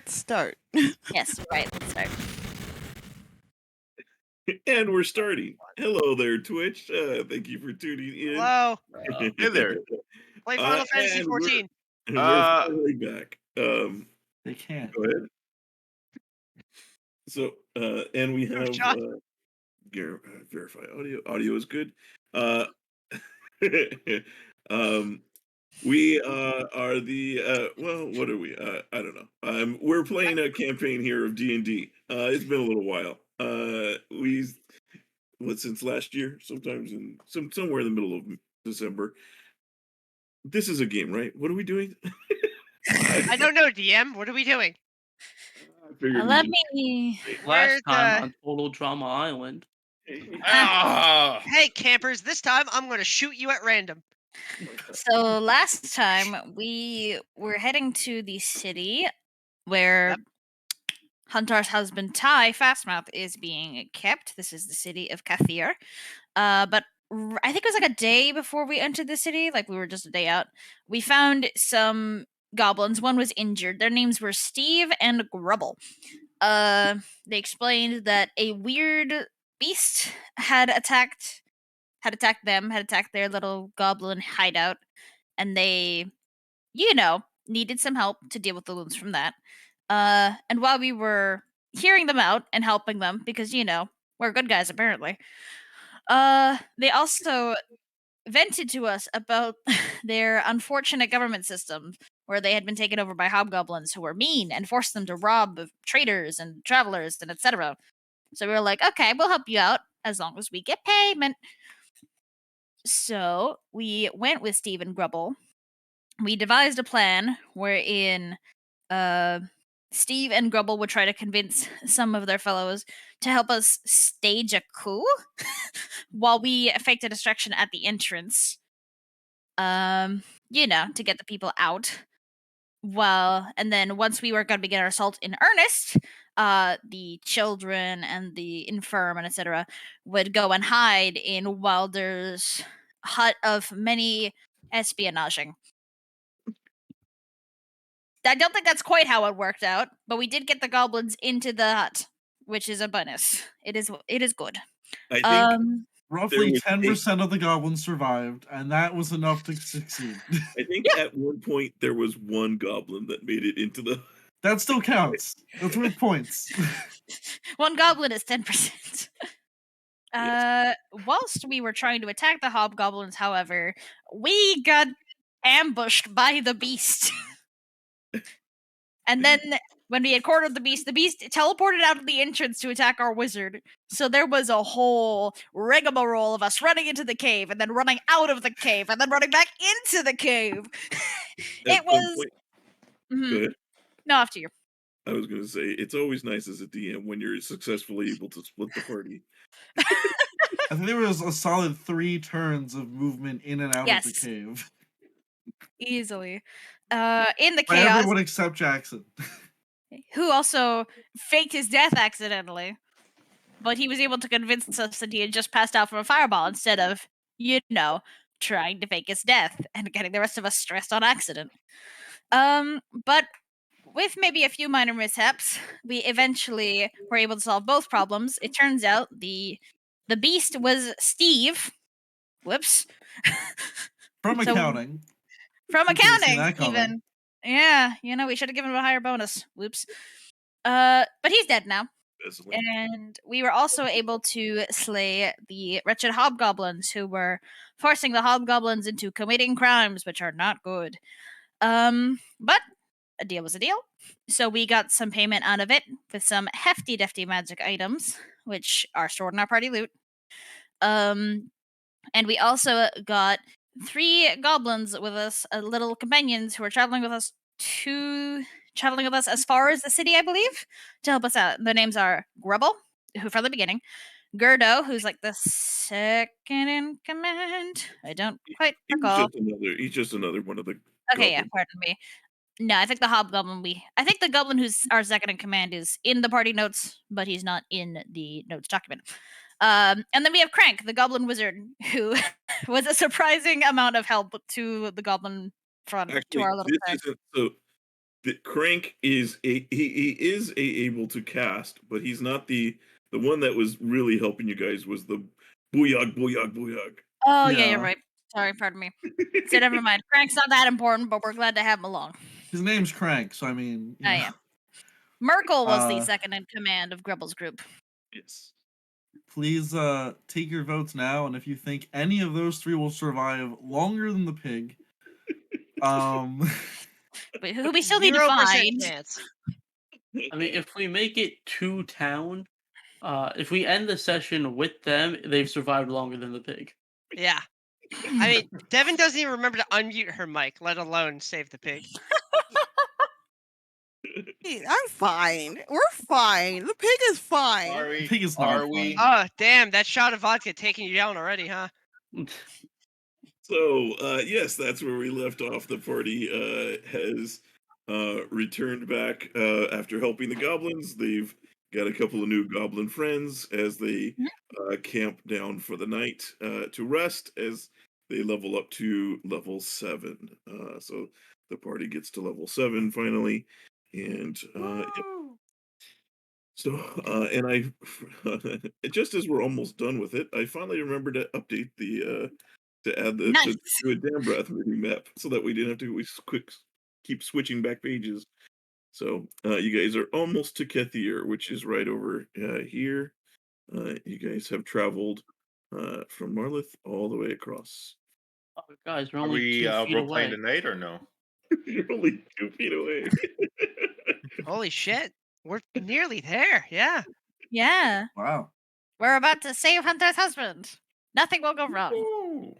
let's start. Yes, right. Let's start. And we're starting. Hello there, Twitch. Thank you for tuning in. Hello. Hey there. Play Final Fantasy and 14. We're finally back. They can't. Go ahead. So, and we have Shot. verify audio. Audio is good. We are the well, what are we? I don't know. We're playing a campaign here of D&D. It's been a little while. Since last year, sometimes in somewhere in the middle of December. This is a game, right? What are we doing? I don't know, DM. What are we doing? I figured Let me. Last time the- on Total Drama Island. Hey, campers, this time I'm going to shoot you at random. So last time we were heading to the city where Huntar's husband Ty Fastmouth is being kept. This is the city of Cathyr. But I think it was like a day before we entered the city. Like we were just a day out. We found some goblins. One was injured. Their names were Steve and Grubble. They explained that a weird beast had attacked their little goblin hideout, and they, needed some help to deal with the wounds from that. And while we were hearing them out and helping them, because, we're good guys apparently, they also vented to us about their unfortunate government system where they had been taken over by hobgoblins who were mean and forced them to rob traders and travelers and etc. So we were like, okay, we'll help you out as long as we get payment. So we went with Steve and Grubble. We devised a plan wherein Steve and Grubble would try to convince some of their fellows to help us stage a coup while we effect a distraction at the entrance. To get the people out. And then once we were going to begin our assault in earnest, the children and the infirm and etc. would go and hide in Wilder's hut of many espionaging. I don't think that's quite how it worked out, but we did get the goblins into the hut, which is a bonus. It is good. I think Roughly 10% of the goblins survived, and that was enough to succeed. I think at one point there was one goblin that made it into the. That still counts. That's worth points. One goblin is 10%. Whilst we were trying to attack the hobgoblins, however, we got ambushed by the beast. And then when we had cornered the beast teleported out of the entrance to attack our wizard. So there was a whole rigmarole of us running into the cave and then running out of the cave and then running back into the cave. It was... Go ahead. No, after you. I was going to say, it's always nice as a DM when you're successfully able to split the party. I think there was a solid 3 turns of movement in and out of the cave. Easily. In the By chaos... everyone except Jackson. Who also faked his death accidentally. But he was able to convince us that he had just passed out from a fireball instead of, trying to fake his death and getting the rest of us stressed on accident. But with maybe a few minor mishaps, we eventually were able to solve both problems. It turns out the beast was Steve. Whoops. From accounting. From accounting, even. Yeah, we should have given him a higher bonus. Whoops. But he's dead now. And we were also able to slay the wretched hobgoblins who were forcing the hobgoblins into committing crimes which are not good. But a deal was a deal. So we got some payment out of it with some hefty defty magic items, which are stored in our party loot. And we also got 3 goblins with us, little companions who are traveling with us as far as the city, I believe, to help us out. Their names are Grubble, who from the beginning, Gerdo, who's like the second in command. I don't quite recall. He's just another one of the. Okay, goblins. Yeah, pardon me. No, I think the hobgoblin I think the goblin who's our second in command is in the party notes, but he's not in the notes document. And then we have Crank, the goblin wizard, who was a surprising amount of help to the goblin front. Actually, to our little this isn't so. the Crank is he is able to cast, but he's not the one that was really helping you guys was the booyog, booyog, booyog. Oh, yeah, you're Yeah. right. Sorry, pardon me. So never mind. Crank's not that important, but we're glad to have him along. His name's Crank, so I mean, you know. Yeah. Merkel was the second in command of Grubble's group. Yes. Please take your votes now, and if you think any of those three will survive longer than the pig, But who we still need to 0% find. chance. I mean, if we make it to town, if we end the session with them, they've survived longer than the pig. Yeah. I mean, Devin doesn't even remember to unmute her mic, let alone save the pig. I'm fine. We're fine. The pig is fine. Are we? pig is not Are we? fine. Oh, damn, that shot of vodka taking you down already, huh? So, yes, that's where we left off. The party has returned back after helping the goblins. They've got a couple of new goblin friends as they camp down for the night to rest as they level up to level 7. So the party gets to level 7 finally. And so, and I, just as we're almost done with it, I finally remembered to update the to add the Nice. to do a damn breath movie map so that we didn't have to keep switching back pages. So you guys are almost to Cathyr, which is right over here. You guys have traveled from Marlith all the way across. Oh, guys, we're Are only we 2 feet role playing away. tonight or no? You're only 2 feet away. Holy shit. We're nearly there, yeah. Yeah. Wow. We're about to save Hunter's husband. Nothing will go wrong. Ooh.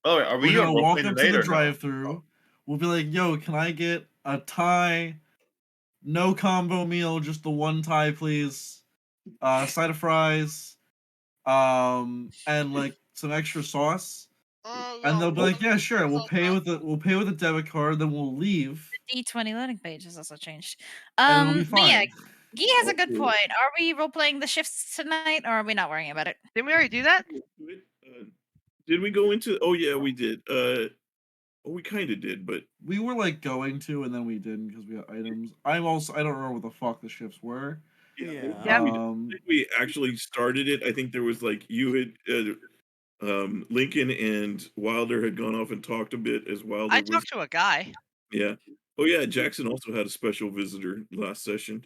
Oh, are We're we gonna role walk playing up to tonight the or no? drive-through. We'll be like, "Yo, can I get a Thai, no combo meal, just the one Thai, please? Side of fries, and like some extra sauce." And they'll be like, "Yeah, sure. We'll pay with a debit card, then we'll leave, D20 loading page has also changed. and it'll be But yeah, fine." Guy has a good Okay. point. Are we role playing the shifts tonight, or are we not worrying about it? Didn't we already do that? Did we go into? Oh yeah, we did. We kind of did, but We were like going to, and then we didn't because we had items. I don't remember what the fuck the shifts were. yeah, Yeah. we actually started it. I think there was like you had. Lincoln and Wilder had gone off and talked a bit as Wilder I was. talked to a guy. Yeah. Oh yeah, Jackson also had a special visitor last session.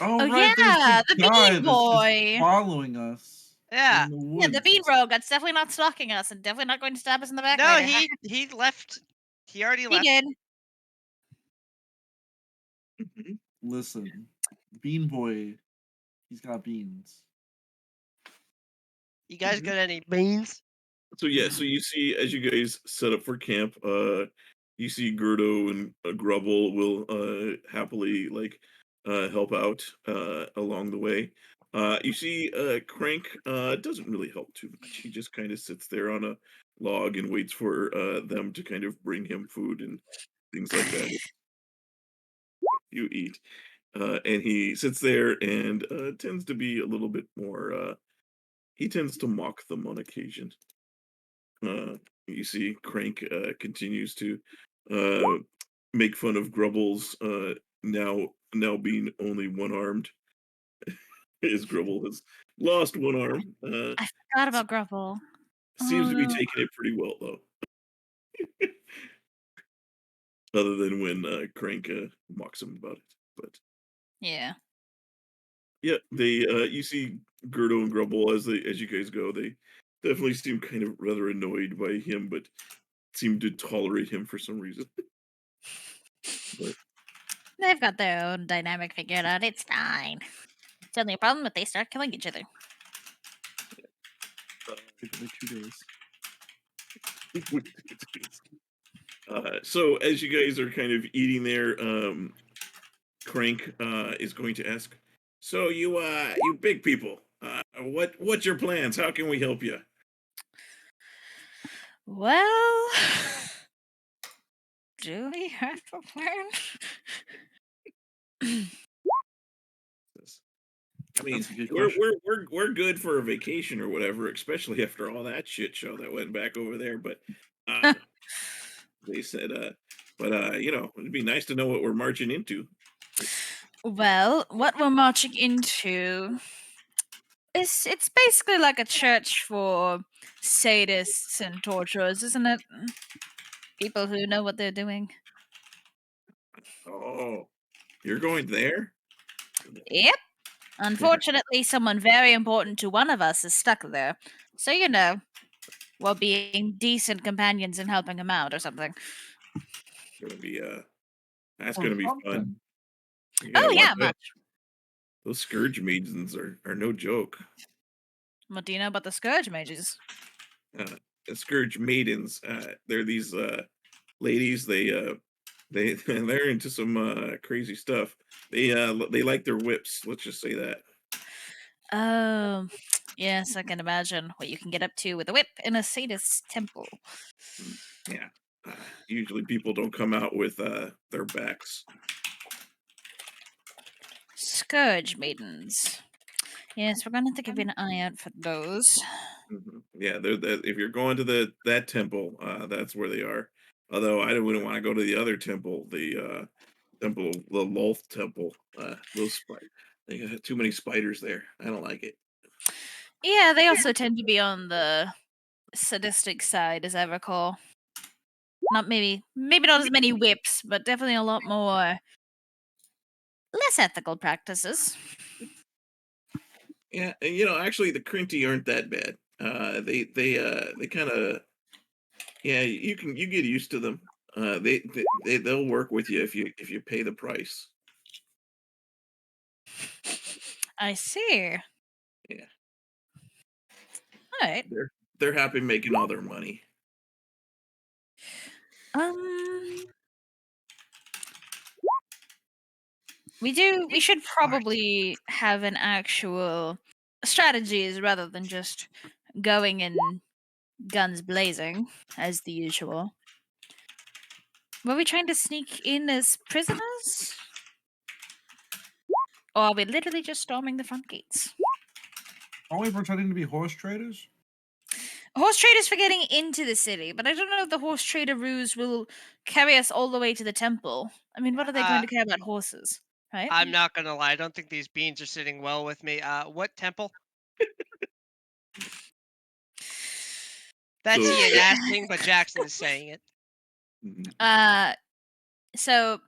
Oh, Oh, right, yeah, there's the guy bean that's just boy. following us. Yeah. In the Yeah, the woods. bean rogue. That's definitely not stalking us, and definitely not going to stab us in the back. No, later. he left. He already He left. did. Listen, Bean Boy, he's got beans. You guys got any beans? So yeah, so you see as you guys set up for camp, you see Gerdo and Grubble will happily like help out along the way. You see Crank doesn't really help too much. He just kind of sits there on a log and waits for them to kind of bring him food and things like that. You eat. And he sits there and tends to be a little bit more he tends to mock them on occasion. You see Crank continues to uh, make fun of Grubble's now being only one-armed. His Grubble has lost one arm. I forgot about Grubble. Seems to be no. taking it pretty well though. Other than when Crank mocks him about it. But Yeah. yeah, they you see Gerdo and Grubble as you guys go, they definitely seem kind of rather annoyed by him, but seem to tolerate him for some reason. But They've got their own dynamic figured out. It's fine. It's only a problem if they start killing each other. Give it like 2 days. So as you guys are kind of eating there, Crank is going to ask, "So you big people, what's your plans? How can we help you?" Well, do we have a plan? I mean, That's a good we're question. we're good for a vacation or whatever, especially after all that shit show that went back over there. But they said, but it'd be nice to know what we're marching into. Well, what we're marching into is it's basically like a church for sadists and torturers, isn't it? People who know what they're doing. Oh, you're going there? Yep. Unfortunately, someone very important to one of us is stuck there. So, we're being decent companions and helping him out or something. Gonna be that's Or gonna be fun. something. You Oh, gotta watch yeah, that. much. Those Scourge Maidens are no joke. What do you know about the Scourge Mages? The Scourge Maidens, they're these ladies. They're into some crazy stuff. They like their whips. Let's just say that. Oh, yes, I can imagine what you can get up to with a whip in a sadist temple. Yeah. Usually people don't come out with their backs. Scourge Maidens. Yes, we're going to have to keep an eye out for those. Yeah, if you're going to that temple, that's where they are. Although I wouldn't want to go to the other temple, the Lolth temple. Those spiders, they got too many spiders there. I don't like it. Yeah, they also tend to be on the sadistic side, as I recall. Maybe not as many whips, but definitely a lot more less ethical practices. Yeah, and, actually, the Krinti aren't that bad. They kind of, yeah, you get used to them. They'll work with you if you pay the price. I see. Yeah, All right. they're happy making all their money. We should probably have an actual strategies rather than just going in guns blazing as the usual. Were we trying to sneak in as prisoners? Or are we literally just storming the front gates? Are we pretending to be horse traders? Horse traders for getting into the city, but I don't know if the horse trader ruse will carry us all the way to the temple. I mean, what are they going to care about horses, right? I'm not gonna lie. I don't think these beans are sitting well with me. What temple? That's So- Ian asking, but Jackson is saying it. Mhm. So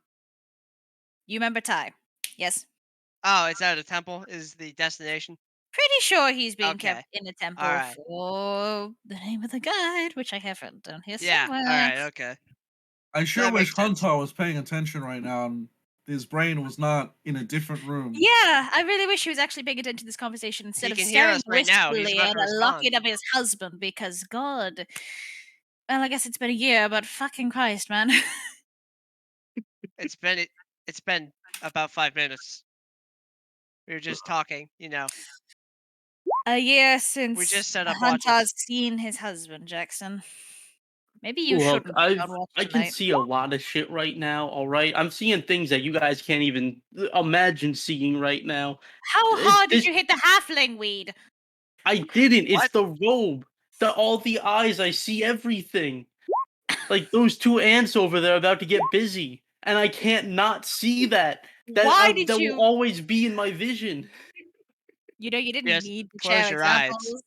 you remember Ty? Yes. Oh, is that a temple? Is the destination? Pretty sure he's being Okay. kept in a temple Alright. for the name of the guide, which I have written down here Yeah. somewhere. All right. Okay. I sure that wish makes sense. Huntar was paying attention right now and his brain was not in a different room. Yeah, I really wish he was actually paying attention to this conversation instead He of can hear staring us right now. He's wistfully about at to a respond. locket of his husband because God. Well, I guess it's been a year, but fucking Christ, man. It's been about 5 minutes. We were just talking. A year since just set up Hunter's watches. seen his husband, Jackson. Maybe you Look, shouldn't be on watch I can tonight. see a lot of shit right now. All right, I'm seeing things that you guys can't even imagine seeing right now. How hard did This you hit the halfling weed? I didn't. It's What? the robe. All the eyes. I see everything. Like those two ants over there about to get busy, and I can't not see that. Why did That will you? always be in my vision. You didn't Just need to close share your eyes. examples.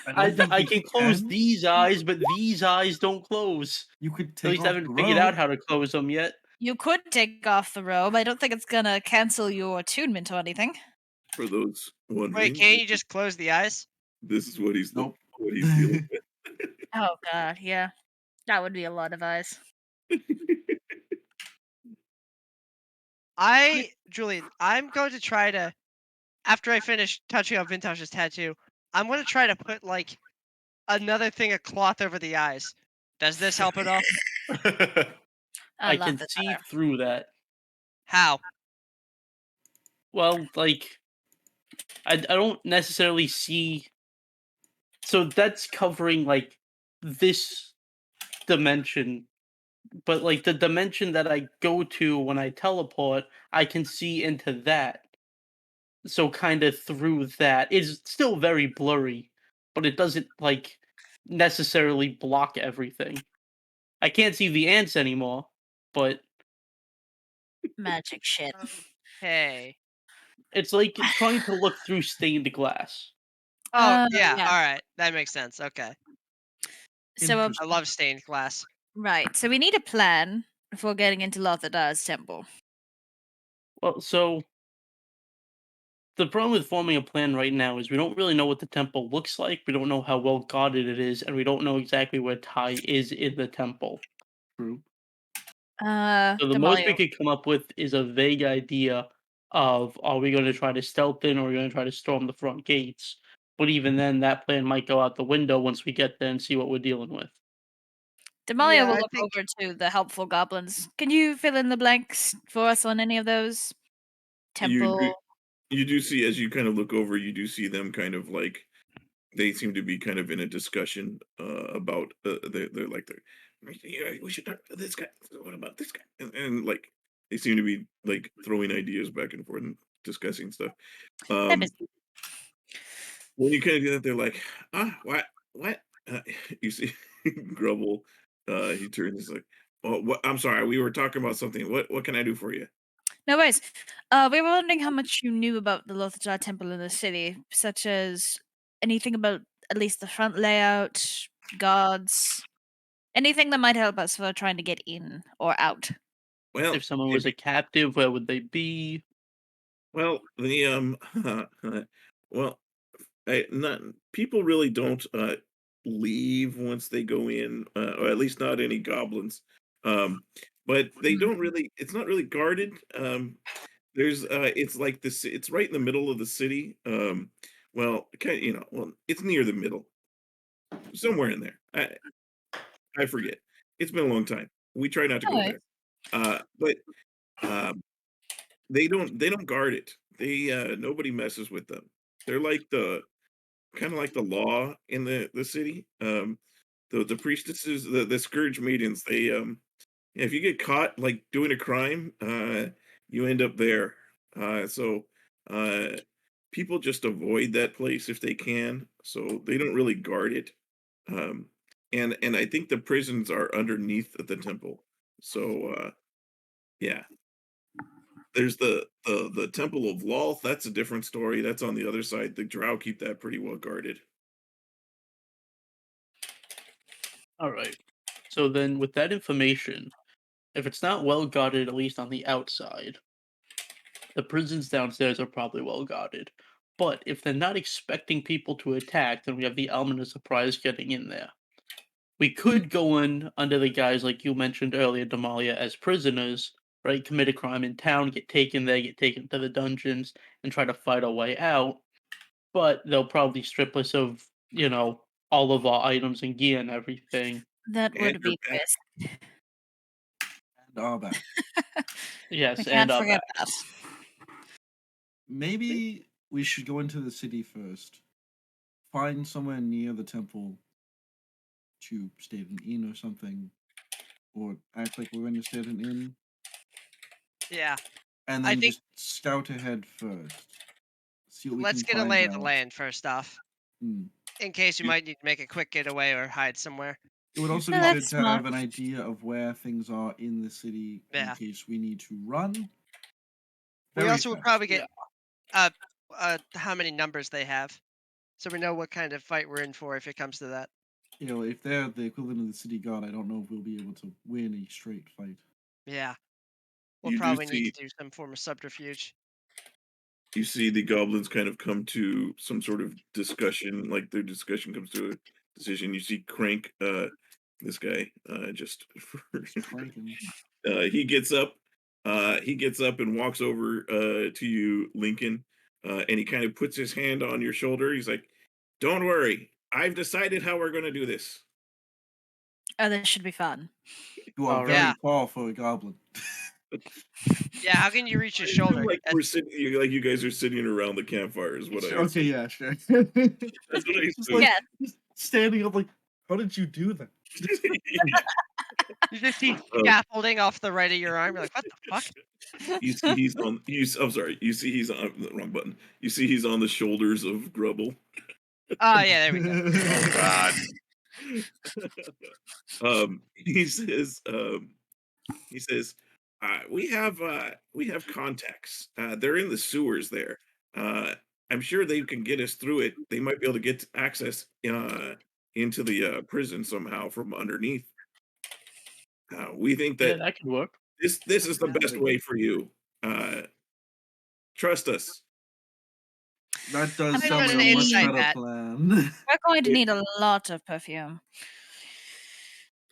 I don't think I you can close can. these eyes, but these eyes don't close. You could At take least I off the haven't figured out robe. how to close them yet. You could take off the robe. I don't think it's gonna cancel your attunement or anything. For those Wait, wondering, can't you just close the eyes? this is what he's Nope. what he's dealing with. Oh god, yeah. That would be a lot of eyes. Julian, I'm going to try to, after I finish touching up Vintash's tattoo, I'm going to try to put, another thing of cloth over the eyes. Does this help at all? I love can this see better. through that. How? Well, I don't necessarily see. So that's covering this dimension, but the dimension that I go to when I teleport, I can see into that. So kind of through that. It's still very blurry, but it doesn't necessarily block everything. I can't see the ants anymore, but Magic shit. Hey. it's like trying to look through stained glass. Oh, yeah. Yeah. All right. That makes sense. Okay. So, I love stained glass. right. So we need a plan before getting into Lothadar's temple. Well, so the problem with forming a plan right now is we don't really know what the temple looks like, we don't know how well guarded it is, and we don't know exactly where Tai is in the temple. True. So the most we Damalia. could come up with is a vague idea of, are we going to try to stealth in or are we going to try to storm the front gates? But even then, that plan might go out the window once we get there and see what we're dealing with. Damalia Yeah, will I look think- over to the helpful goblins. Can you fill in the blanks for us on any of those? Temple. You do see, as you kind of look over, you do see them kind of like, they seem to be kind of in a discussion about they're like, yeah, we should talk to this guy. What about this guy? And like they seem to be like throwing ideas back and forth and discussing stuff. They're busy. When you kind of get that, they're like, what? You see, Grubble. He turns. He's like, oh, what? I'm sorry. We were talking about something. What can I do for you? No worries. We were wondering how much you knew about the Lothar temple in the city, such as anything about at least the front layout, guards, anything that might help us for trying to get in or out. Well, If someone was a captive, where would they be? well, the well, not people really don't leave once they go in, or at least not any goblins. But they don't really. It's not really guarded. There's it's like this. It's right in the middle of the city. Well, kind of, well, it's near the middle, somewhere in there. I forget. It's been a long time. We try not to go Alright. there. But um, they don't guard it. They nobody messes with them. They're like the kind of like the law in the city. The priestesses, the Scourge Maidens, they yeah, if you get caught like doing a crime, you end up there. So uh people just avoid that place if they can. So they don't really guard it. Um and I think the prisons are underneath the temple. So yeah. There's the Temple of Lolth, that's a different story. That's on the other side. The Drow keep that pretty well guarded. All right. So then, with that information, if it's not well guarded, at least on the outside, the prisons downstairs are probably well guarded. But if they're not expecting people to attack, then we have the element of surprise getting in there. We could go in under the guise, like you mentioned earlier, Damalia, as prisoners, right? Commit a crime in town, get taken there, get taken to the dungeons, and try to fight our way out. But they'll probably strip us of, all of our items and gear and everything. That And would you're be back. good. And all back. Yes, We and can't our forget backs. that. Maybe we should go into the city first. Find somewhere near the temple to stay at an inn or something. Or act like we're going to stay at an inn. Yeah. And I then think- just scout ahead first. See what we Let's can get a find lay of the out. land first off, Hmm. in case you might need to make a quick getaway or hide somewhere. It would also No, be that's good to have smart. an idea of where things are in the city Yeah. in case we need to run. We Very also would fast. probably get how many numbers they have, so we know what kind of fight we're in for if it comes to that. If they're the equivalent of the city guard, I don't know if we'll be able to win a straight fight. Yeah. We'll You do probably need see to do some form of subterfuge. you see the goblins kind of come to some sort of discussion, like their discussion comes to a decision. You see Crank, this guy, just Cranking. he gets up and walks over to you, Lincoln, and he kind of puts his hand on your shoulder. He's like, "Don't worry, I've decided how we're gonna do this." Oh, this should be fun. You are All very right. tall for a goblin. Yeah, how can you reach his I feel shoulder? like we're sitting, like you guys are sitting around the campfire, is what I. Okay, yeah, sure. That's what I Just assume. Yeah. just standing up like, how did you do that? You just see Oh. scaffolding off the right of your arm. You're like, what the fuck? You see he's on. I'm sorry. You see he's on the wrong button. You see he's on the shoulders of Grubble. Oh yeah, there we go. Oh God. He says, He says, we have contacts. They're in the sewers there. Uh, I'm sure they can get us through it. They might be able to get access into the prison somehow from underneath. We think Yeah, that that could work. this is the Yeah, best they- way for you. Trust us. That does I'm sound going like to a much insight better that. plan. We're going to need a lot of perfume.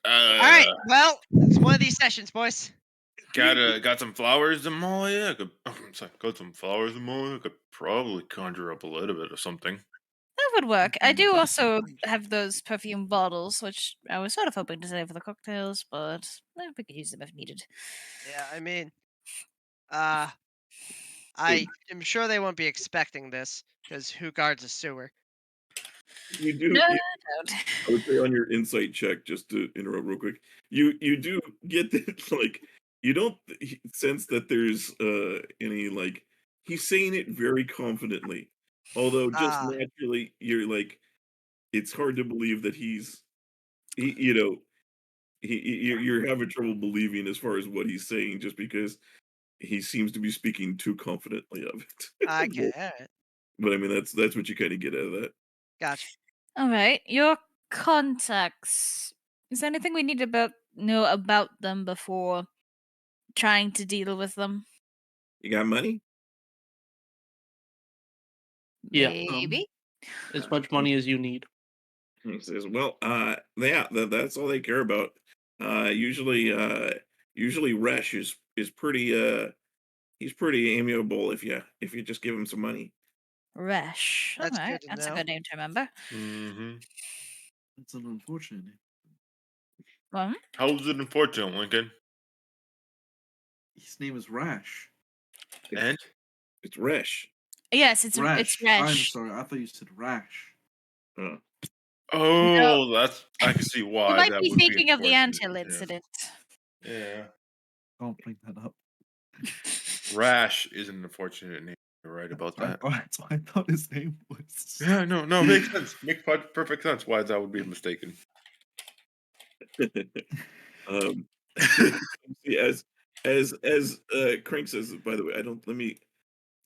All right. Well, it's one of these sessions, boys. Got some flowers, Damalia. Got some flowers, Damalia. I could probably conjure up a little bit of something. That would work. I do also have those perfume bottles, which I was sort of hoping to save for the cocktails, but we could use them if needed. Yeah, I mean, I am sure they won't be expecting this because who guards a sewer? You do. No, You, don't. I would say on your insight check, just to interrupt real quick, you do get that like you don't sense that there's any like he's saying it very confidently, although just Ah, naturally you're like it's hard to believe that you know you're having trouble believing as far as what he's saying just because he seems to be speaking too confidently of it. I get it. All right. But I mean that's what you kind of get out of that. Gotcha. All right, your contacts. Is there anything we need to know about them before trying to deal with them? You got money? Yeah. Maybe. As much money as you need. He says, "Well, yeah, that's all they care about. Usually Resh is pretty he's pretty amiable if you just give him some money. Resh. All That's right, good to that's a know. good name to remember. Mm-hmm. It's an unfortunate name. Well, How was it unfortunate, Lincoln? His name is Rash. And It's Resh. yes, it's Rash. I'm Resh. sorry, I thought you said Rash. Uh, oh, I can see You why might that be would be thinking of the unfortunate. anthill incident. Yeah. Don't bring that up. Rash is an unfortunate name. You're right about that. That's what I thought his name was. Yeah, no, makes sense. Makes perfect sense why that would be mistaken. um, see, as Crank says, by the way, I don't let me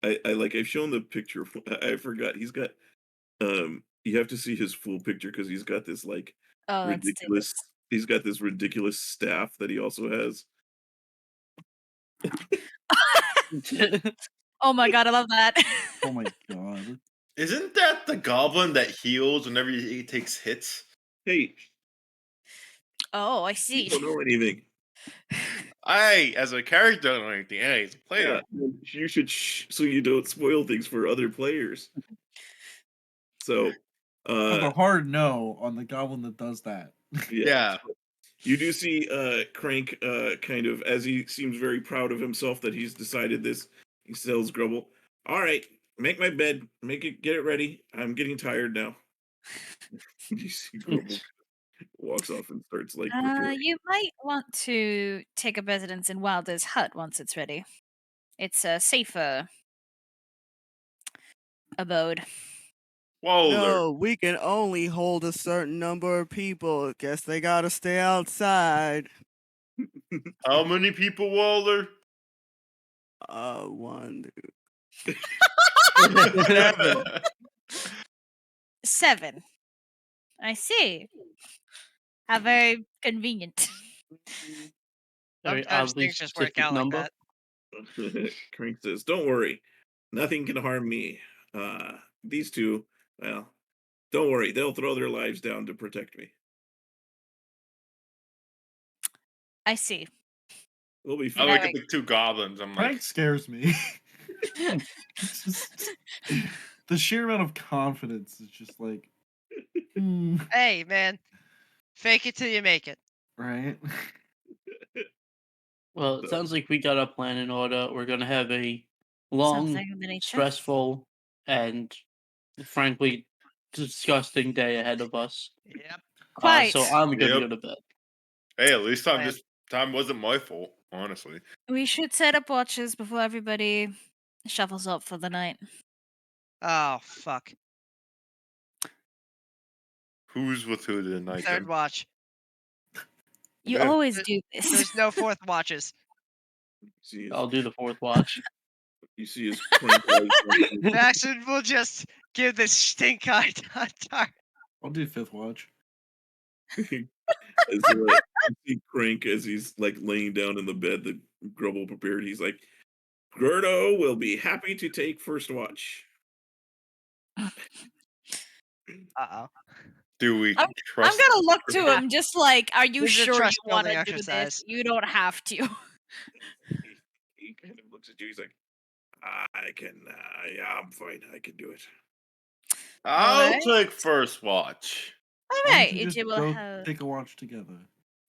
I like I've shown the picture. I forgot he's got you have to see his full picture because he's got this like Oh, that's ridiculous he's got this ridiculous staff that he also has. Oh my god, I love that. Oh my god. Isn't that the goblin that heals whenever he takes hits? Hey, Oh, I you see. don't know anything. As a character, don't know anything. Hey, as a player. Yeah, you should so you don't spoil things for other players. So, Have uh, a hard no on the goblin that does that. Yeah. You do see Crank kind of as he seems very proud of himself that he's decided this. He tells Grubble, "All right, make my bed, get it ready. I'm getting tired now." You see Grubble walks off and starts like preparing. You might want to take up residence in Wilder's hut once it's ready. It's a safer abode. Walder. No, we can only hold a certain number of people. Guess they gotta stay outside. How many people, Walder? One. 7. 7. I see. How very convenient. Very Sometimes oddly things just work specific out like number. that. Crank says, "Don't worry, nothing can harm me. These two, well, don't worry, they'll throw their lives down to protect me. I see. We'll be I fine." look Very at the 2 goblins. I'm like, Frank scares me. It's just, the sheer amount of confidence is just like, Hey, man. Fake it till you make it. right? Well, it sounds like we got a plan in order. We're gonna have a long, something of the nature. stressful, and frankly disgusting day ahead of us. Yep. Quite. So I'm gonna Yep. go to bed. hey, at least Man. this time wasn't my fault, honestly. We should set up watches before everybody shuffles up for the night. Oh, fuck. Who's with who tonight Third then? watch. You Okay. always do this. There's no fourth watches. See his, I'll do the fourth watch. you see his crank eyes. Maxon will just give this stink eye to Huntar. I'll do fifth watch. As you see Crank as he's like laying down in the bed that Grubble prepared. He's like, Gerdo will be happy to take first watch. Uh-oh. Do we I'm trust? gonna look to Yeah. him just like, are you This is a sure you trust want to building do this? exercise. You don't have to. He kind of looks at you. He's like, I can, yeah, I'm fine. I can do it. I'll Alright. take first watch. All Why don't right, you you just two will go have. take a watch together?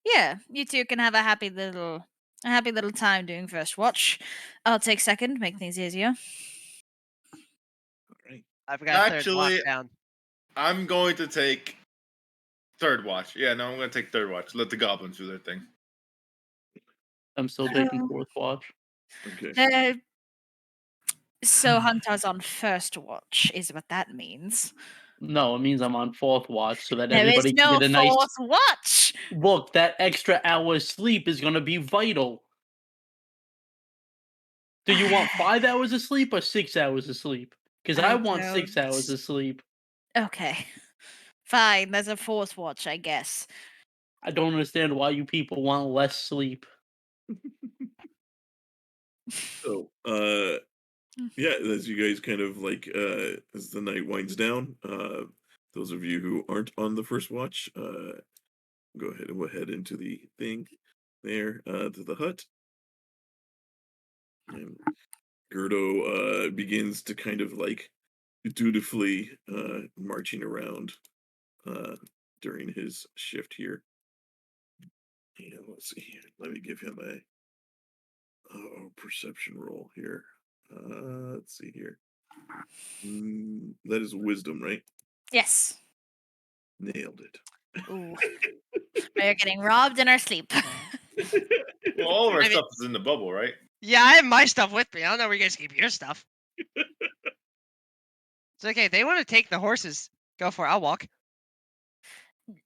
Yeah, you two can have a happy little time doing first watch. I'll take second, make things easier. All right. I've got third Actually, lockdown. I'm going to take third watch. Yeah, no, I'm going to take third watch. Let the goblins do their thing. I'm still taking fourth watch. Okay. So Hunter's on first watch, is what that means. No, it means I'm on fourth watch so that There is everybody can no get a nice fourth watch. look. That extra hour sleep is gonna be vital. Do you want 5 hours of sleep or 6 hours of sleep? Because I want 6 hours of sleep. Okay, fine. There's a fourth watch, I guess. I don't understand why you people want less sleep. So, yeah, as you guys kind of like, as the night winds down, those of you who aren't on the first watch, go ahead and we'll head into the thing there, to the hut. And Gerdo, begins to kind of like dutifully, marching around, during his shift here. Yeah, let's see here. Let me give him a perception roll here. Let's see here. That is wisdom, right? Yes. Nailed it. Ooh. We're getting robbed in our sleep. Well, all of our I mean- stuff is in the bubble, right? Yeah, I have my stuff with me. I don't know where you guys keep your stuff. It's okay. If they want to take the horses, go for it. I'll walk.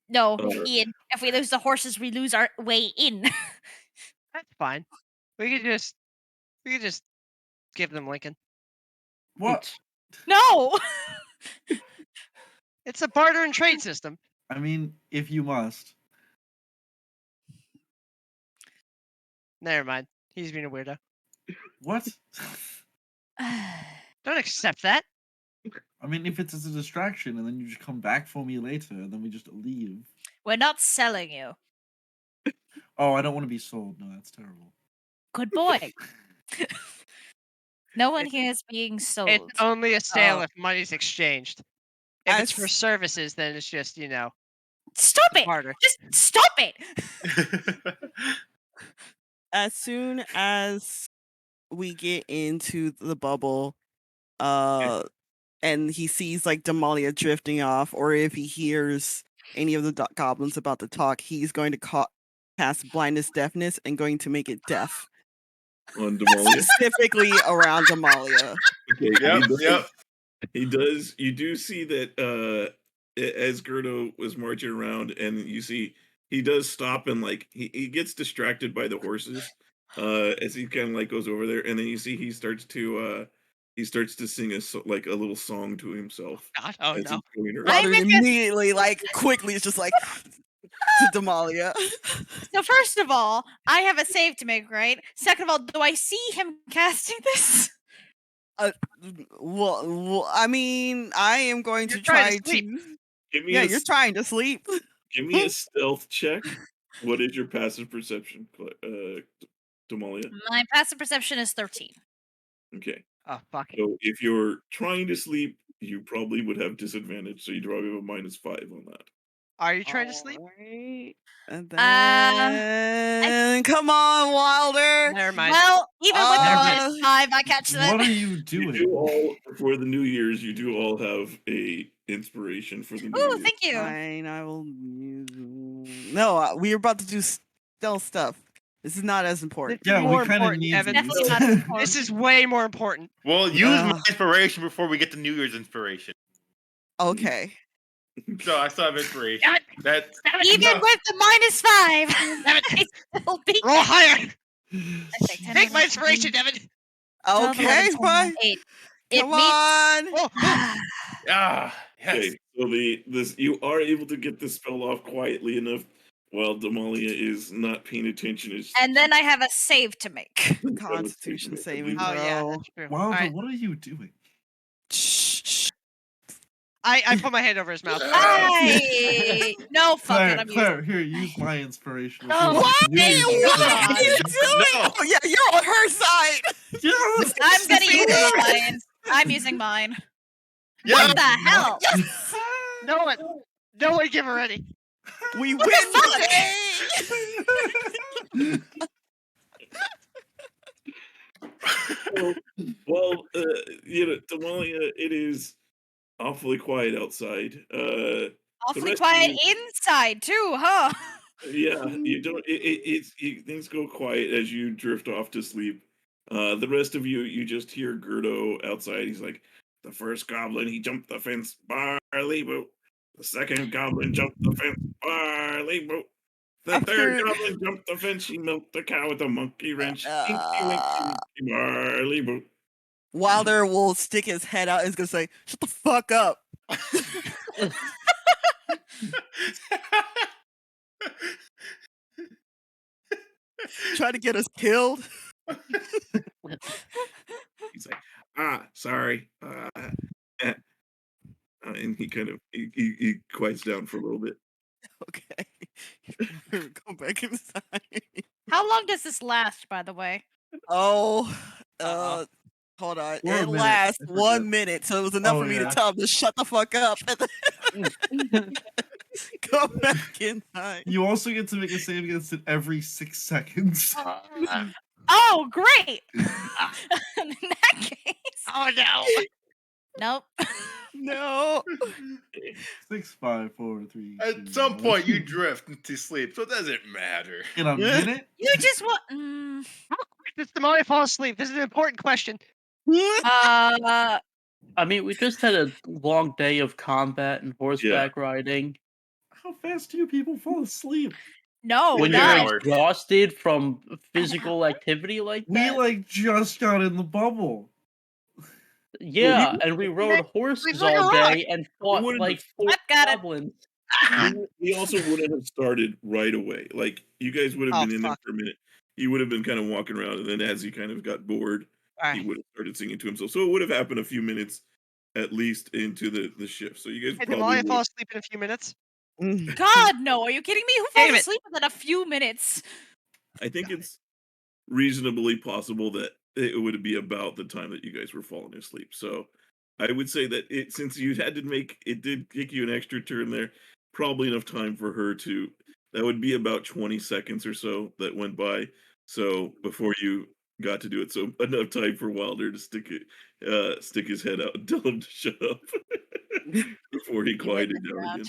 No, Alright. Ian. If we lose the horses, we lose our way in. That's fine. We could just give them Lincoln. What? No. It's a barter and trade system. I mean, if you must. Never mind. He's being a weirdo. What? Don't accept that. I mean, if it's as a distraction and then you just come back for me later and then we just leave. We're not selling you. Oh, I don't want to be sold. No, that's terrible. Good boy. No one It's- here is being sold. It's only a sale Oh. if money's exchanged. If it's for As- services, then it's just, Stop it! barter. Just stop it! As soon as we get into the bubble, and he sees like Damalia drifting off, or if he hears any of the goblins about to talk, he's going to cast blindness deafness and going to make it deaf, On Damalia. specifically around Damalia. Okay, Yep. He does. You do see that as Gerdo was marching around, and you see he does stop and like he gets distracted by the horses as he kind of like goes over there, and then you see he starts to sing like a little song to himself. God, oh as no. he's going around. Father make a- immediately, like quickly, is just like to Damalia. So first of all, I have a save to make, right? Second of all, do I see him casting this? Well, I mean, I am going You're to trying try to sleep. to. Give me Yeah, a you're trying to sleep. give me a stealth check. What is your passive perception, Damalia? My passive perception is 13. Okay. Oh, fuck. So if you're trying to sleep, you probably would have disadvantage, so you draw a -5 on that. Are you trying to sleep? Alright, and Uh, then come on, Wilder. Never mind. Well, even with the Uh, -5, I catch that. What are you You doing? do all for the New Year's. You do all have a inspiration for the New Ooh, Year's. thank you. Fine, I will use. No, we are about to do stealth stuff. This is not as important. Yeah, More we kind of important, need Evan. Definitely these. not as important. This is way more important. Well, use my Ugh. inspiration before we get to New Year's inspiration. Okay. No, I still have inspiration. Damn it! That's Even no. with the -5, Damn it! I still beat Roll higher. That's like 10, Take my 11, inspiration, 13, Devin. 12, 11, Okay, 10, fine. 8. It Come meets. on. Oh, oh. Ah, yes. Okay, so this you are able to get this spell off quietly enough while Damalia is not paying attention. And then I have a save to make. Constitution saving Oh yeah, throw. that's true. Wilder, Alright, what are you doing? Shh. I put my hand over his mouth. No, fuck it. Claire, I'm Claire, here, use my inspiration. Oh, Why? thank you, What God. are you doing? No. Oh, yeah, you're on her side. Yes! I'm gonna use Yes! mine. I'm using mine. Yeah. What the hell? Yes! No one give her any. We What win the today! Well, Damalia, it is awfully quiet outside. Awfully rest of quiet inside too, huh? Yeah, you don't. Things go quiet as you drift off to sleep. The rest of you just hear Gerdo outside. He's like, the first goblin, he jumped the fence, barley boot. The second goblin jumped the fence, barley boot. The third After- goblin jumped the fence. He milked the cow with a monkey wrench. Inky, winky, winky, barley boot. Wilder will stick his head out and is gonna say, "Shut the fuck up." Try to get us killed. He's like, sorry. And he kind of he quiets down for a little bit. Okay. Go back inside. How long does this last, by the way? Oh, Uh-oh. hold on. Or a It minute, lasts I forget. 1 minute, so it was enough Oh, for me yeah. to tell him to shut the fuck up and then go back inside. You also get to make a save against it every 6 seconds. Oh, great! In that case. Oh no. Nope. No. 6, 5, 4, 3. At 2, some 1. point, you drift into sleep, so it doesn't matter. In a minute? You just want. Does Damalia fall asleep? This is an important question. I mean, we just had a long day of combat and horseback riding. How fast do you people fall asleep? No, When An you're not. hour. exhausted from physical activity like We that. just got in the bubble. Yeah, and we rode horses like a all rock. day and fought wouldn't like have- 4 I've got it. goblins. We also wouldn't have started right away. Like you guys would have Oh, been in there fuck. for a minute. He would have been kind of walking around, and then as he kind of got bored, he Alright. would have started singing to himself. So it would have happened a few minutes at least into the shift. So you guys Hey, probably Damalia fall would, asleep in a few minutes. God, no. Are you kidding me? Who Damn falls it. asleep within a few minutes? I think it's reasonably possible that it would be about the time that you guys were falling asleep. So I would say that since you had to make it did take you an extra turn there, probably enough time for her to. That would be about 20 seconds or so that went by. So before you got to do it, so enough time for Wilder to stick his head out and tell him to shut up before he quieted down again.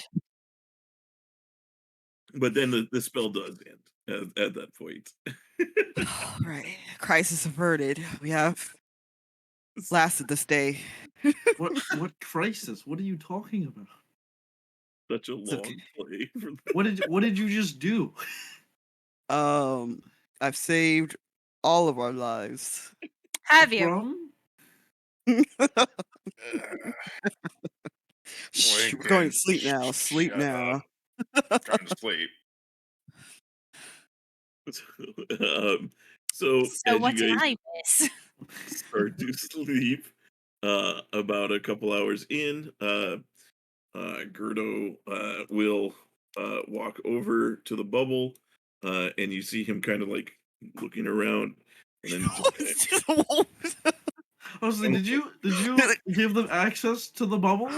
But then the spell does end at that point. All right. Crisis averted. We have lasted this day. What crisis? What are you talking about? Such a It's long okay. play. For What did you just do? I've saved all of our lives. Have you? From? Shh, we're going to sleep now. Sleep Shut now. up. Trying to sleep. So So as what you did guys I miss? start to sleep, about a couple hours in, Gerdo will walk over to the bubble, and you see him kind of like looking around, and then Honestly, did you give them access to the bubble?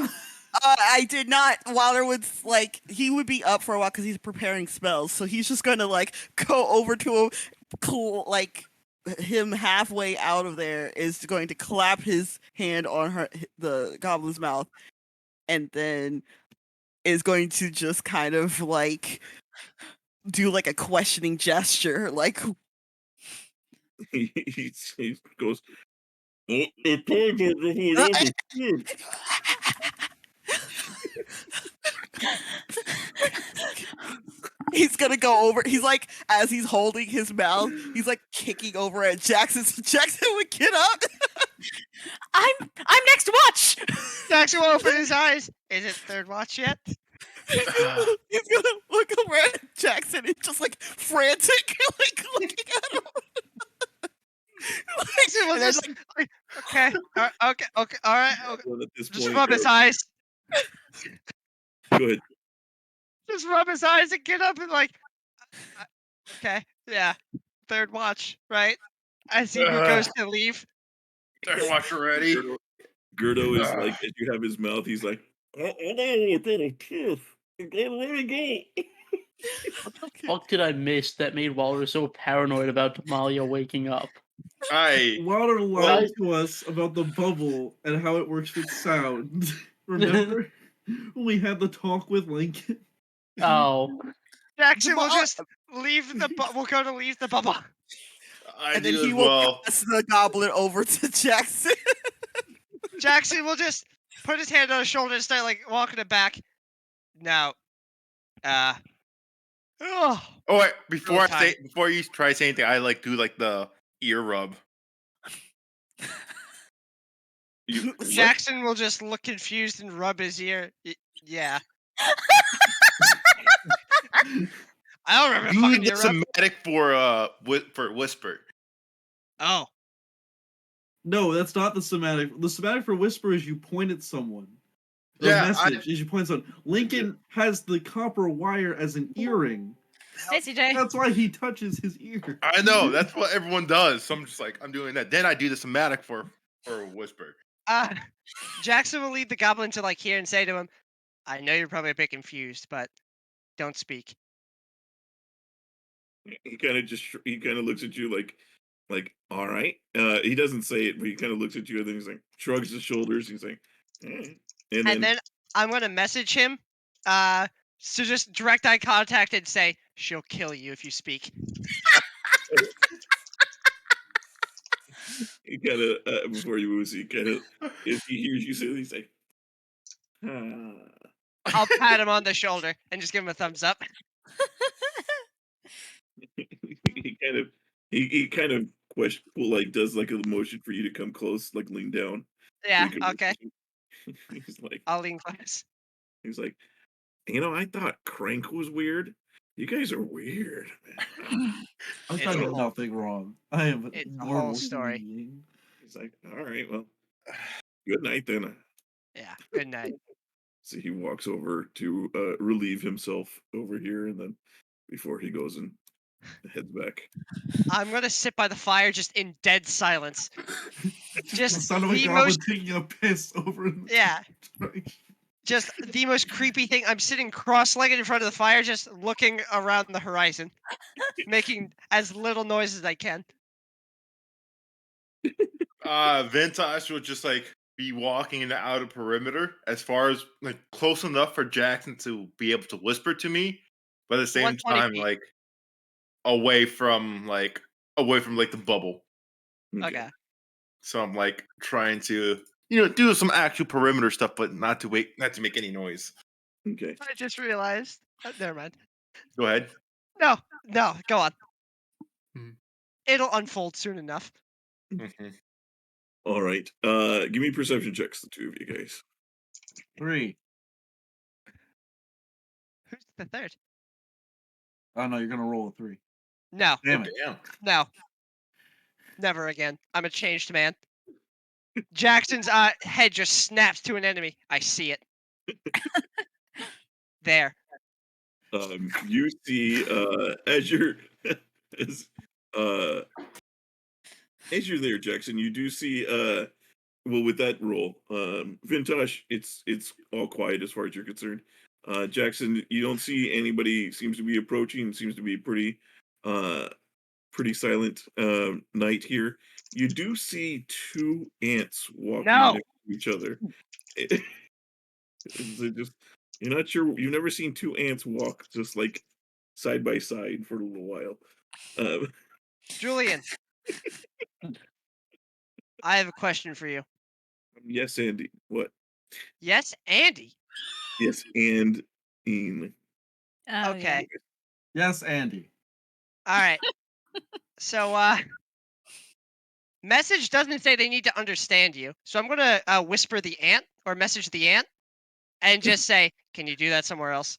I did not. Wilder would he would be up for a while because he's preparing spells, so he's just going to go over to him, him halfway out of there is going to clap his hand on the goblin's mouth, and then is going to just kind of do a questioning gesture, he goes, "Oh, He's gonna go over. He's like, as he's holding his mouth, he's like kicking over at Jackson. So Jackson would get up. I'm next watch. Jackson will open his eyes. Is it third watch yet? He's gonna look over at Jackson and just like frantic, like looking at him. Jackson will and then, just okay, okay, all right. Okay. Well, at this Just point, rub his eyes. go ahead. Just rub his eyes and get up and like. Okay, yeah, third watch, right? As he goes to leave. Third watch already. Gerdo is like, as you have his mouth, he's like, oh, let me go. What the fuck did I miss that made Waller so paranoid about Damalia waking up? Wilder lied to us about the bubble and how it works with sound. Remember when we had the talk with Lincoln? Oh, Jackson will just leave the. We'll go to leave the bubble. and then he will pass the goblin over to Jackson. Jackson will just put his hand on his shoulder and start like walking it back. Now, Oh wait, before you try to say anything, I like do like the ear rub. Jackson will just look confused and rub his ear. Yeah. I don't remember You fucking need ear the rub. somatic for whisper. Oh. No, that's not the somatic. The somatic for whisper is you point at someone. The Yeah, message is you point at someone. Lincoln has the copper wire as an earring. Hey, CJ. That's why he touches his ear. I know that's what everyone does. So I'm just like I'm doing that. Then I do the somatic for whisper. Jackson will lead the goblin to like here and say to him, "I know you're probably a bit confused, but don't speak." He kind of looks at you like all right. He doesn't say it, but he kind of looks at you and then he's like shrugs his shoulders. He's like, and then I'm gonna message him. So just direct eye contact and say, "She'll kill you if you speak." he kind of before you move, he kind of if he hears you say, he's like, I'll pat him on the shoulder and just give him a thumbs up. he kind of does like a motion for you to come close, like lean down. Yeah. So Okay. he's like, I'll lean close. he's like, I thought Crank was weird. You guys are weird, man. I've It's done a whole- nothing wrong. I am it's a normal whole story. human being. He's like, all right, well, good night then. Yeah. Good night. So he walks over to relieve himself over here, and then before he goes and heads back. I'm gonna sit by the fire just in dead silence. The Just son of a the goblin most taking a piss over in the yeah. direction. Just the most creepy thing. I'm sitting cross-legged in front of the fire, just looking around the horizon, making as little noise as I can. Vintash will just like be walking in the outer perimeter as far as like close enough for Jackson to be able to whisper to me, but at the same 120 time feet. like away from like the bubble. Okay. So I'm like trying to do some actual perimeter stuff, but not to make any noise. Okay. I just realized. Never mind. Go ahead. No, go on. Mhm. It'll unfold soon enough. Mhm. All right. Give me perception checks, the two of you guys. 3. Who's the third? Oh no, you're gonna roll a 3. No, Damn it. Damn. no. Never again. I'm a changed man. Jackson's head just snaps to an enemy. I see it. There. You see as you're as you're there, Jackson, you do see well with that roll, Vintash, it's all quiet as far as you're concerned. Jackson, you don't see anybody seems to be approaching, seems to be pretty silent night here. You do see two ants walking No. next to each other. You're not sure. You've never seen two ants walk just like side by side for a little while. Julian. I have a question for you. Yes, Andy. What? Yes, Andy. Yes, and Oh, Okay. Yes, Andy. All right. So, message doesn't say they need to understand you. So I'm gonna whisper the ant or message the ant and just say, "Can you do that somewhere else?"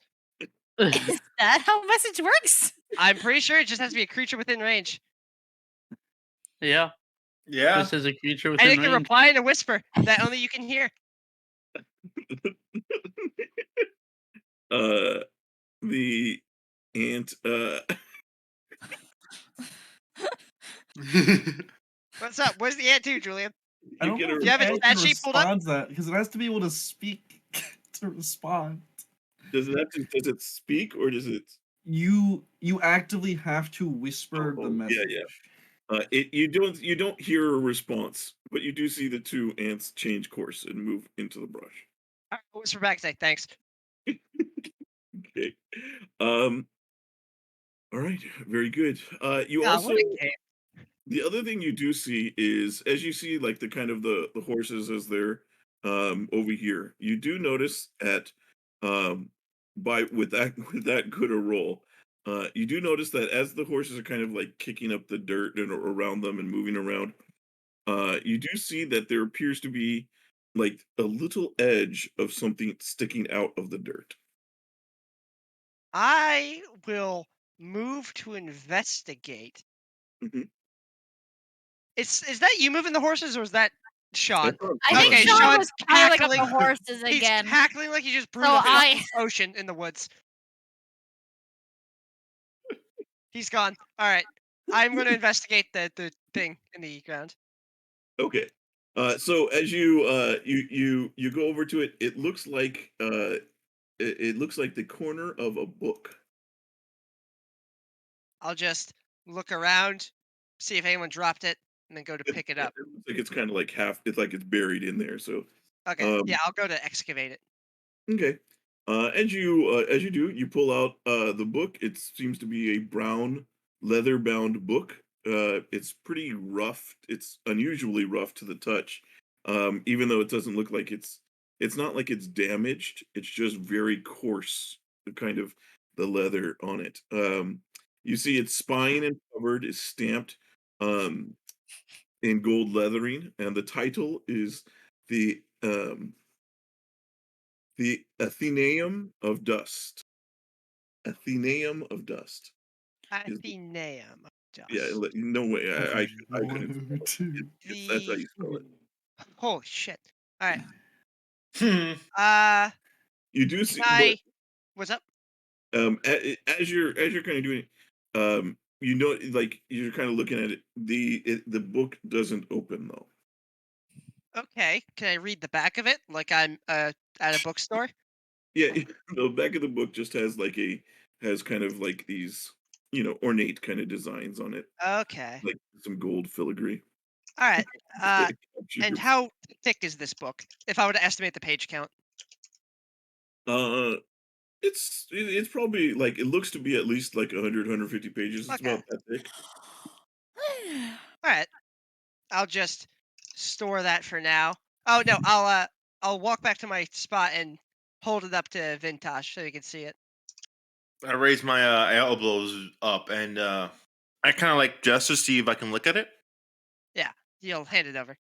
Is that how message works? I'm pretty sure it just has to be a creature within range, Yeah, Yeah. just as a creature and within it can range. reply in a whisper that only you can hear. The ant What's up? Where's the ant do, Julian? I don't get know a if Do you have an its ant stat can sheet pulled up? respond to that because it has to be able to speak to respond. Does it speak or does it? You actively have to whisper the Oh, yeah, message. yeah. You don't hear a response, but you do see the two ants change course and move into the brush. All right, I'll whisper back and say thanks. Okay. All right. Very good. You God, also what a game. the other thing you do see is as you see like the kind of the horses as they're over here. You do notice at by with that with that good a roll. You do notice that as the horses are kind of like kicking up the dirt and around them and moving around, you do see that there appears to be like a little edge of something sticking out of the dirt. I will move to investigate. Mhm. Is that you moving the horses or is that Sean? I think Okay, Sean Sean's was piling up the cackling. horses He's again. cackling like he just brewed So a I- fucking ocean in the woods. He's gone. All right. I'm going to investigate the thing in the ground. Okay. So as you you go over to it, it looks like it looks like the corner of a book. I'll just look around, see if anyone dropped it, and then go to pick it up. It looks like it's kind of like half. It's like it's buried in there. So Okay. Yeah, I'll go to excavate it. okay. As you do, you pull out the book. It seems to be a brown leather bound book. It's pretty rough. It's unusually rough to the touch. Even though it doesn't look like it's not like it's damaged. It's just very coarse. The kind of the leather on it. You see its spine and covered is stamped in gold leathering, and the title is the Athenaeum of Dust. Athenaeum of Dust. Is Athenaeum. yeah, Dust. no way. I couldn't spell it. 102. Yes, that's how you spell it. Holy shit. All right. Hmm. You do Can see, I? What's up? as you're kind of doing it, you know, like you're kind of looking at it. The book doesn't open though. Okay. Can I read the back of it like I'm at a bookstore? Yeah, the back of the book just has like has kind of like these ornate kind of designs on it, Okay. like some gold filigree. All right. And Sugar- how thick is this book? If I were to estimate the page count. Uh, it's probably like it looks to be at least like 100, 150 pages. It's Okay. about that thick. All right. I'll just store that for now. Oh no, I'll walk back to my spot and hold it up to Vintash so you can see it. I raise my elbows up and I kind of like just to see if I can look at it. Yeah, you'll hand it over.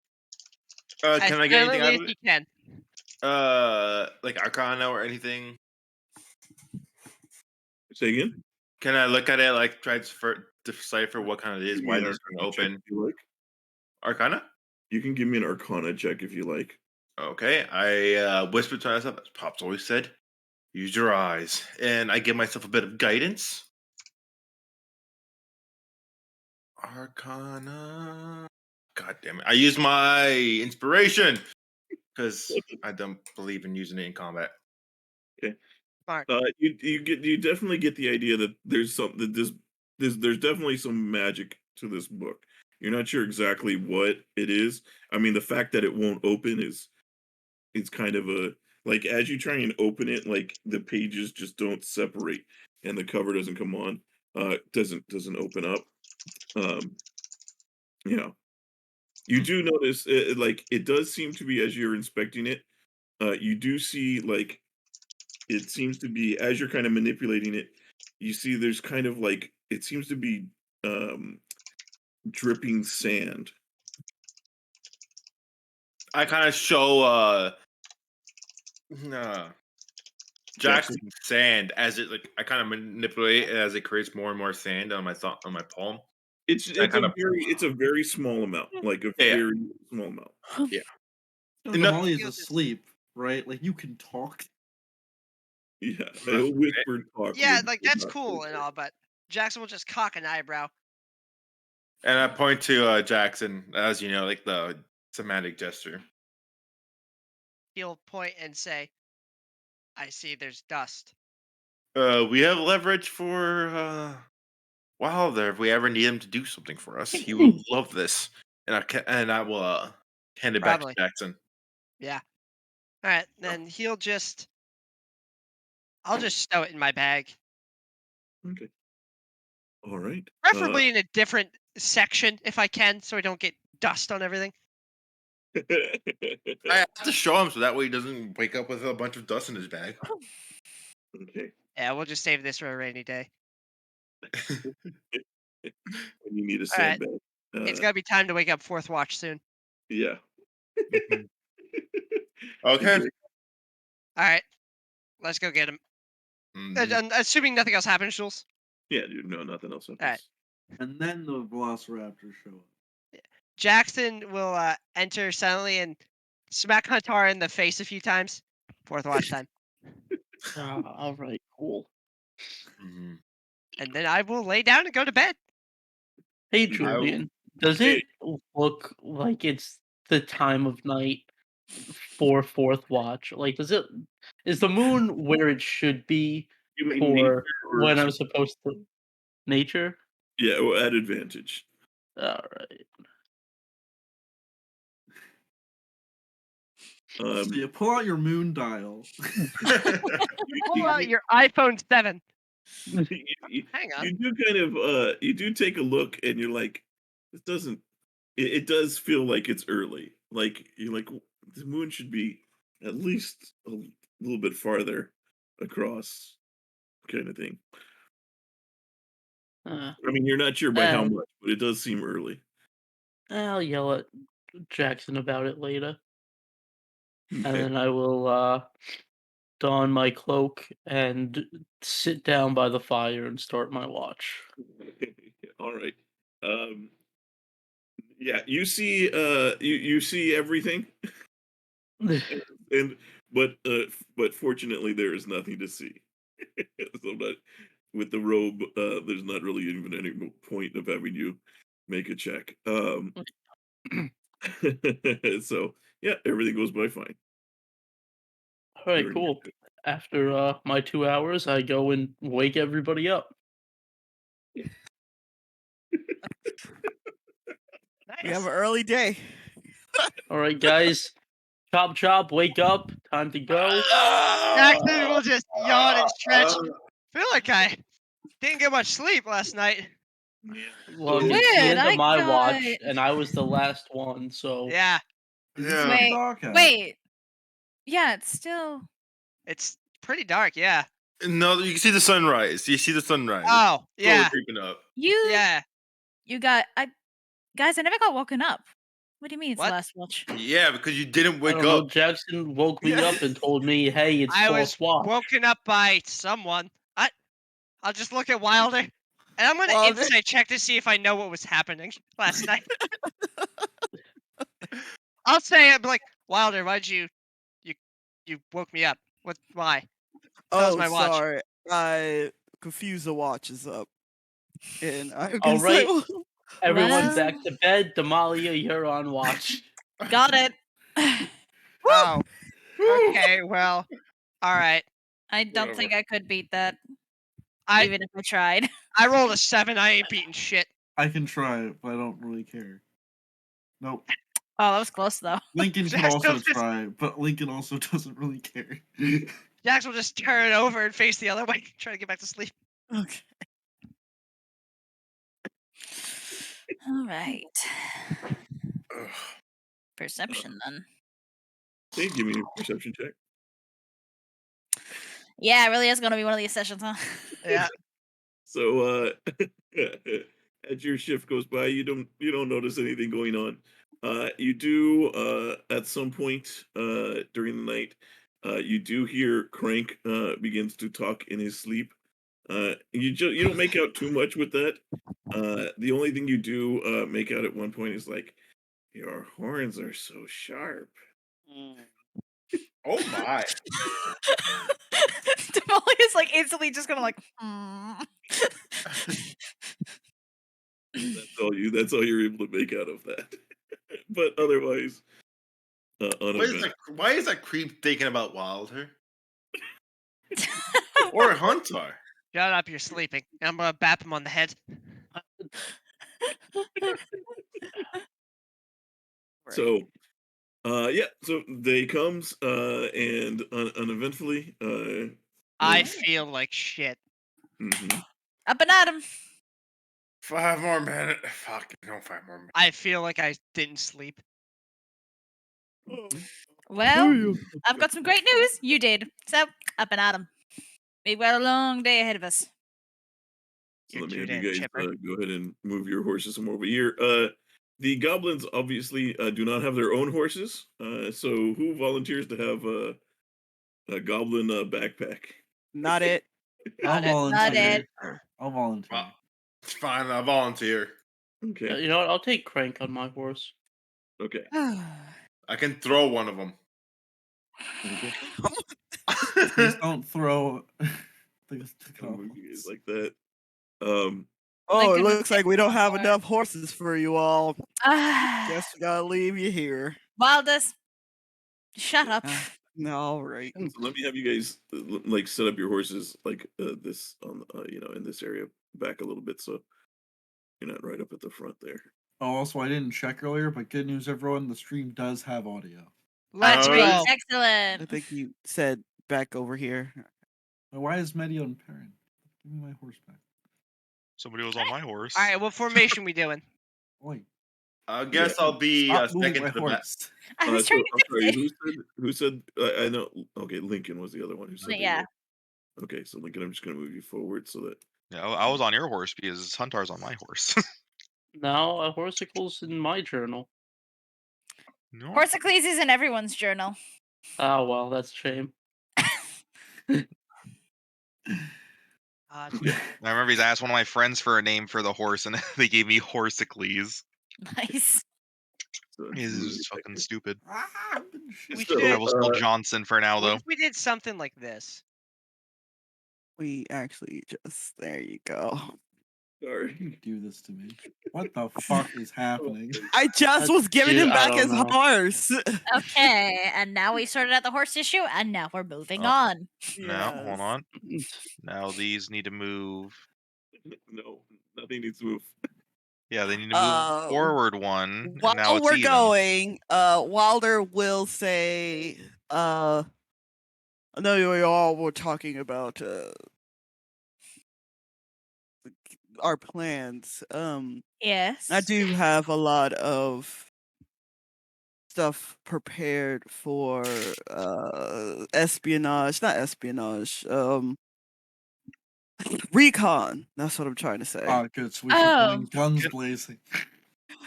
Can I get anything out of You it? can. Like Arcana or anything? Say again. Can I look at it? Like try to decipher what kind it is? Give me Why an this thing Arcana check open? if you like. Arcana. You can give me an Arcana check if you like. Okay. I whisper to myself, as Pop's always said, use your eyes, and I give myself a bit of guidance. Arcana. God damn it! I use my inspiration because I don't believe in using it in combat. Smart. You definitely get the idea that there's some that there's definitely some magic to this book. You're not sure exactly what it is. I mean, the fact that it won't open is it's kind of a like as you try and open it, like the pages just don't separate and the cover doesn't come on. Doesn't open up. Yeah. You do notice like it does seem to be as you're inspecting it, you do see like it seems to be, as you're kind of manipulating it, you see there's kind of like, it seems to be dripping sand. I kind of show Jackson sand as it like I kind of manipulate it as it creates more and more sand on my on my palm. It's a very small amount, like a Yeah. very small amount. Yeah. Damalia is Feels just- asleep, right? Like you can talk. Yeah, a whispered talk. Yeah, would- like would that's not cool work. and all, but Jackson will just cock an eyebrow. And I point to Jackson as you know, like the semantic gesture. He'll point and say, "I see. There's dust." We have leverage for Wilder if we ever need him to do something for us. He will love this, and I will hand it back Probably. to Jackson. Yeah. All right, then he'll just. I'll just stow it in my bag, Okay. All right. preferably in a different section if I can, so I don't get dust on everything. I have to show him so that way he doesn't wake up with a bunch of dust in his bag. Okay. Yeah, we'll just save this for a rainy day. When you need a All right. sandbag. It's gonna be time to wake up fourth watch soon. Yeah. Mhm. Okay. All right, let's go get him. Mhm. Assuming nothing else happens, Jules. Yeah, dude. No, nothing else. All right. And then the Velociraptors show up. Jackson will enter silently and smack Huntar in the face a few times. Fourth watch time. All right, cool. Mhm. And then I will lay down and go to bed. Hey, I- Julian, does Hey. it look like it's the time of night for fourth watch? Like, is the moon where it should be You mean for nature or when I'm supposed to nature? Yeah, well, at advantage. All right. So you pull out your moon dial. Pull out your iPhone 7. you, Hang on. you do kind of you do take a look and you're like, this doesn't it does feel like it's early. Like you're like, the moon should be at least a little bit farther across, kind of thing. Uh, I mean, you're not sure by how Um, much, but it does seem early. I'll yell at Jackson about it later, and Okay. then I will don my cloak and sit down by the fire and start my watch. All right. Um, yeah, you see you see everything, and but fortunately there is nothing to see. So not, with the robe, there's not really even any point of having you make a check. So yeah, everything goes by fine. All right, You're in cool. good After my 2 hours, I go and wake everybody up. We have Nice. an early day. All right, guys. Chop chop, wake up. Time to go. Jackson will just yawn and stretch. Feel like I didn't get much sleep last night. Well, So- it's the Weird, end of I my watch, got- and I was the last one, so Yeah, Is Yeah. it Wait, dark out? wait. Yeah, it's still. it's pretty dark. Yeah. No, you can see the sunrise. You see the sunrise. Oh, It's slowly yeah. creeping up. Yeah. You got. Guys, I never got woken up. What do you mean it's What? last watch? Yeah, because you didn't I wake don't know. up. Jackson woke me Yeah. up and told me, "Hey, it's I fourth was watch." woken up by someone. I'll just look at Wilder, and I'm gonna Wilder. insight check to see if I know what was happening last night. I'll say I'm like, Wilder, why'd you woke me up? Why? How's Oh, my watch? sorry. I confused the watches up. And I'm All gonna say, right. Everyone Well- back to bed. Damalia, you're on watch. Got it. Oh. Okay. Well. All right. I don't Whatever. think I could beat that, I even if I tried. I rolled a 7. I ain't beating shit. I can try it, but I don't really care. Nope. Oh, that was close though. Lincoln can Jack's also just- try, but Lincoln also doesn't really care. Jax will just turn over and face the other way, try to get back to sleep. okay. All right. Ugh. Perception then. Hey, give me a perception check. Yeah, it really is gonna be one of these sessions, huh? Yeah. So as your shift goes by, you don't notice anything going on. You do at some point during the night, you do hear Crank begins to talk in his sleep. You don't make out too much with that. The only thing you do make out at one point is like, your horns are so sharp. Oh my. Damalia is like instantly just gonna like. That's all you're able to make out of that. But otherwise, uneventful. Why is that creep thinking about Wilder? Or Huntar? Shut up, you're sleeping. I'm gonna bap him on the head. So, yeah, so day comes, and uneventfully, I feel like shit. mhm. Up and at him. 5 more minutes. Fuck, no 5 more minutes. I feel like I didn't sleep. Well, I've got some great news. You did. So, up and at him. We've got a long day ahead of us. So You're let me too have damn you guys chipper. go ahead and move your horses some over here. The goblins obviously do not have their own horses. So who volunteers to have a goblin backpack? Not it. I'll Got it. volunteer. Not I'll volunteer. It's fine, I'll volunteer. Okay. You know what? I'll take Crank on my horse. Okay. I can throw one of them. Okay. Please don't throw the I'll move you guys goblins. like that. Oh, it goodness, looks like we don't have more. enough horses for you all. Ah, Guess we gotta leave you here. Wildest. Shut up. No, all right. So let me have you guys like set up your horses like this on in this area back a little bit so you're not right up at the front there. Oh, also, I didn't check earlier, but good news, everyone. The stream does have audio. Let's Alright. go. I Excellent. think you said back over here. Why is Medi on Perrin? Give me my horse back. Somebody was on my horse. All right, what formation we doing? Wait, I guess I'll be stop moving second my to the back. horse. I was trying I'm to sorry, fix it. who said I know okay, Lincoln was the other one who said they Yeah. were. Okay, so Lincoln, I'm just gonna move you forward so that Yeah, I was on your horse because Huntar's on my horse. Now a horsicle's in my journal. No. Horsicles is in everyone's journal. Oh well, that's a shame. Uh, I remember he's asked one of my friends for a name for the horse, and they gave me Horsicles. Nice. so This move is you back fucking there. stupid. we So, should. I will spell Johnson for now, What though. if we did something like this? We actually just there you go. sorry. You do this to me. What the fuck is happening? I just was giving Dude, him I back don't his know. horse. Okay, and now we sorted out the horse issue, and now we're moving Oh. on. No, hold Yes. on. Now these need to move. No, nothing needs to move. Yeah, they need to move forward one. And now While it's we're even. going, Wilder will say, I know you all were talking about our plans. Yes. I do have a lot of stuff prepared for espionage, not espionage, recon. That's what I'm trying to say. Oh, good. So we should Oh. go in guns blazing.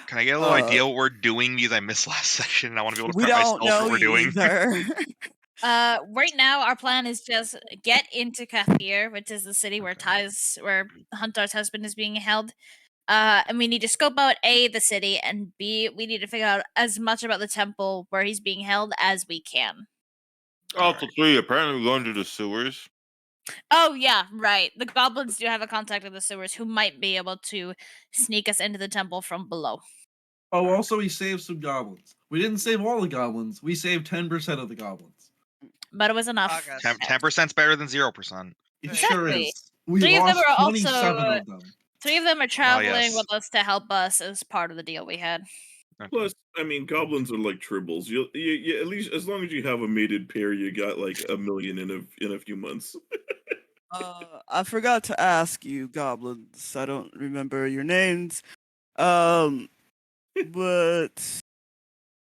Can I get a little idea what we're doing because I missed last session and I want to be able to We prep don't myself for know what we're doing? either. Right now, our plan is just get into Cathyr, which is the city where Huntar's husband is being held. And we need to scope out A, the city, and B, we need to figure out as much about the temple where he's being held as we can. Also, 3, apparently we're going to the sewers. Oh, yeah, right. The goblins do have a contact in the sewers who might be able to sneak us into the temple from below. Oh, also, we saved some goblins. We didn't save all the goblins. We saved 10% of the goblins. But it was enough. August. 10%'s better than 0%. It Right. sure Exactly. is. We 3 of them lost are 27 also of them. 3 of them are traveling yes. with us to help us as part of the deal we had. Okay. Plus, I mean, goblins are like tribbles. You at least as long as you have a mated pair, you got like 1 million in a few months. I forgot to ask you, goblins. I don't remember your names. But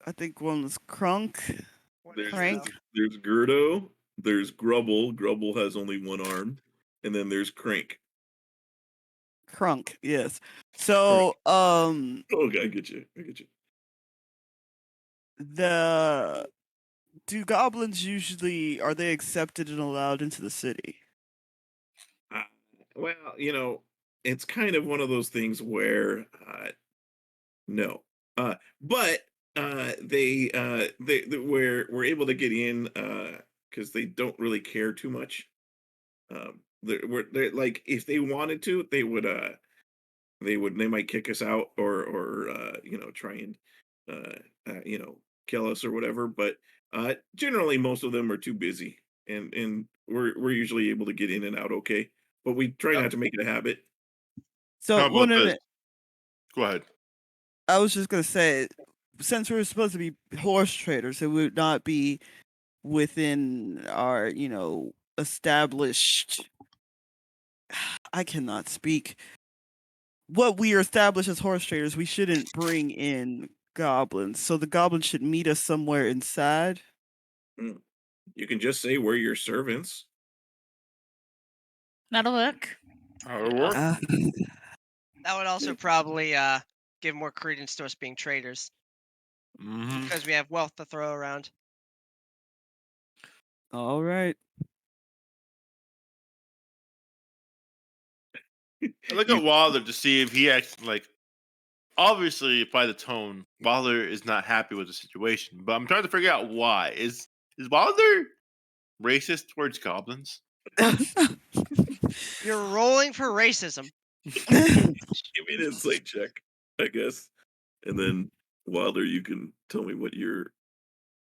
I think one was Crunk. There's Crank. there's Gerdo, there's Grubble. Grubble has only one arm, and then there's Crank. Crunk, yes. So, Oh, I get you. do goblins usually are they accepted and allowed into the city? Well, it's kind of one of those things where no, but we're able to get in because they don't really care too much. They're like if they wanted to, they might kick us out or try and kill us or whatever. But generally, most of them are too busy, and we're usually able to get in and out okay. But we try not to make it a habit. So, How well, about no, this? no, Go ahead. I was just gonna say, since we're supposed to be horse traders, it would not be within our, established. I cannot speak. What we are established as horse traders, we shouldn't bring in goblins. So the goblins should meet us somewhere inside. You can just say we're your servants. That'll work. That'll work. That would also probably give more credence to us being traders Mm-hmm. because we have wealth to throw around. All right. I look at Wilder to see if he acts like. Obviously, by the tone, Wilder is not happy with the situation, but I'm trying to figure out why. Is Wilder racist towards goblins? You're rolling for racism. Give me an insight check, I guess, and then Wilder, you can tell me what the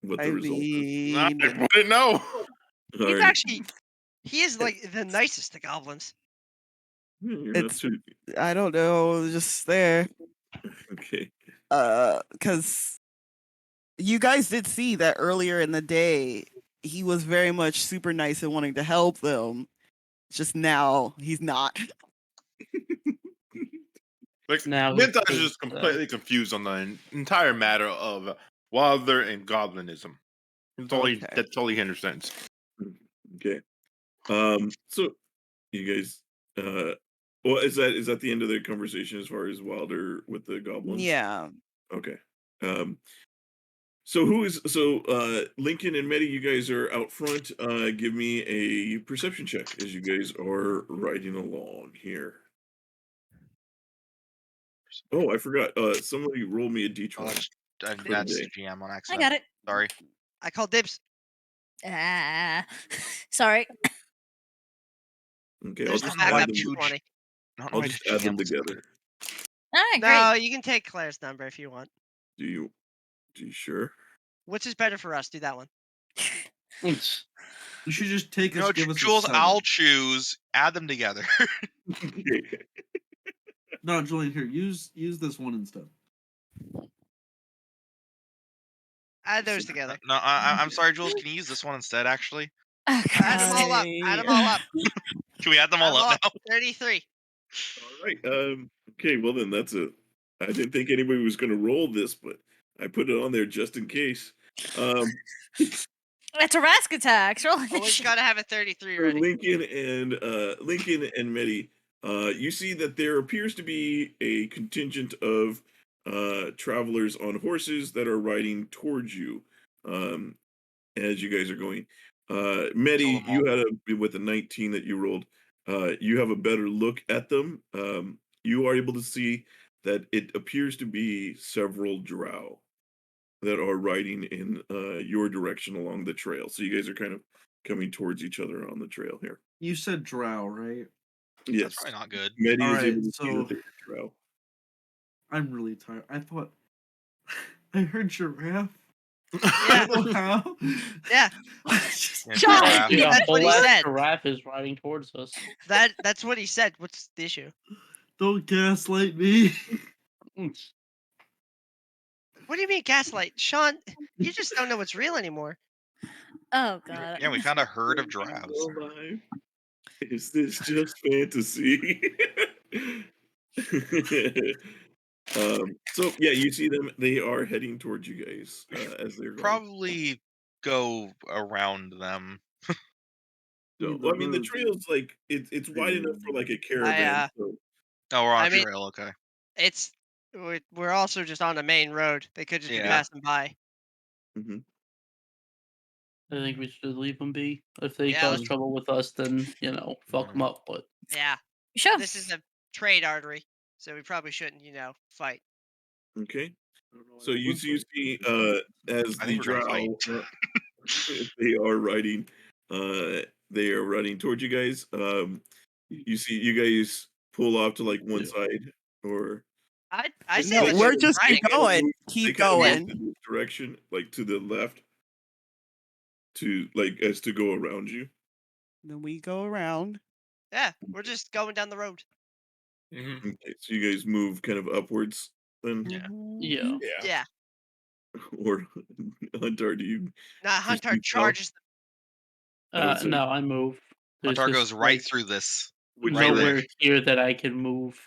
result is. I mean, wouldn't know. All He's right. actually, he is like the nicest to goblins. You're not it's- too I don't know, just there. okay. Because you guys did see that earlier in the day, he was very much super nice and wanting to help them. Just now, he's not. Like Now he Vintash is hates just completely confused on the entire matter of Wilder and goblinism. Okay. That's all he understands. Okay. So you guys well, is that the end of the conversation as far as Wilder with the goblins? Yeah. Okay. So Lincoln and Medi, you guys are out front. Give me a perception check as you guys are riding along here. Oh, I forgot. Somebody roll me a d20. That's For the day. GM on I accident. got it. Sorry. I call dibs. Sorry. Okay, There's I'll the just back add up them. to 20. I'll just add them together. All right, great. No, you can take Claire's number if you want. Do you sure? Which is better for us? Do that one. You should just take us. No, Give us a Jules, 7. I'll choose. Add them together. No, Julian, here. Use this one instead. Add those together. No, I'm sorry, Jules. Can you use this one instead? Actually, Add them all up. Add them all up. can we add them all up now? 33. All right. Okay. Well, then I didn't think anybody was going to roll this, but I put it on there just in case. It's a rask attack. Always got to have a 33 For ready. Lincoln and Medi, you see that there appears to be a contingent of travelers on horses that are riding towards you as you guys are going. Medi, you had with the 19 that you rolled. You have a better look at them. You are able to see that it appears to be several drow that are riding in your direction along the trail. So you guys are kind of coming towards each other on the trail here. You said drow, right? Yes. That's probably not good. Medi is Alright, able to see so- that they're drow. I'm really tired. I thought I heard giraffe. Yeah. I don't know how. Yeah. Yeah, John! giraffe. Yeah, That's what he whole-ass said. giraffe is riding towards us. That's what he said. What's the issue? Don't gaslight me. What do you mean gaslight? Sean, you just don't know what's real anymore. Oh god. Yeah, we found a herd of giraffes. Oh my. Is this just fantasy? So yeah, you see them. They are heading towards you guys as they're going. Probably go around them. So, well, I mean, the trail's like it's wide enough for like a caravan. So, Oh, we're on I a mean- trail. Okay. It's we're also just on the main road. They could just be Yeah. passing by. mhm. I think we should leave them be. If they Yeah, cause let's- trouble with us, then fuck them Mhm. up. But Yeah, Sure. this is a trade artery, so we probably shouldn't, fight. Okay. I don't know why So we you would see, fight. as I the think we're gonna fight. drow, they are riding, they are riding towards you guys. You see, you guys pull off to like one side, or I say No, let's we're keep just keep riding. going. they Keep kind of move going. in this direction, like to the left, to like as to go around you. Then we go around. Yeah, we're just going down the road. Mhm. Okay, so you guys move kind of upwards, then, Yeah. yeah, Yeah. Yeah. or Hunter, do you? Now proceed Huntar south? charges. sorry. no, I move. There's Huntar just, goes right like, through this. Which right there. nowhere here that I can move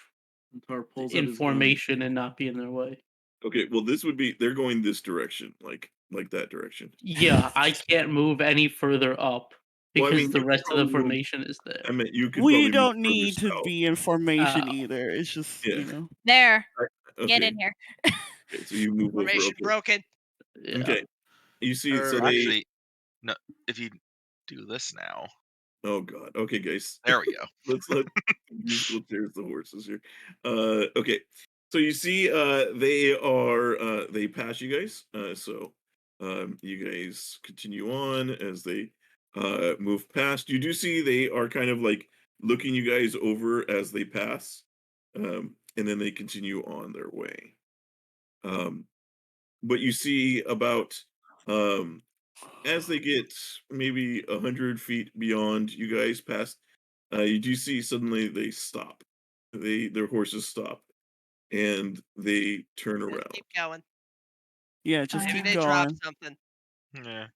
Huntar pulls out in his gun. formation and not be in their way. Okay, well, this would be they're going this direction, like that direction. Yeah, I can't move any further up Well, I because mean, the you could rest of the probably move- formation is there. I mean, you could We probably move don't further need to south. be in formation either. It's just, Yeah. There. Okay. Get in here. Okay, so you move over. Formation Okay. broken. Yeah. Okay. You see, Or so they. actually, no. If you do this now, Oh God. Okay, guys. there we go. Let's let musical chairs the horses here. Okay. So you see, they are they pass you guys. So you guys continue on as they move past. You do see they are kind of like looking you guys over as they pass. And then they continue on their way. But you see about as they get maybe 100 feet beyond you guys past, you do see suddenly they stop. Their horses stop and they turn Let's around. keep going. yeah, just Maybe keep they drop going. something. Yeah.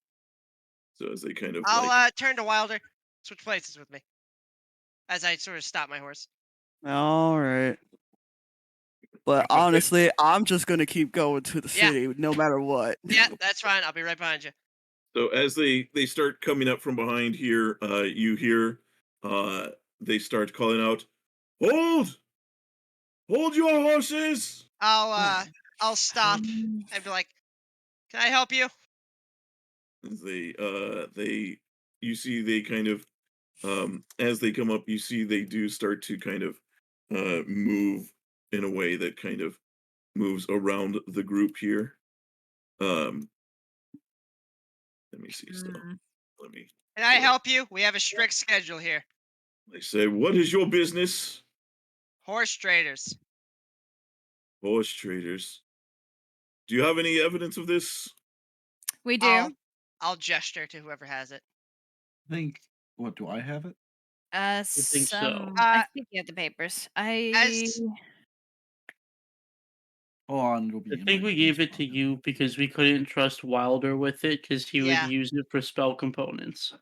So as they kind of I'll like turn to Wilder. Switch places with me. As I sort of stop my horse. All right. But honestly, I'm just gonna keep going to the Yeah. city no matter what. Yeah, that's fine. I'll be right behind you. so as they start coming up from behind here, you hear they start calling out, hold your horses. I'll stop and be like, "Can I help you?" As they you see they kind of as they come up, you see they do start to kind of move in a way that kind of moves around the group here. Um, let me see stuff. Let me. Can I help you? We have a strict schedule here. They say, "What is your business?" Horse traders. Horse traders. Do you have any evidence of this? We do. I'll gesture to whoever has it. I think. What do I have it? think so. I think you have the papers. As- Hold on, it'll be. I in think my we gave police it to pocket. you because we couldn't trust Wilder with it because he Yeah. would use it for spell components.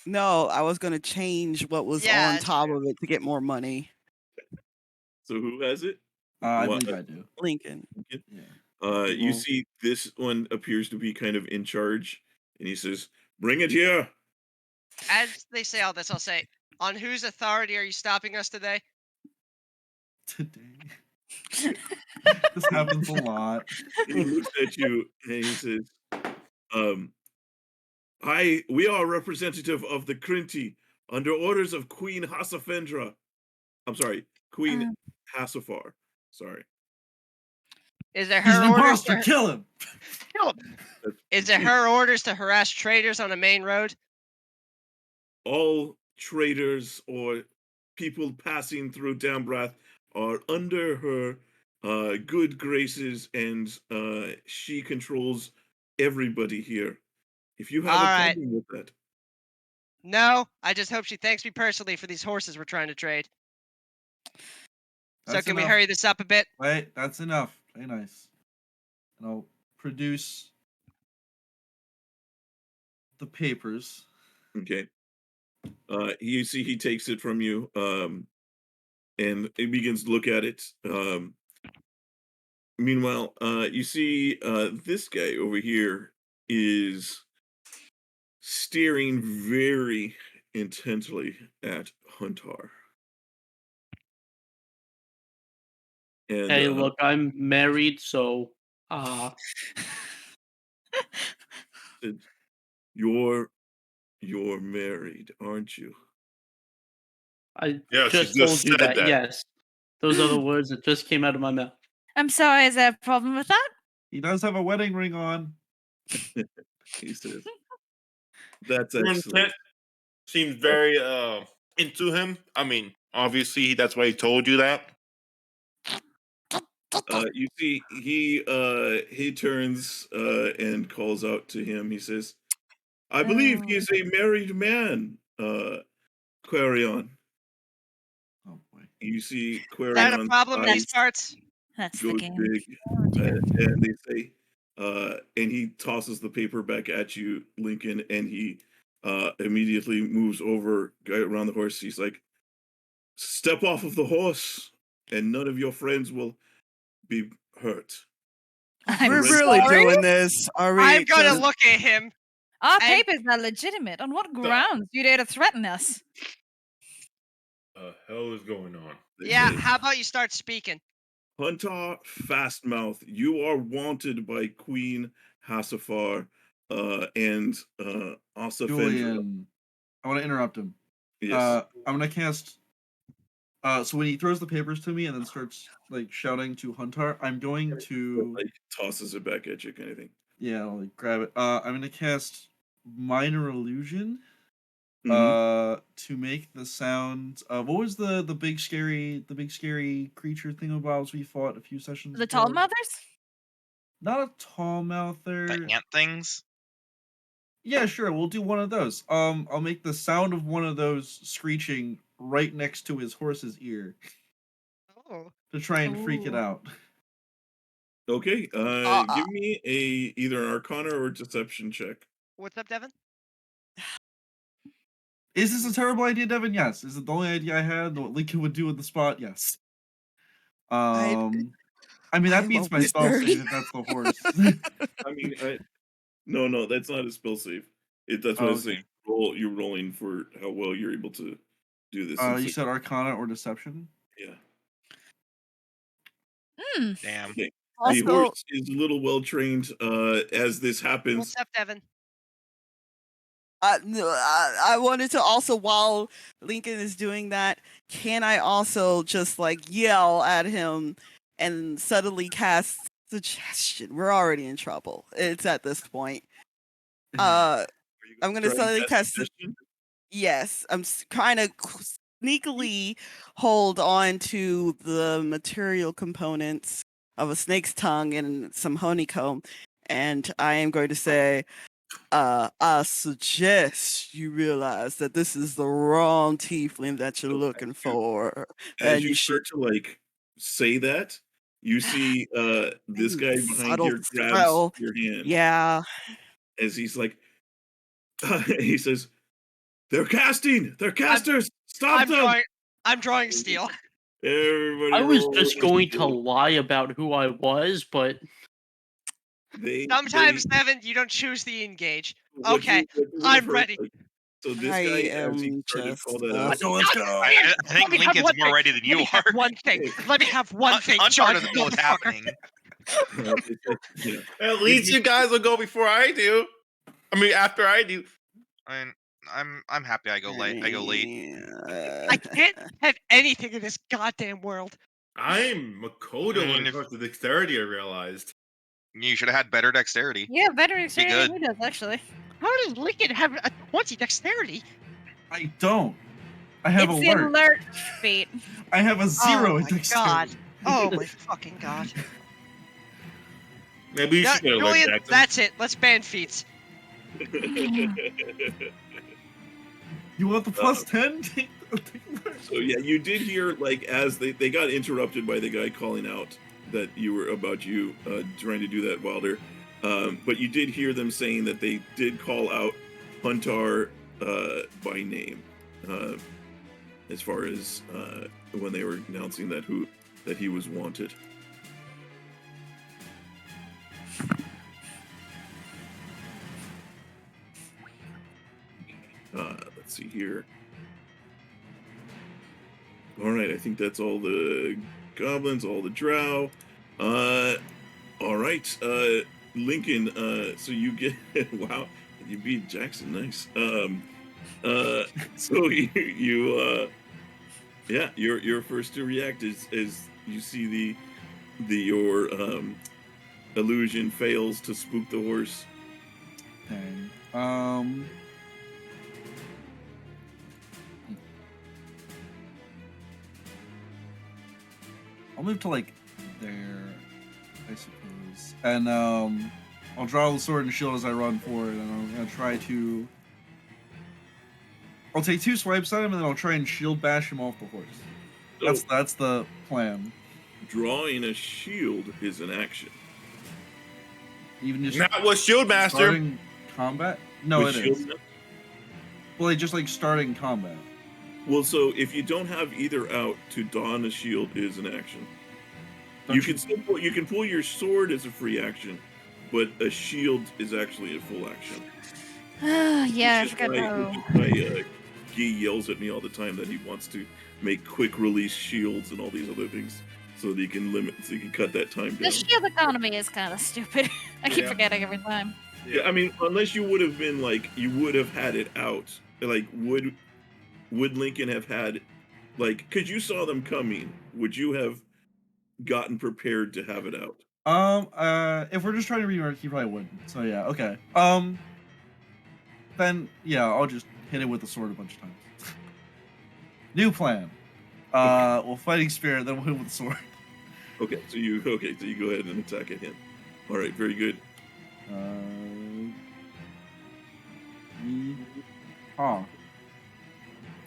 No, I was gonna change what was Yeah, on that's top true. of it to get more money. So who has it? I What- believe I do. Lincoln. Yeah. You Well- see this one appears to be kind of in charge, and he says, "Bring it here." As they say all this, I'll say, "On whose authority are you stopping us today?" Today. This happens a lot. And he looks at you and he says, we are a representative of the Krinti under orders of Queen Hasafendra. I'm sorry, Queen Hasafar. Sorry. Is it He's her an orders? imposter. Kill him. Is it her orders to harass traders on the main road? All traders or people passing through Dambrath are under her good graces, and she controls everybody here. If you have All a right. problem with that, No, I just hope she thanks me personally for these horses we're trying to trade. So That's can we enough. hurry this up a bit? Wait, that's enough. Very nice. And I'll produce the papers. okay. You see, he takes it from you, and he begins to look at it. Meanwhile, you see, this guy over here is staring very intently at Huntar. And Hey, look, I'm married, so said, you're married, aren't you? I Yes, he just told just you said that. Yes, those are the words that just came out of my mouth. I'm sorry, is there a problem with that? He does have a wedding ring on. He says, that's Your excellent. intent seems very into him. I mean, obviously that's why he told you that. You see, he turns and calls out to him. He says, I believe he is a married man, Quarion. Oh boy. You see Is that a Quarion's problem in eyes these parts? That's the go game. big, and they say, and he tosses the paper back at you, Lincoln, and he immediately moves over around the horse. He's like, step off of the horse, and none of your friends will be hurt. I'm We're Red really sorry? doing this. Are we? I'm gonna just- look at him. Our And- papers are legitimate. On what grounds do you dare to threaten us? Hell is going on? They Yeah, say, how about you start speaking? Huntar Fastmouth, you are wanted by Queen Hassafar and Asafendra. Julian, I want to interrupt him. Yes. I'm gonna cast. So when he throws the papers to me and then starts like shouting to Huntar, I'm going to Like tosses it back at you, kind of thing. yeah, I'll, like grab it. I'm gonna cast Minor Illusion. Mhm. To make the sound. What was the big scary creature thingamabobs we fought a few sessions The ago? tall mothers? Not a tall The mouther. ant things. Yeah, sure. We'll do one of those. I'll make the sound of one of those screeching right next to his horse's ear Oh. to try and freak it Ooh. out. Okay. Give me either an Arcana or Deception check. What's up, Devin? Is this a terrible idea, Devin? Yes. Is it the only idea I had? What Lincoln would do in the spot? Yes. I mean that I'm beats a my spell wizard. save if that's the horse. I mean, no, that's not a spell save. That's what I was Okay. saying. You're rolling for how well you're able to do this. You said Arcana or Deception? Yeah. Damn. Okay. The Also, horse is a little well trained. As this happens, What's up, Devin? no, I wanted to also, while Lincoln is doing that, can I also just like yell at him and suddenly cast suggestion? We're already in trouble. It's at this point. I'm gonna try suddenly that cast. suggestion? Yes, I'm trying to sneakily hold on to the material components of a snake's tongue and some honeycomb, and I am going to say, I suggest you realize that this is the wrong tiefling that you're looking for, As and you you should. start to like say that, you see this guy behind subtle you grabs spell. your hand Yeah, as he's like, he says, "They're casting! They're casters! Stop them!" I'm drawing steel. Everybody I was roll just a going to skill. lie about who I was, but Sometimes, Devin, you don't choose the engage. what Okay, you would I'm prefer, ready. like, so this I guy, as he am started to call just. that out, So let's go. I think Let me have Lincoln's one more thing. ready than Let you me have are. one thing. Let me have one thing, Huntar John, doesn't know what's motherfucker. happening. it's like, you know, At least you guys will go before I do. I mean, after I do. I mean, I'm happy I go late. I go late. I can't have anything in this goddamn world. I'm Makoto when it comes to dexterity, I realized. You should have had better dexterity. Yeah, better Be experience good. than he does, actually. How does Lincoln have a 20 dexterity? I don't. I have It's the alert. alert feat. I have a 0 Oh in my dexterity. god. Oh my fucking god. Maybe you Yeah, should get a leg Julian, Jackson. that's it. Let's ban feats. You want the plus 10? So yeah, you did hear like as they got interrupted by the guy calling out that you were about you trying to do that, Wilder. But you did hear them saying that they did call out Huntar by name, as far as when they were announcing that he was wanted. let's see here. All right, I think that's all the goblins, all the drow. All right, Lincoln. So you get wow, you beat Jackson. Nice. So yeah, you're first to react as you see your illusion fails to spook the horse. Dang. I'll move to like there, I suppose, and I'll draw the sword and shield as I run forward, and I'm gonna try to. I'll take 2 swipes at him, and then I'll try and shield bash him off the horse. So That's the plan. drawing a shield is an action. Even just Not with Shield Master. starting combat. No, With it shield is. ma- Well, like, just like starting combat. Well, so if you don't have either out, to don a shield is an action. Don't You can still you can pull your sword as a free action, but a shield is actually a full action. Yeah, I Which is forgot why- how. which is why, Guy yells at me all the time that he wants to make quick release shields and all these other things, so that he can cut that time The down. shield economy is kind of stupid. I keep Yeah. forgetting every time. Yeah, I mean, unless you would have been like, you would have had it out. Like, would Lincoln have had, like, because you saw them coming, would you have gotten prepared to have it out? If we're just trying to rework, he probably wouldn't. So yeah, okay. Then yeah, I'll just hit it with the sword a bunch of times. New plan. Well, fighting spirit, then we'll hit with the sword. Okay, so you go ahead and attack at him. All right, very good.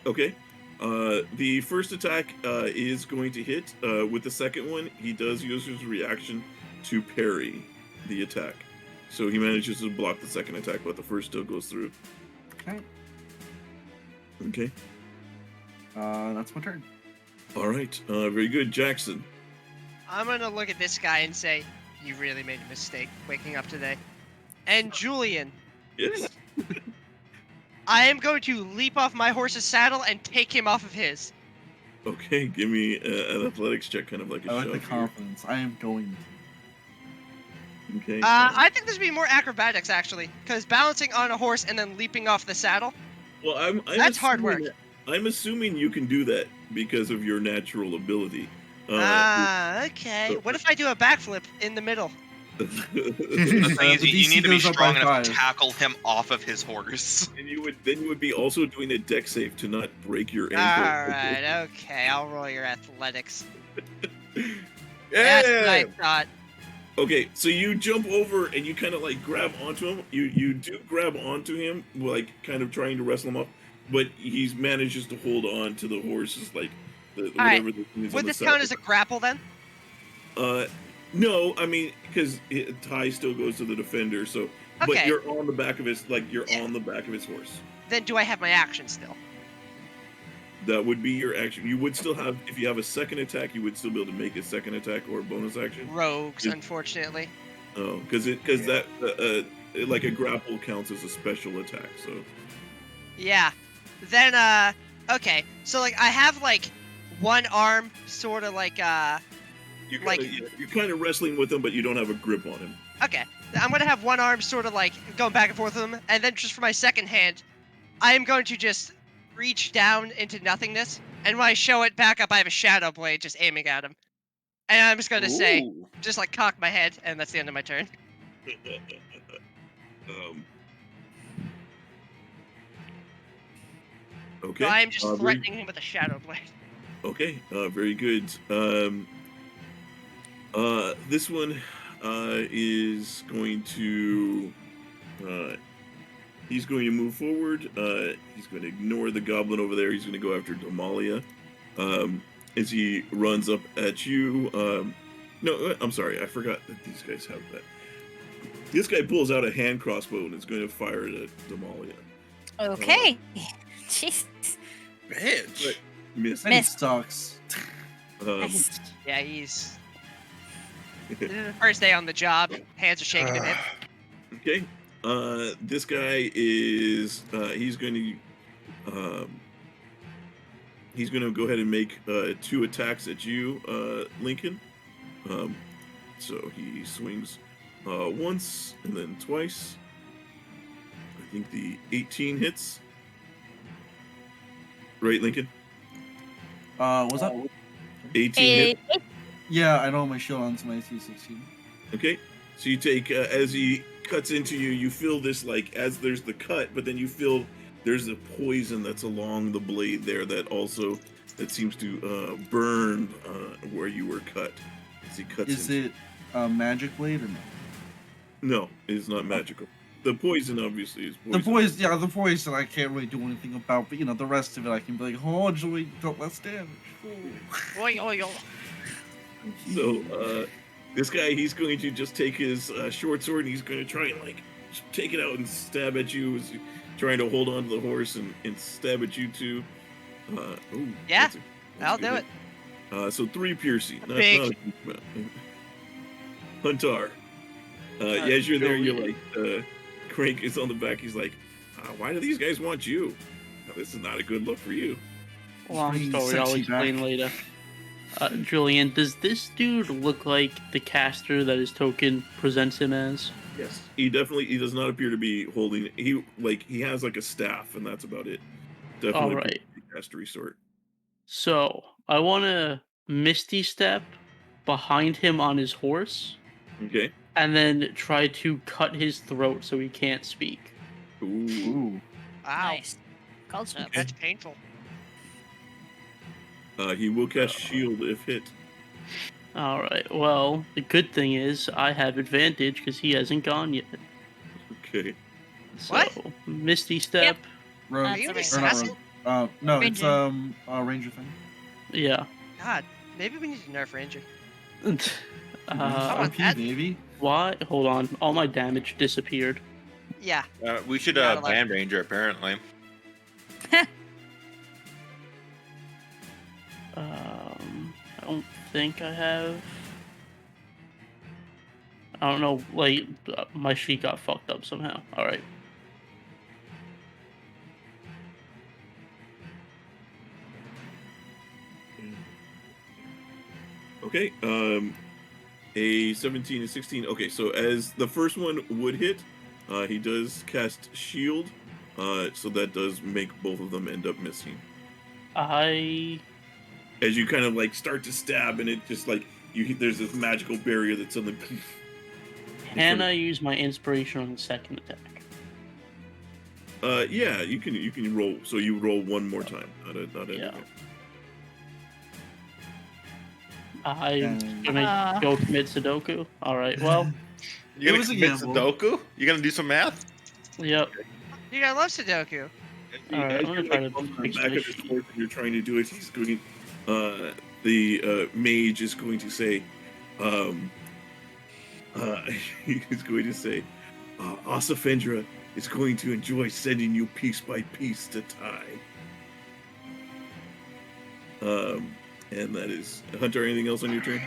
Okay. The first attack is going to hit. With the second one, he does use his reaction to parry the attack. So he manages to block the second attack, but the first still goes through. Okay. Okay. That's my turn. All right. Very good, Jackson. I'm gonna look at this guy and say, "You really made a mistake waking up today." And Julian, Yes. I am going to leap off my horse's saddle and take him off of his. Okay. Give me an athletics check, kind of like a I like shove the here. confidence. I am going to. Okay. I think this would be more acrobatics actually, because balancing on a horse and then leaping off the saddle. Well, I'm That's hard work. I'm assuming you can do that because of your natural ability. Okay. What if I do a backflip in the middle? The thing is, The you DC need to be goes up by strong enough to 5. tackle him off of his horse. And you would be also doing a deck save to not break your ankle. Alright, okay, I'll roll your athletics. Yeah. That's what I thought. Okay, so you jump over and you kind of like grab onto him. You do grab onto him, like kind of trying to wrestle him up, but he manages to hold on to the horses, like Alright, whatever the thing is on Would the this count as a saddle. grapple then? No, I mean because tie still goes to the defender. So, but Okay. you're on the back of his on the back of his horse. Then do I have my action still? That would be your action. You would still have, if you have a second attack, you would still be able to make a second attack or a bonus action. Rogues, Yeah. unfortunately. Oh, because that like a grapple counts as a special attack. So Yeah. Then, okay. So, like, I have, like, one arm sort of like, you're kind of wrestling with him, but you don't have a grip on him. okay. I'm gonna have one arm sort of, like, going back and forth with him, and then just for my second hand, I am going to just reach down into nothingness, and when I show it back up, I have a shadow blade just aiming at him. And I'm just gonna say, Ooh. just, like, cock my head, and that's the end of my turn. Okay. So I am just very- threatening him with a shadow blade. Okay, very good. This one is going to he's going to move forward. He's going to ignore the goblin over there. He's going to go after Damalia. As he runs up at you. No, I'm sorry, I forgot that these guys have that. This guy pulls out a hand crossbow and is going to fire it at Damalia. Okay. Jeez. Bitch. But miss. And he sucks. Nice. Yeah, he's... This is his first day on the job. Hands are shaking a bit. Okay. This guy is he's going to He's going to go ahead and make 2 attacks at you, Lincoln. So he swings once and then twice. I think the 18 hits. Right, Lincoln? What's up? 18 hits. Yeah, I know my shield on's my C16. Okay. So you take, as he cuts into you, you feel this, like, as there's the cut, but then you feel there's a poison that's along the blade there that seems to burn where you were cut. As he cuts Is into. it a magic blade or no? No, it's not magical. The poison obviously is poison. The poison I can't really do anything about, but the rest of it I can be like, oh, Julian, dealt less damage. Oh. Oi, oi, oi. So, this guy, he's going to just take his short sword and he's going to try and, like, just take it out and stab at you as he's trying to hold on to the horse and stab at you too. Yeah, that's I'll a do good it. hit. So 3 piercing. Not Big. a huge amount. Huntar. As you're there, you're like, Crank is on the back. He's like, why do these guys want you? This is not a good look for you. Long Bringing story, I'll sexy explain back. later. Julian, does this dude look like the caster that his token presents him as? Yes. He does not appear to be holding, he has like a staff and that's about it. Definitely Alright. a castery sort. So, I want to Misty Step behind him on his horse, Okay. and then try to cut his throat so he can't speak. Ooh. Ooh. Wow, Nice. Culture. Okay. that's painful. He will cast shield if hit. Alright, well, the good thing is I have advantage because he hasn't gone yet. Okay. So, What? Misty Step, Rogue. Are you an or not assassin? rogue. No, it's Ranger. a ranger thing. yeah. God, maybe we need to nerf Ranger. Uh, OP, that- baby. why? Hold on, all my damage disappeared. Yeah, We should Not allowed. ban Ranger, apparently. I don't think I have. I don't know, like, my sheet got fucked up somehow. Alright. Okay. A 17 and 16. Okay, so as the first one would hit, he does cast shield. So that does make both of them end up missing. As you kind of like start to stab, and it just like there's this magical barrier that suddenly. Can I use my inspiration on the second attack? Yeah, you can roll. So you roll one more time. Not Yeah. anything. I'm gonna go commit Sudoku. Alright, well, You gonna was a commit gamble. Sudoku? You gonna do some math? yep. dude, I love Sudoku. Alright, As I'm gonna you're, try like, to on the fix back this of his sheet. horse and you're trying to do it, he's going. The mage is going to say, he's going to say, Asafendra is going to enjoy sending you piece by piece to tie. And that is Hunter. Anything else on your turn?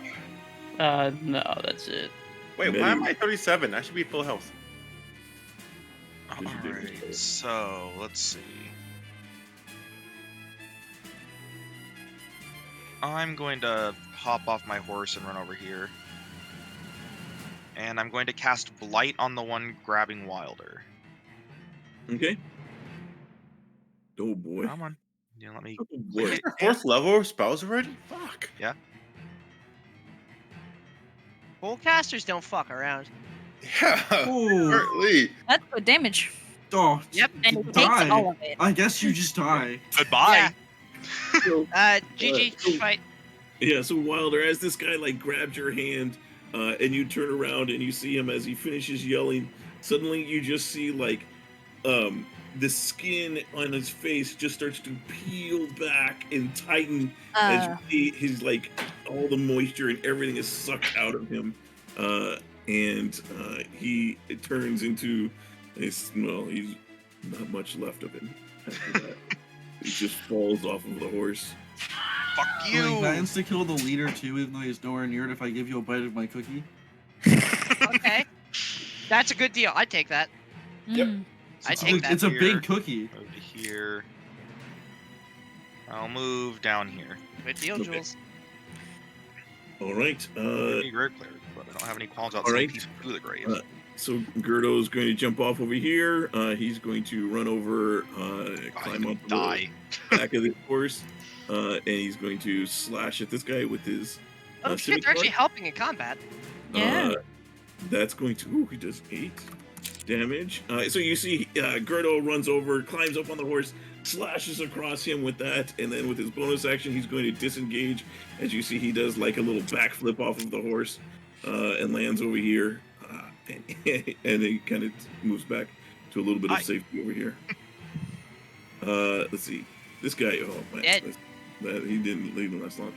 No, that's it. Wait, Medi. why am I 37? I should be full health. Because you did Alright, so let's see. I'm going to hop off my horse and run over here. And I'm going to cast Blight on the one grabbing Wilder. Okay. Oh boy. Come on. Yeah, let me Oh Wait, boy. is there 4th level spells already? Fuck. Full casters don't fuck around. Yeah. Ooh. Apparently. That's good damage. Oh, Yep, And it takes die. all of it. I guess you just die. Goodbye. So, GG, so- fight. Yeah, so Wilder, as this guy like grabs your hand, and you turn around and you see him as he finishes yelling, suddenly you just see like the skin on his face just starts to peel back and tighten as you see his like all the moisture and everything is sucked out of him. And it turns into he's not much left of him after that. He just falls off of the horse. Fuck Like, you. can I insta-kill the leader too, even though he's nowhere near it if I give you a bite of my cookie? Okay. That's a good deal. I'd take that. Yep. Mm. I It's take a, that. it's a Here. big cookie. Over to here. I'll move down here. Good deal, Okay. Jules. All right. I'd be a great player, but I don't have any qualms about all sending right. people to the grave. So Gerdo's going to jump off over here. He's going to run over, climb and up the die. back of the horse, and he's going to slash at this guy with his. Oh shit, they're scimitar. actually helping in combat. Yeah. That's going to. Ooh, he does 8 damage. So you see, Gerdo runs over, climbs up on the horse, slashes across him with that, and then with his bonus action, he's going to disengage. As you see, he does like a little backflip off of the horse, and lands over here, and he kind of moves back to a little bit of safety over here. Let's see, this guy. Oh man, that he didn't leave him last long.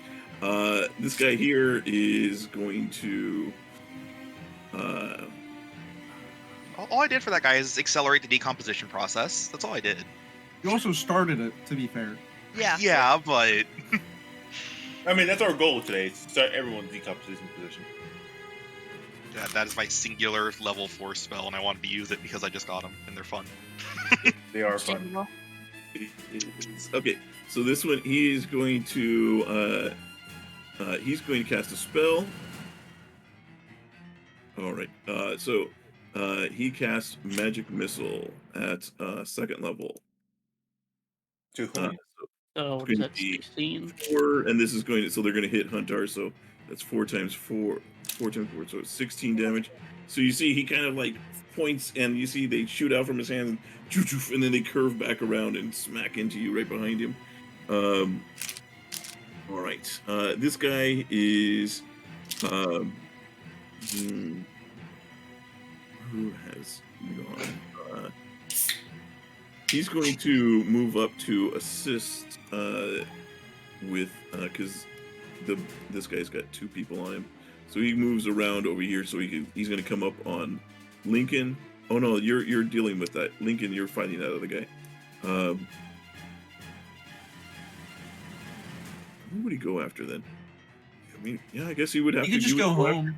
This guy here is going to. All I did for that guy is accelerate the decomposition process. That's all I did. You also started it, to be fair. Yeah. Yeah, but I mean, that's our goal today. Is to start everyone's decomposition position. that is my singular level 4 spell, and I wanted to use it because I just got them, and they're fun. They are fun. Understandable. Okay, so this one he's going to cast a spell. All right. So he casts Magic Missile at 2nd level. To Uh, whom? So what is that? 16. 4, and this is going to, so they're going to hit Huntar. So that's 4 times 4, 4 times 4, so it's 16 damage. So you see, he kind of like points, and you see they shoot out from his hand, and then they curve back around and smack into you right behind him. All right, this guy is. Who has gone? He's going to move up to assist with because this guy's got 2 people on him, so he moves around over here. So he's going to come up on Lincoln. Oh no, you're dealing with that, Lincoln. You're fighting that other guy. Who would he go after then? I mean, yeah, I guess he would have You to. could just go home.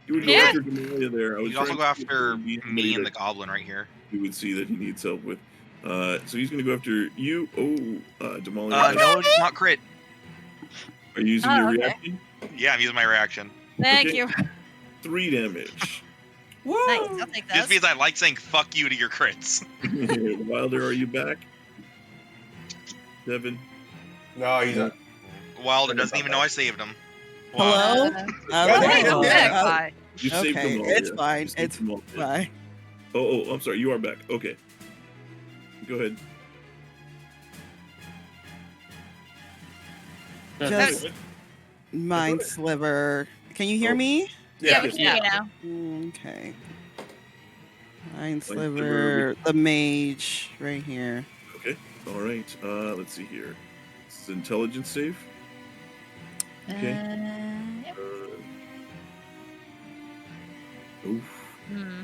You would go Yeah. after Damalia there. I was You also trying go to after be me somebody and the that goblin right here. you would see that he needs help with. So he's going to go after you. Damalia. No, it's not crit. Are you using Oh, your okay. reaction? Yeah, I'm using my reaction. Thank Okay. you. 3 damage. Woo! Nice. I'll take Just those. means I like saying "fuck you" to your crits. Wilder, are you back? Devin? No, he's not. Wilder doesn't even know I saved him. Hello? Hey, I'm Yeah. back. Bye. You saved Okay, them all. it's fine. You saved It's them all. Bye. Oh, I'm sorry. You are back. Okay. Go ahead. Just mind sliver. Can you hear me? Yeah, we can hear you now. Okay. Mind Sliver. sliver. The mage right here. Okay. All right. Let's see here. This is intelligence save. Okay. Yep. Oof. Hmm.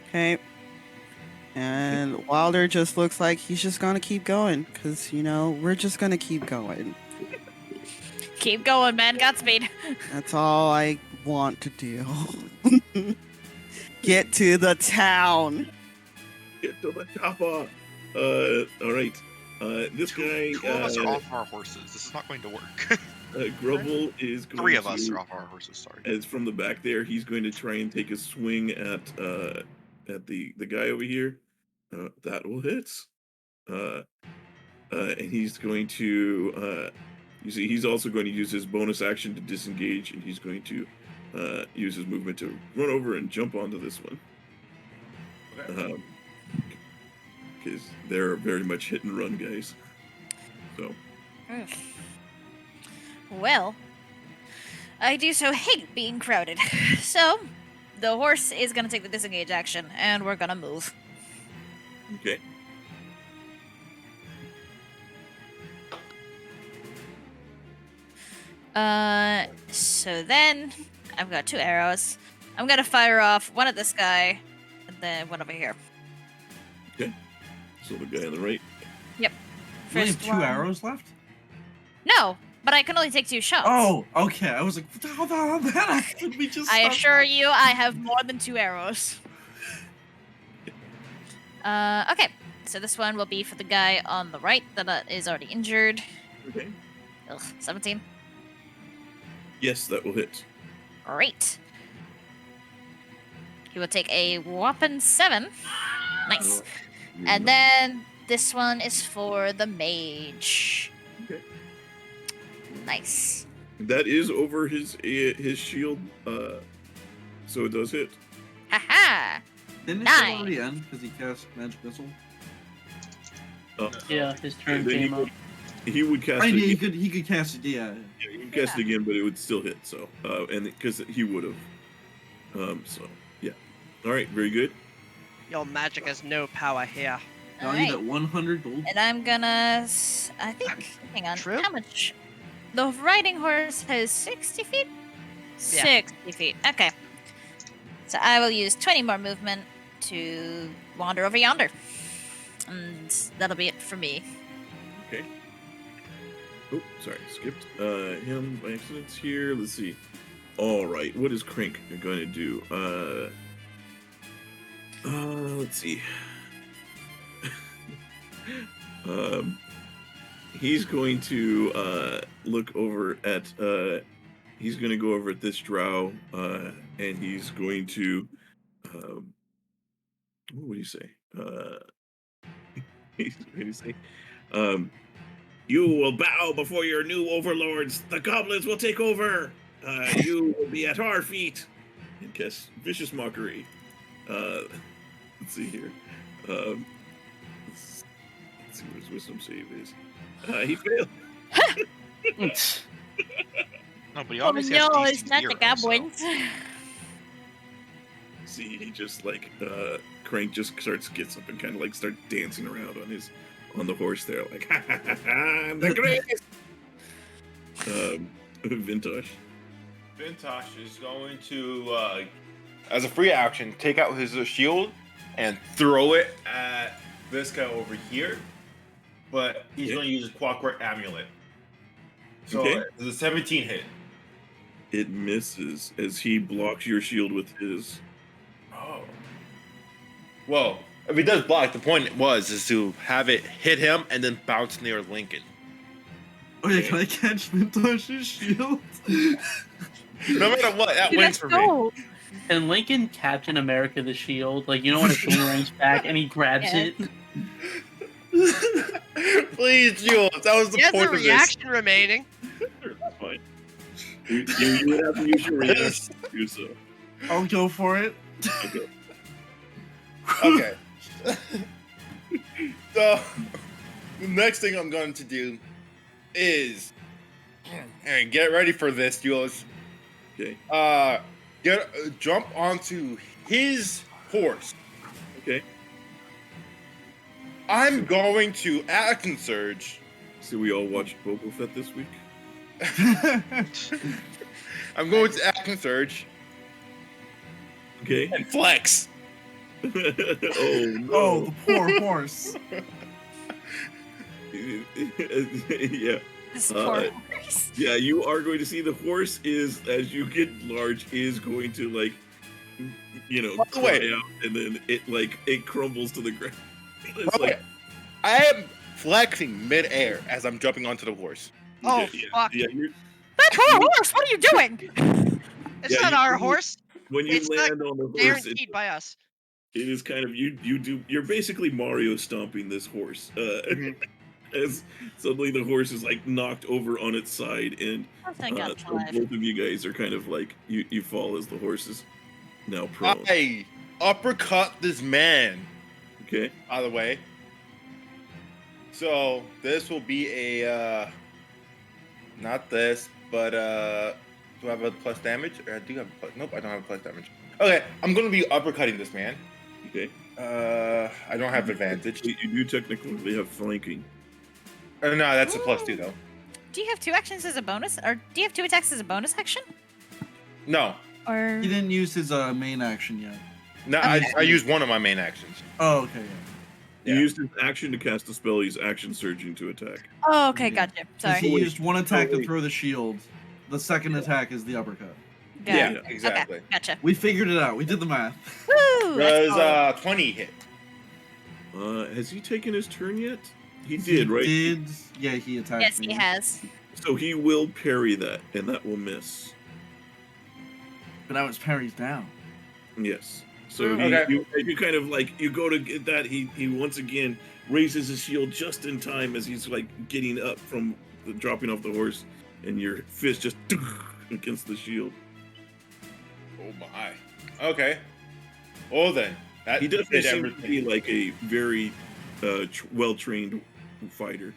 Okay. And Wilder just looks like he's just gonna keep going, because, we're just gonna keep going. Keep going, man. Godspeed. That's all I want to do. Get to the town. Get to the chopper. All right. This guy. 2 of us are off our horses. This is not going to work. Grubble is going 3 of to, us are off our horses. Sorry. as from the back there, he's going to try and take a swing at the guy over here. That will hit. And he's going to you see, he's also going to use his bonus action to disengage, and he's going to use his movement to run over and jump onto this one. Because they're very much hit and run guys. So Well, I do so hate being crowded. So, the horse is going to take the disengage action, and we're going to move. okay. So then, I've got 2 arrows. I'm going to fire off one at this guy, and then one over here. So the guy on the right. You only have First 2 one- arrows left? No, but I can only take 2 shots. Oh, okay. I was like, what the hell that? Did we just I stop assure that? you, I have more than 2 arrows. Okay, So this one will be for the guy on the right that is already injured. Okay. Ugh, 17. Yes, that will hit. Great. He will take a whopping 7. Nice. And then this one is for the mage. Okay. Nice. That is over his shield, so it does hit. Haha. Didn't it Nine. already end because he cast Magic Missile? Yeah, his turn And then came up. He would cast Right, it. he could cast it. Yeah. Yeah, he would cast it again, but it would still hit. So, and because he would have. So yeah. All right, very good. Your magic has no power here. Value Alright. at 100 gold. And I'm gonna. I think. Hang on. True. How much? The riding horse has 60 feet? Yeah. 60 feet. Okay. So I will use 20 more movement to wander over yonder. And that'll be it for me. Okay. Oh, sorry, skipped him by accident here. Let's see. All right, what is Crank going to do? Let's see. He's going to look over at. He's going to go over at this drow, and he's going to. What would you say? He's going to say. You will bow before your new overlords. The goblins will take over. You will be at our feet. And cast Vicious Mockery. Let's see here. Let's see what his wisdom save is. He failed. No, but he Oh obviously has no, DC it's not 0, the goblins. See, he just like Crank just gets up and kind of like start dancing around on the horse there, like I'm the greatest. Vintash. Vintash is going to, as a free action, take out his shield and throw it at this guy over here. But he's Okay. going to use his Clockwork Amulet. So Okay. it's a 17 hit. It misses as he blocks your shield with his. Oh. Well, if he does block, the point is to have it hit him and then bounce near Lincoln. Oh yeah, can I catch Vintash's shield? No matter what, that wins for me. go. And Lincoln Captain America the shield, like you know when a boomerang's back and he grabs Yeah. it. Please, Jules, that was the He has point a of this. reaction remaining. That's fine. You would have to use your reaction to do so. I'll go for it. Okay. Okay. So, the next thing I'm going to do is, and get ready for this, Jules. Okay. Jump onto his horse. Okay. I'm going to Action Surge. So we all watched Boba Fett this week. I'm going to Action Surge Okay. and flex. Oh no. Oh, the poor horse. Yeah. This poor Uh, horse. Yeah, you are going to see the horse is, as you get large, is going to like, By the way- cry out, and then it crumbles to the ground. It's Okay. I am flexing midair as I'm jumping onto the horse. Oh, yeah, fuck. yeah, That poor horse, what are you doing? It's Yeah, not you- our horse. when you It's not land on the horse, Guaranteed by us. it is kind of you're basically Mario stomping this horse. As suddenly the horse is like knocked over on its side, and Oh, thank God, so alive. both of you guys are kind of like you fall as the horse is now prone. I uppercut this man, Okay. by the way. So this will be a not this, but do I have a plus damage? Or I do have a plus. Nope, I don't have a plus damage. Okay, I'm gonna be uppercutting this man. Okay. I don't have advantage. You do technically have flanking. No, that's a +2 though. Do you have 2 actions as a bonus? Or do you have 2 attacks as a bonus action? No, Or He didn't use his main action yet. no, I used one of my main actions. Oh, okay. He Yeah. used his action to cast a spell. He's action surging to attack. Oh, okay, Yeah. gotcha. Yeah. Sorry. He Wait. used one attack Oh, to wait. throw the shield. The second attack is the uppercut. Got Yeah, it. exactly. Okay, gotcha. We figured it out. We did the math. Woo! Does that's 20 hit? Has he taken his turn yet? He did, right? Did yeah, he attacked Yes, me. he has. So he will parry that, and that will miss. But now his parry's down. Yes. So Okay. you kind of like you go to get that. He once again raises his shield just in time as he's like getting up from dropping off the horse, and your fist just against the shield. Oh my. Okay. Well then, that He definitely did seems to everything. be like a very well trained fighter.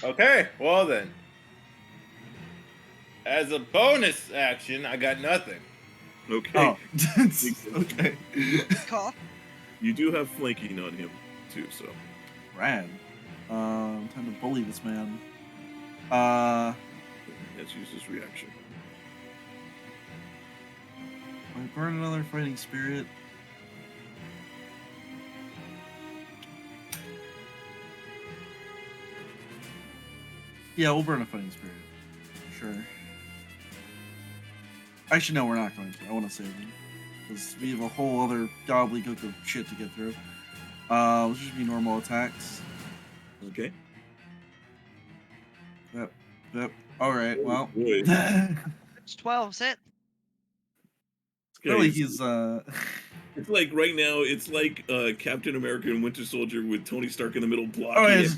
Okay. Well then, as a bonus action, I got nothing. Okay. Oh, okay. Call. You do have flanking on him too, so Rad. Time to bully this man. let's use his reaction. I burn another fighting spirit. Yeah, we'll burn a fighting spirit. Sure. Actually, no, we're not going to. I want to save him. Because we have a whole other gobbledygook of shit to get through. Let's just be normal attacks. Okay. Yep. Alright, well. Boy. It's 12, hit. Really, Guys, he's, It's like right now, it's like Captain America and Winter Soldier with Tony Stark in the middle blocking. Oh, yeah,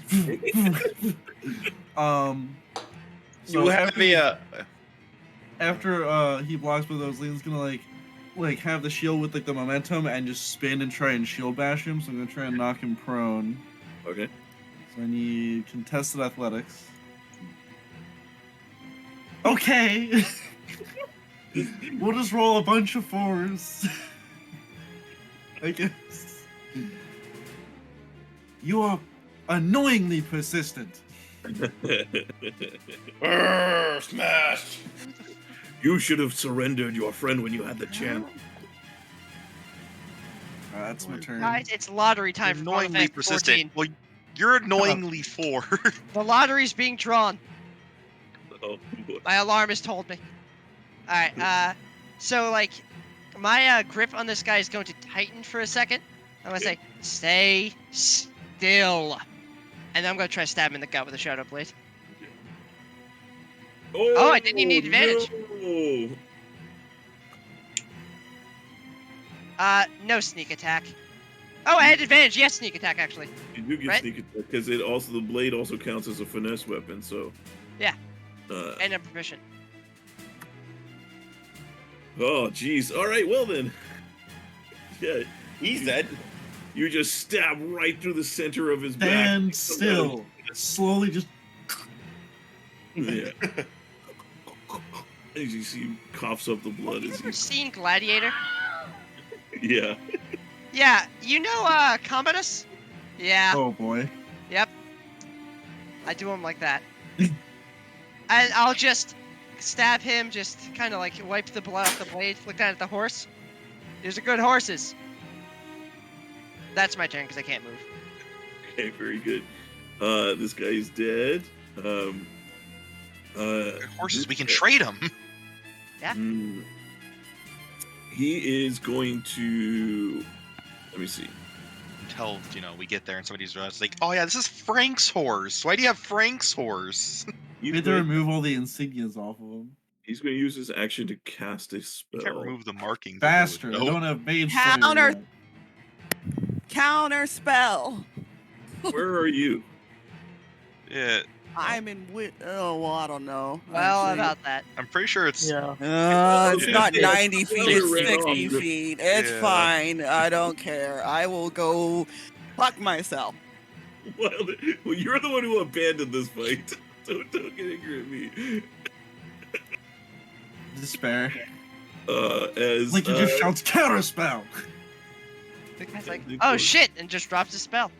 it. So You have the after he blocks with those, Leon's gonna like have the shield with like the momentum and just spin and try and shield bash him. So I'm gonna try and knock him prone. Okay. So I need contested athletics. Okay. We'll just roll a bunch of 4s. I guess. You are annoyingly persistent. smash. You should have surrendered your friend when you had the chance. That's my turn. Guys, it's lottery time for Final Annoyingly Fantasy persistent. 14. Well, you're annoyingly 4. The lottery's being drawn. Oh, boy. My alarm has told me. Alright, so, like, my grip on this guy is going to tighten for a second. I'm going to say, stay still. And then I'm going to try to stab him in the gut with a Shadow Blade. Oh, I didn't even need advantage. No. No sneak attack. Oh, I had advantage. Yes, sneak attack, actually. You do get Right? sneak attack because it also the blade also counts as a finesse weapon. So. Yeah. And And I'm proficient. oh, jeez. All right. Well then. Yeah. He's dead. You just stab right through the center of his back. Stand still. Slowly just. Yeah. As you see, he coughs up the blood. Have you As ever he, seen Gladiator? yeah. Yeah, you know, Commodus? Yeah. Oh boy. Yep. I do him like that. And I'll just stab him, just kind of like wipe the blood off the blade, look down at the horse. These are good horses. That's my turn because I can't move. Okay, very good. This guy is dead. Horses, we can trade them. He is going to. Let me see. Until, we get there and somebody's like, oh yeah, this is Frank's horse. Why do you have Frank's horse? We had to remove all the insignias off of him. He's going to use his action to cast a spell. You can't remove the markings. Faster. I Nope. don't have mage Counter- slayer yet. Counter spell. Where are you? Yeah, I'm in well, I don't know. Well, actually. about that. I'm pretty sure it's. Yeah. It's not 90 feet, it's Ran 60 off. feet. It's Yeah. fine. I don't care. I will go fuck myself. Well, you're the one who abandoned this fight. Don't get angry at me. Despair. As Lincoln just shouts counter spell. The guy's like, it oh goes- shit, and just drops a spell.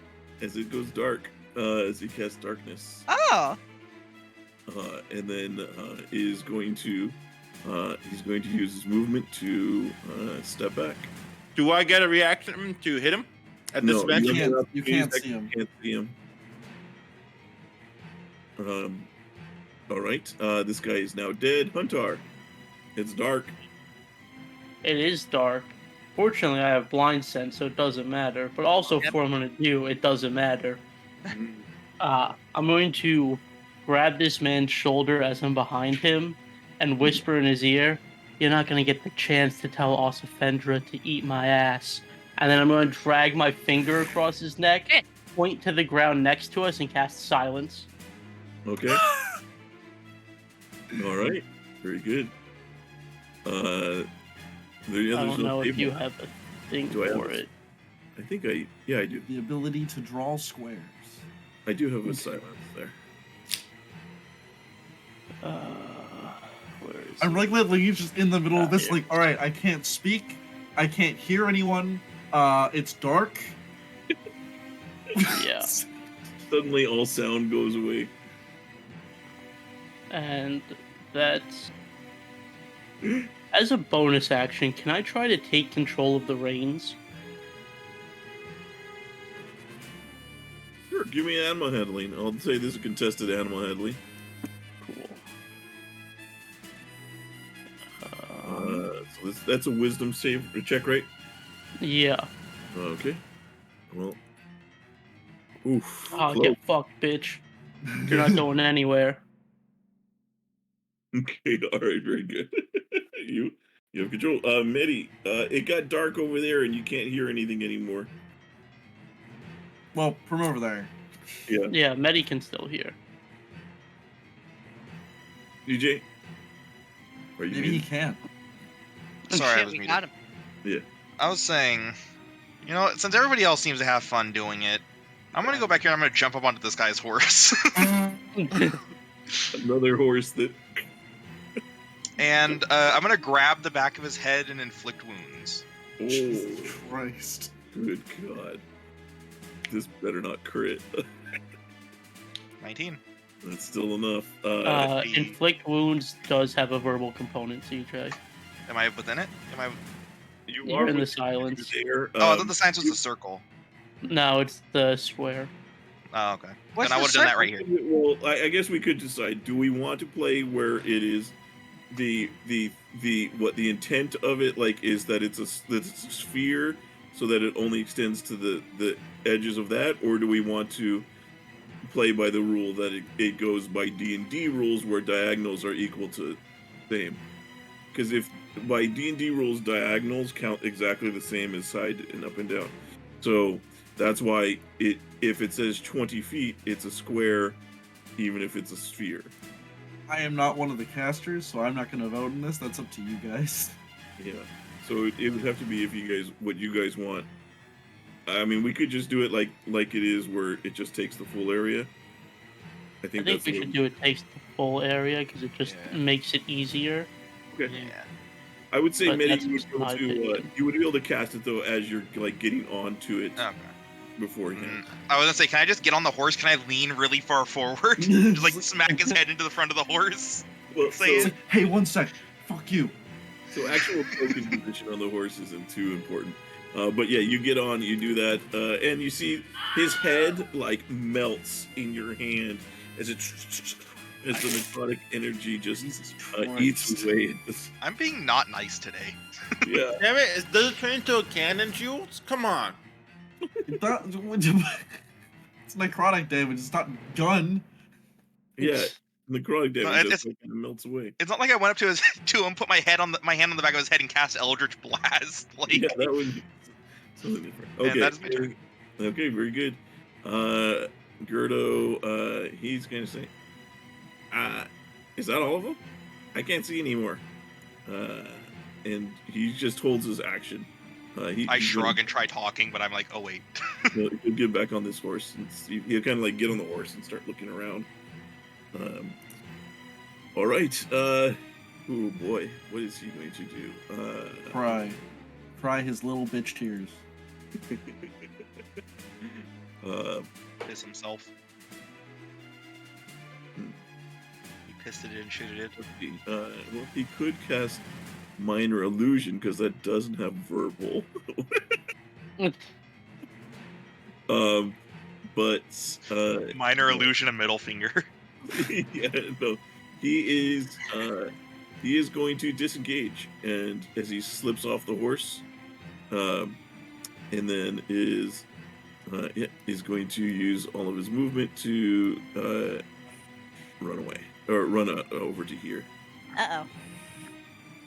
as it goes dark, as he casts darkness, Oh! and then is going to he's going to use his movement to step back. Do I get a reaction to hit him at No, disadvantage? you can't- have you to can't use see him. Can't see him. All right. This guy is now dead. Huntar. It's dark. It is dark. Fortunately, I have blind sense, so it doesn't matter. But also, Yep. for what I'm going to do, it doesn't matter. Mm. I'm going to grab this man's shoulder as I'm behind him and whisper in his ear, "You're not going to get the chance to tell Ossifendra to eat my ass." And then I'm going to drag my finger across his neck, Shit. point to the ground next to us, and cast silence. Okay. All right. Very good. I There's don't no know if you table. have a thing Do I have for a- it. I think I do. The ability to draw squares. I do have a silence there. Where is I'm it? like literally just in the middle of this, Here. like, all right, I can't speak, I can't hear anyone. It's dark. Yeah. Suddenly, all sound goes away. And that's... As a bonus action, can I try to take control of the reins? Sure, give me animal handling. I'll say this is contested animal handling. Cool. So that's a wisdom save check, right? Yeah. Okay. Well. Oof. I'll close. get fucked, bitch. You're not going anywhere. Okay, alright, very good. you have control. Medi, it got dark over there and you can't hear anything anymore. Well, from over there. Yeah. Yeah, Medi can still hear. DJ? Are you Maybe he muted? can. Sorry, I Shit, was we muted. got him. Yeah. I was saying, you know, since everybody else seems to have fun doing it, I'm gonna go back here and I'm gonna jump up onto this guy's horse. Another horse that And I'm gonna grab the back of his head and inflict wounds. Jesus oh Christ. good god. This better not crit. 19. That's still enough. Inflict wounds does have a verbal component, CJ. Am I within it? Am I? You You're are in the within silence. there. Oh, I thought the science was you- the circle. No, it's the square. Oh, okay. What's Then I the would have done that right here. Well, I guess we could decide. Do we want to play where it is the what the intent of it like is that it's a sphere, so that it only extends to the edges of that, or do we want to play by the rule that it goes by D&D rules where diagonals are equal to same? Because if by D&D rules diagonals count exactly the same as side and up and down, so that's why if it says 20 feet, it's a square, even if it's a sphere. I am not one of the casters, so I'm not going to vote in this. That's up to you guys. Yeah. So it would have to be if you guys what you guys want. I mean, we could just do it like it is, where it just takes the full area. I I think think that's we the should do it takes the full area because it just Yeah. makes it easier. Okay. Yeah. I would say But Medi, that's just my opinion. you would be able to cast it though as you're like getting onto it Okay. beforehand. I was gonna say, can I just get on the horse? Can I lean really far forward? Just like smack his head into the front of the horse? Well, Say It's so, like, hey, one sec. Fuck you. so actual focus position on the horse isn't too important. But yeah, you get on, you do that, and you see his head like melts in your hand as the necrotic energy just Jesus eats Christ. away at this. I'm being not nice today. Yeah. Damn it! Does it turn into a cannon, Jules? Come on. It's necrotic damage. It's not gun. Yeah. Necrotic No, damage it's- just like, melts away. It's not like I went up to his to him, put my hand on the back of his head, and cast Eldritch Blast. Like, Yeah, that would be something different. And Okay. that is my turn. Okay, very good. Gerdo, he's gonna say, is that all of them? I can't see anymore. And he just holds his action. I He's shrug and try talking, but I'm like, oh wait. He'll get back on this horse and see, he'll kind of like get on the horse and start looking around. All right. Oh boy, what is he going to do? Cry his little bitch tears. Piss himself. Hmm. He pissed it in, shitted it. Well, he could cast minor illusion because that doesn't have verbal. But Minor illusion, a middle finger. yeah, no, he is going to disengage, and as he slips off the horse, and then is going to use all of his movement to run away or run over to here.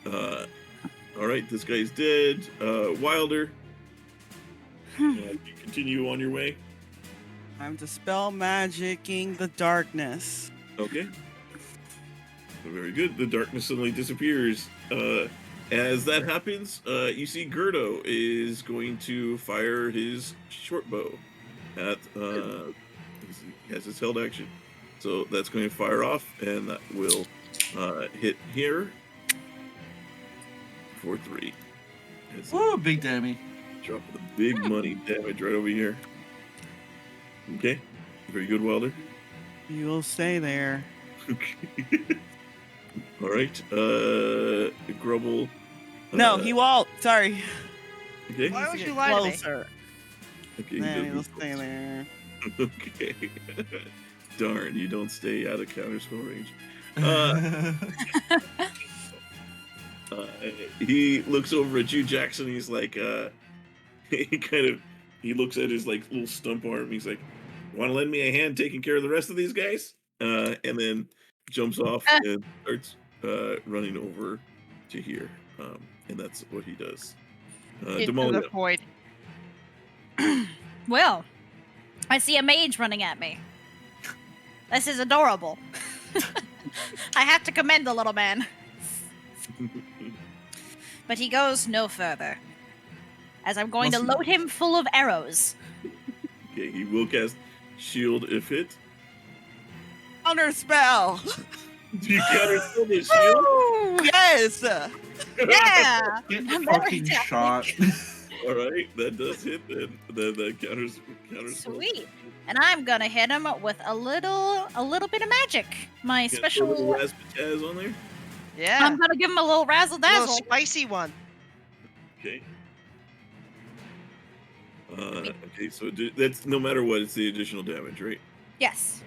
All right, this guy's dead. Wilder, you continue on your way. I'm dispel magicking the darkness. Okay. Very good. The darkness suddenly disappears. As that happens, you see Gerdo is going to fire his short bow at. He has his held action, so that's going to fire off, and that will hit here for 3. Woo, big dammy. Drop the big money damage right over here. Okay, very good, Wilder. You'll stay there. Okay. All right, Grubble. No, he won't. Sorry. Okay. Why would Get you lie to me? closer. Okay. Then he he'll doesn't- stay there. Okay. Darn, you don't stay out of counterspell range. He looks over at you, Jackson. He's like, he looks at his like little stump arm. He's like, "Want to lend me a hand taking care of the rest of these guys?" And then jumps off and starts running over to here. And that's what he does. Into Damalia. the void. Well, I see a mage running at me. This is adorable. I have to commend the little man. But he goes no further, as I'm going to load him full of arrows. Okay, he will cast shield if hit. Counter spell. Do you counterspell the shield? Yes. Yeah! Get Very fucking technical. shot. All right, that does hit. Then that counters. Sweet. And I'm gonna hit him with a little bit of magic. My Got a special. little razzmatazz on there. Yeah. I'm gonna give him a little razzle a little dazzle. spicy one. Okay. Okay, so that's no matter what, it's the additional damage, right? Yes.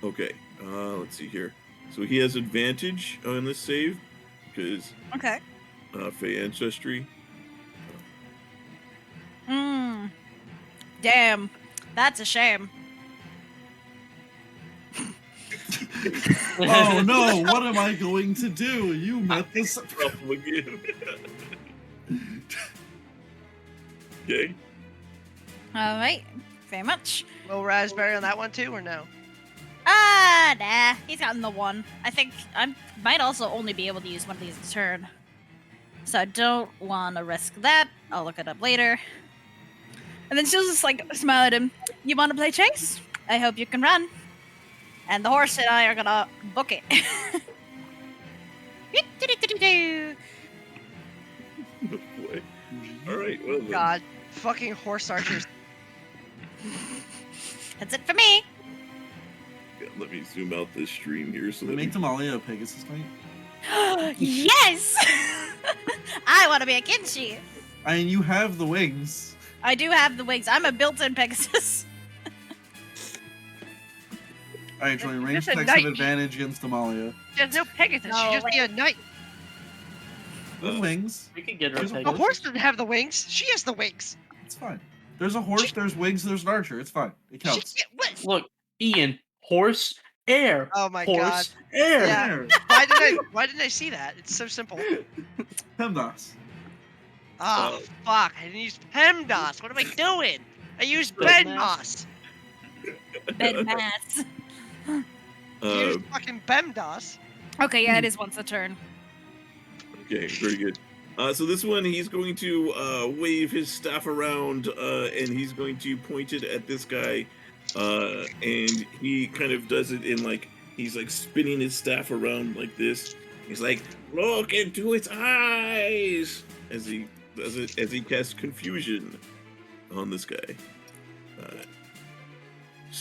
Okay. Let's see here. So he has advantage on this save because Okay. Fey ancestry. Damn. That's a shame. Oh no, what am I going to do? You met this. Problem again. Okay. All right. Very much. Little raspberry on that one too, or no? Nah. He's gotten the one. I think I might also only be able to use one of these a turn. So I don't want to risk that. I'll look it up later. And then she'll just like smile at him. You want to play chase? I hope you can run. And the horse and I are gonna book it. Boy. All right. Well then. God, fucking horse archers. That's it for me. Yeah, let me zoom out this stream here so They that make Damalia a Pegasus Knight. Yes! I want to be a Kinshi. I mean, you have the wings. I do have the wings. I'm a built-in Pegasus. Actually, It's range just a attacks have knight. advantage against Damalia. There's no Pegasus. No She'd just be a knight. With wings. We could get her There's a The Pegasus. horse doesn't have the wings. She has the wings. It's fine. There's a horse, there's wings, there's an archer. It's fine. It counts. What? Look, Ian, horse, air. Oh my horse, God. air. Yeah. Why didn't I see that? It's so simple. Hemdas. Oh fuck! I didn't use PEMDAS. What am I doing? I used Bedmass. BEMDAS. Bed mass. I used fucking BEMDAS. Okay, yeah, it is once a turn. Okay, very good. So this one, he's going to wave his staff around, and he's going to point it at this guy, and he kind of does it in like he's like spinning his staff around like this. He's like, "Look into its eyes," as he does it, as he casts confusion on this guy.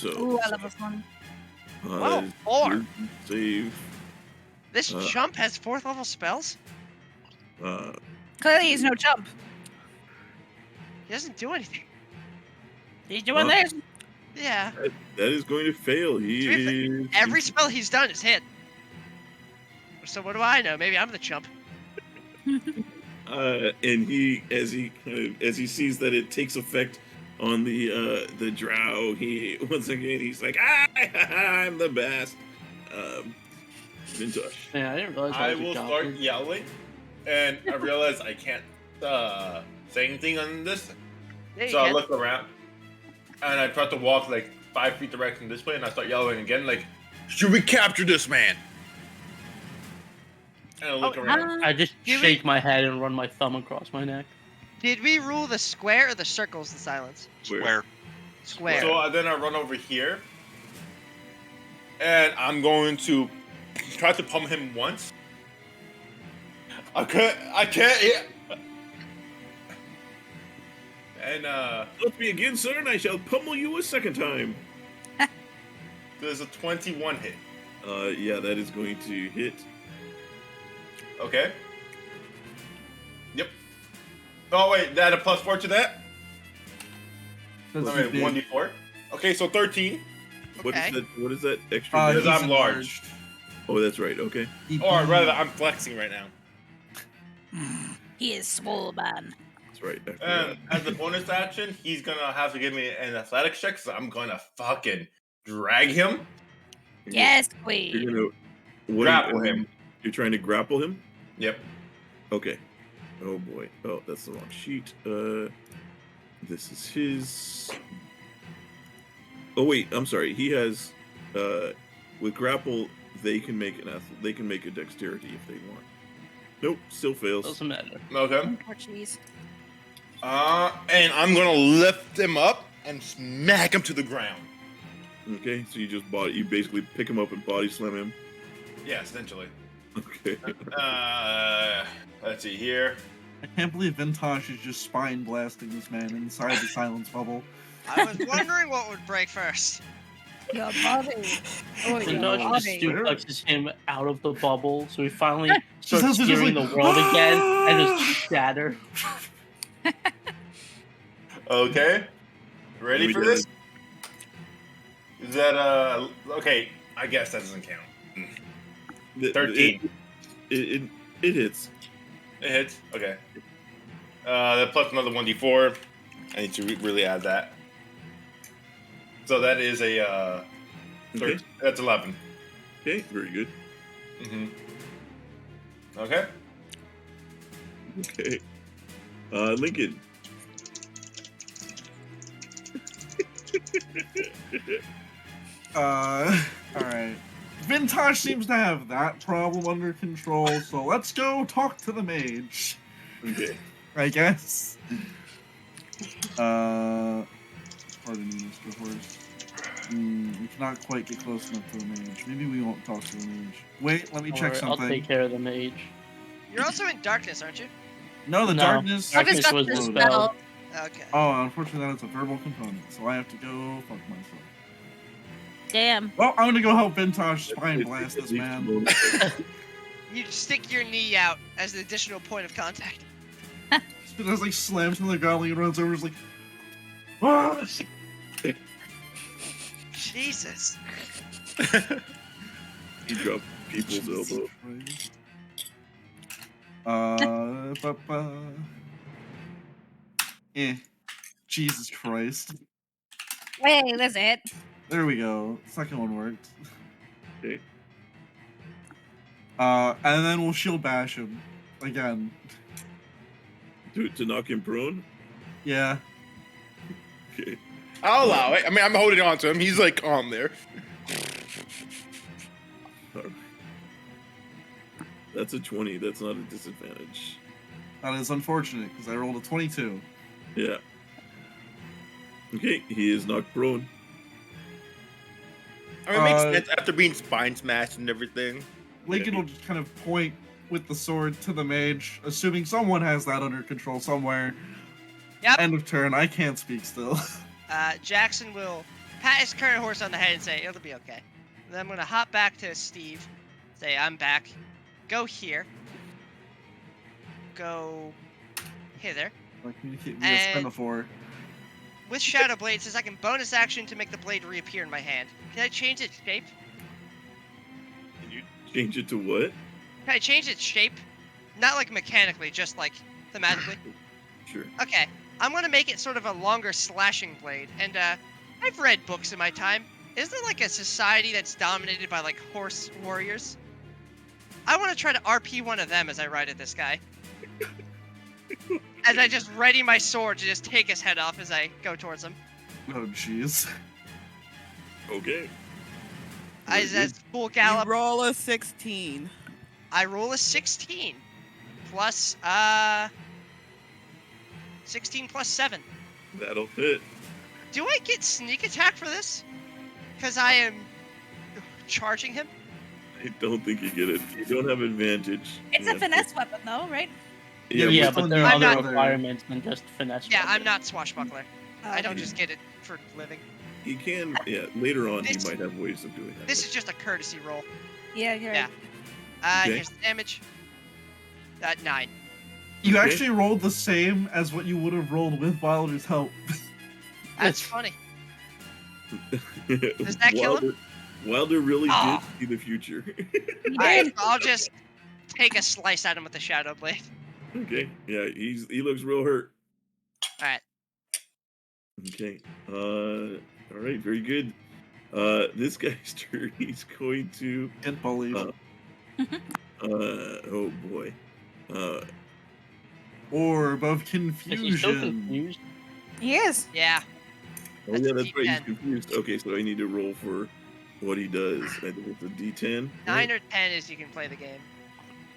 Ooh, I love this one. Level 4. your save. This chump has 4th level spells. Clearly, he's no chump. He doesn't do anything. He's doing Well, this. Yeah. That is going to fail. He To be is Every spell he's done is hit. So what do I know? Maybe I'm the chump. And he, as he sees that it takes effect on the drow, he once again he's like, I'm the best. Vintash. Yeah, I didn't realize I was a will goblin. start yelling, and I realize I can't say anything on this. Yeah, you So I can. look around, and I try to walk like 5 feet direction this way, and I start yelling again, like, "Should we capture this man?" And I look around. I just Did shake we- my head and run my thumb across my neck. Did we rule the square or the circles? The silence. Where? Square. So then I run over here, and I'm going to try to pummel him once. I can't hit. And Let me again, sir, and I shall pummel you a second time. there's a 21 hit. Yeah, that is going to hit. Okay. Yep. Oh wait, that a +4 to that? That's I mean, big. 1d4. Okay, so 13. What is Okay. that? What is that extra? Because damage? I'm large. Oh, that's right. Okay. Or rather, I'm flexing right now. He is swollen. That's right. I forgot. As a bonus action, he's gonna have to give me an athletics check, so I'm gonna fucking drag him. Yes, You're queen. gonna what Grapple him. You're trying to grapple him. Yep. Okay. Oh boy. Oh, that's the wrong sheet. This is his. Oh wait, I'm sorry. He has, with grapple, they can make a dexterity if they want. Nope, still fails. Doesn't matter. Okay. Poor cheese. And I'm gonna lift him up and smack him to the ground. Okay, so you basically pick him up and body slam him. Yeah, essentially. Okay. Let's see here. I can't believe Vintash is just spine blasting this man inside the silence bubble. I was wondering what would break first. Your body. Oh, your Vintash just body. duplexes him out of the bubble, so he finally Just starts has to just hearing like, the world again and just shatter. Okay. Ready We for did this? Is that okay? I guess that doesn't count. 13. It hits. It hits. Okay. That plus another 1d4. I need to really add that. So that is a Okay. that's 11. Okay. Very good. Mm-hmm. Okay. Okay. Lincoln. Alright. Vintash seems to have that problem under control, so let's go talk to the mage. Okay. I guess. Pardon me, Mr. Horse. We cannot quite get close enough to the mage. Maybe we won't talk to the mage. Wait, let me check Alright, I'll something. take care of the mage. You're also in darkness, aren't you? No, the No. darkness. I just Darkness got was the dispelled. spell. Okay. Oh, unfortunately, that is a verbal component, so I have to go fuck myself. Damn. Well, I'm gonna go help Vintash spine It- blast it this leads man. to bonus. You stick your knee out as the additional point of contact. Vintash like slams to the ground, like, and runs over, is like, "Ah!" Jesus. He dropped people's elbow. Jesus Christ. Hey, that's it. There we go. Second one worked. Okay. And then we'll shield bash him again. To knock him prone. Yeah. Okay. I'll allow it. I mean, I'm holding on to him. He's like on there. That's a 20. That's not a disadvantage. That is unfortunate because I rolled a 22. Yeah. Okay, he is knocked prone. I mean, it makes Uh, sense after being spine smashed and everything. Lincoln will just kind of point with the sword to the mage, assuming someone has that under control somewhere. Yep. End of turn. I can't speak still. Jackson will pat his current horse on the head and say, it'll be okay. And then I'm going to hop back to Steve, say, I'm back. Go here. Go hither. Like, communicate via And- semaphore. With Shadow Blade, it says I can bonus action to make the blade reappear in my hand. Can I change its shape? Can you change it to what? Can I change its shape? Not like mechanically, just like thematically. Sure. Okay, I'm gonna make it sort of a longer slashing blade, and I've read books in my time. Is there like a society that's dominated by like horse warriors? I want to try to RP one of them as I ride at this guy. As I just ready my sword to just take his head off as I go towards him. Oh, jeez. Okay. As full You gallop, roll a 16. I roll a 16 plus 16 plus 7. That'll fit. Do I get sneak attack for this? Because I am charging him? I don't think you get it. You don't have advantage. It's Yeah. a finesse weapon, though, right? Yeah, but there are I'm other not- requirements than just finesse. Yeah, weapon. I'm not swashbuckler. I don't Okay. just get it for living. He can, yeah, later on he This- might have ways of doing that. This is just a courtesy roll. Yeah, you're Yeah. right. Okay. Here's the damage. 9. You Okay. actually rolled the same as what you would have rolled with Wilder's help. That's funny. Does that kill him? Wilder really Ah. did see the future. Alright, I'll just take a slice at him with the shadow blade. Okay, yeah, he looks real hurt. Alright. Okay, all right, very good. This guy's turn. He's going to. Get bullied. Oh boy. Orb of Is he still confusion. confused? He is. Yeah. Oh That's yeah, a that's right. He's D10. confused. Okay, so I need to roll for what he does. I think it's a D10. 9 or 10 is you can play the game.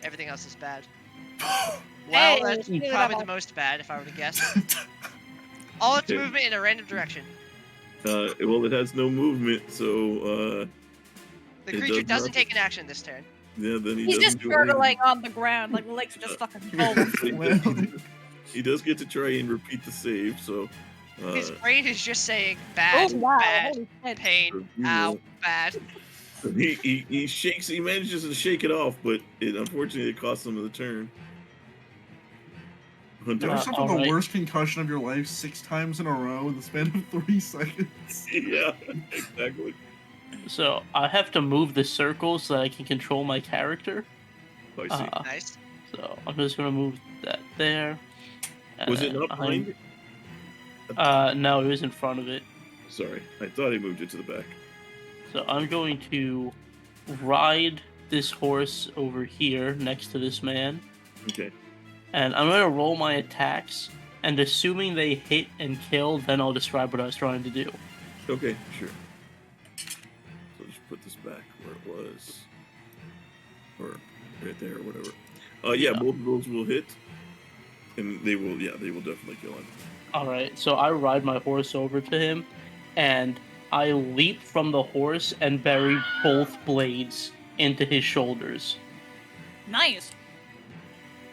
Everything else is bad. Hey, Well, that's you did it probably all. the most bad if I were to guess. All its Okay. movement in a random direction. Well, it has no movement, so The It creature does doesn't nothing. take an action this turn. yeah, then he He's doesn't just do anything. gurgling on the ground, like the legs are just fucking cold. He does get to try and repeat the save, so His brain is just saying bad, Oh wow! bad, Holy shit. pain, you ow, roll. bad. he shakes. He manages to shake it off, but unfortunately it costs him the turn. You Huntar. ever suffer the alright. worst concussion of your life 6 times in a row in the span of 3 seconds? Yeah, exactly. So I have to move the circle so that I can control my character. I see. Nice. So I'm just gonna move that there. Was it and not behind I'm- it? No, it was in front of it. Sorry, I thought he moved it to the back. So I'm going to ride this horse over here next to this man, Okay. and I'm gonna roll my attacks. And assuming they hit and kill, then I'll describe what I was trying to do. Okay, sure. So just put this back where it was, or right there, or whatever. Yeah, Yeah. both of those will hit, and they will. Yeah, they will definitely kill him. All right, so I ride my horse over to him, and I leap from the horse and bury both blades into his shoulders. Nice.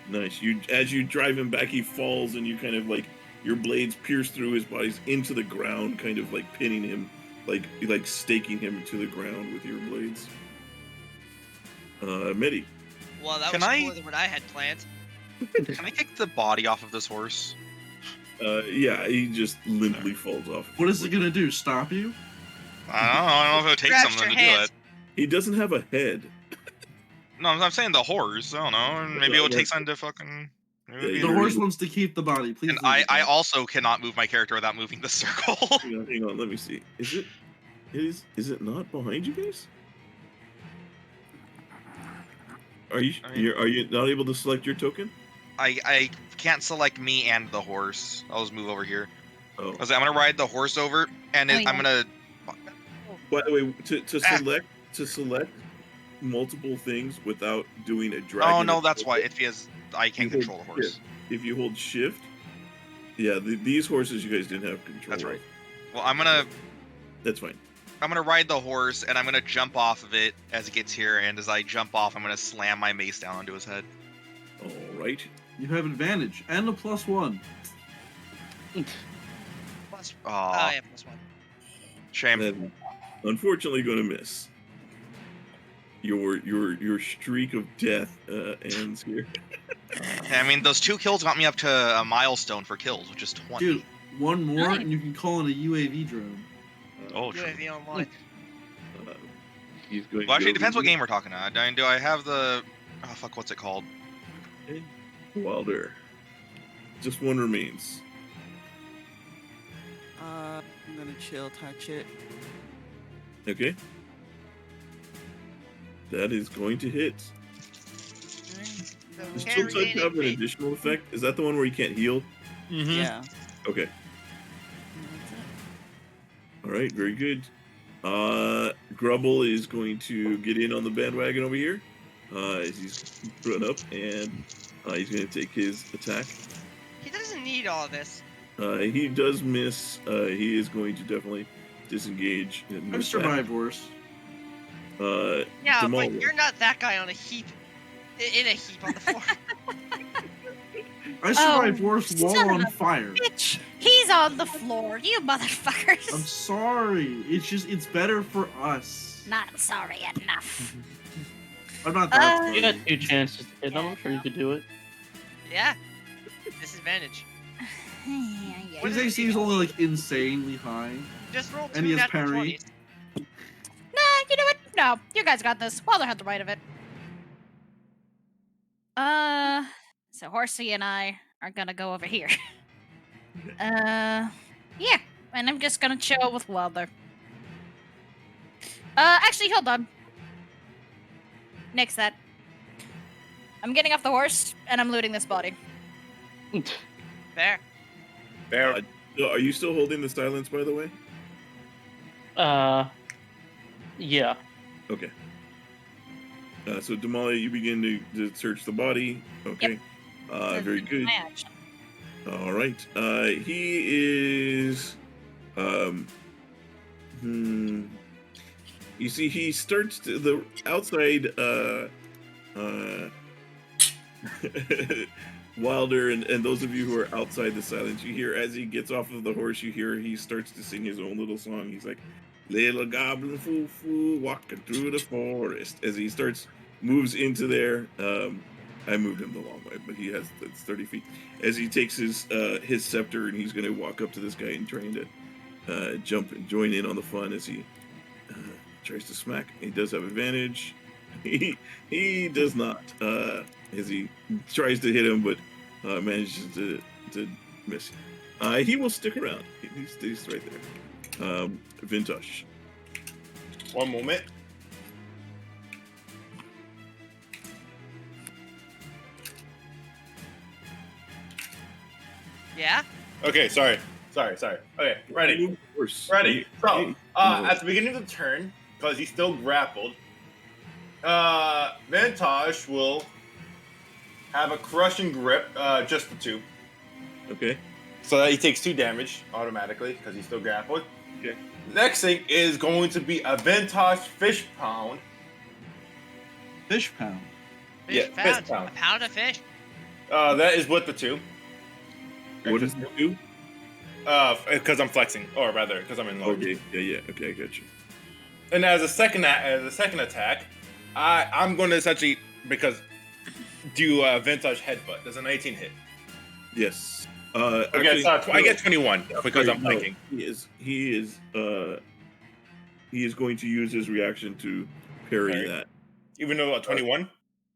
Nice. As you drive him back, he falls, and you kind of like your blades pierce through his body into the ground, kind of like pinning him, like staking him to the ground with your blades. Medi. Well, that Can was I- cooler than what I had planned. Can I kick the body off of this horse? Yeah, he just limply falls off. What is it gonna do? Stop you? I don't know if it would take Grab something your to do hands. it. He doesn't have a head. No, I'm saying the horse. I don't know. Maybe it would Yeah. take something to fucking. move Yeah, it. The You're horse able- wants to keep the body. Please. And leave it I there. also cannot move my character without moving the circle. Hang on, let me see. Is it not behind you guys? Are you I mean- are you not able to select your token? I can't select me and the horse. I'll just move over here. Oh. I'm gonna ride the horse over, and Oh, I'm yeah. gonna. By the way, to Ah. select multiple things without doing a dragon. Oh no, attack, that's why it feels I you can't hold control the horse. If you hold shift, yeah, these horses you guys didn't have control. That's right. of. Well, I'm gonna That's fine. ride the horse, and I'm gonna jump off of it as it gets here. And as I jump off, I'm gonna slam my mace down onto his head. All right. You have advantage and a +1. Plus, Aw, yeah, plus 1. shame. And unfortunately, going to miss. Your streak of death ends here. I mean, those 2 kills got me up to a milestone for kills, which is 20. Dude, one more Nice. and you can call in a UAV drone. Oh, true. UAV online. He's going. Well, actually, to it depends what game we're talking about. Do I have the? Oh fuck, what's it called? Wilder. Just one remains. I'm gonna chill touch it. Okay. That is going to hit. So Does carry chill touch have an ain't additional effect? Is that the one where you can't heal? Mm-hmm. Yeah. Okay. All right, very good. Grubble is going to get in on the bandwagon over here. As he's run up, and he's going to take his attack. He doesn't need all of this. He does miss. He is going to definitely disengage. And I've miss that. survived worse. Yeah, Damalia. but you're not that guy on a heap. In a heap on the floor. I survived Oh, worse son while of on a fire. Bitch, he's on the floor, you motherfuckers. I'm sorry. It's better for us. Not sorry enough. I'm not that You sorry. got 2 chances to hit him. I'm sure you could do it. Yeah. Disadvantage. His AC is only like insanely high. Just roll 2 And he has natural parry. 20s. Nah, you know what? No, you guys got this. Walder had the right of it. So Horsey and I are gonna go over here. Yeah, and I'm just gonna chill with Wilder. Actually, hold on. Nix that. I'm getting off the horse, and I'm looting this body. There. Fair. Are you still holding the silence, by the way? Yeah. Okay. So Damalia, you begin to search the body. Okay. Very good. My action. All right. He is. You see, he starts to the outside. Wilder and those of you who are outside the silence, you hear as he gets off of the horse, you hear he starts to sing his own little song. He's like, "Little goblin foo walking through the forest." As he moves into there. I moved him the long way, but it's 30 feet. As he takes his scepter and he's going to walk up to this guy and trying to jump and join in on the fun as he tries to smack. He does have advantage. He does not. As he tries to hit him, but manages to miss. He will stick around. He stays right there. Vintash. One moment. Yeah? Okay, sorry. Okay, ready. Ready. So, at the beginning of the turn, because he's still grappled, Vintash will have a crushing grip, just the 2. Okay. So that he takes 2 damage automatically because he's still grappled. Okay. Next thing is going to be a Vintash fish pound. Fish pound. Fish Yeah, pound. fish pound. A pound of fish. That is with the 2. What does it do? Because I'm flexing, or rather, because I'm in low. Okay. Yeah. Okay, I got you. And as a second attack, I'm going to essentially do Vintage headbutt. Does a 19 hit? Yes. I get 21 because I'm flanking. He is going to use his reaction to parry that. Even though a 21.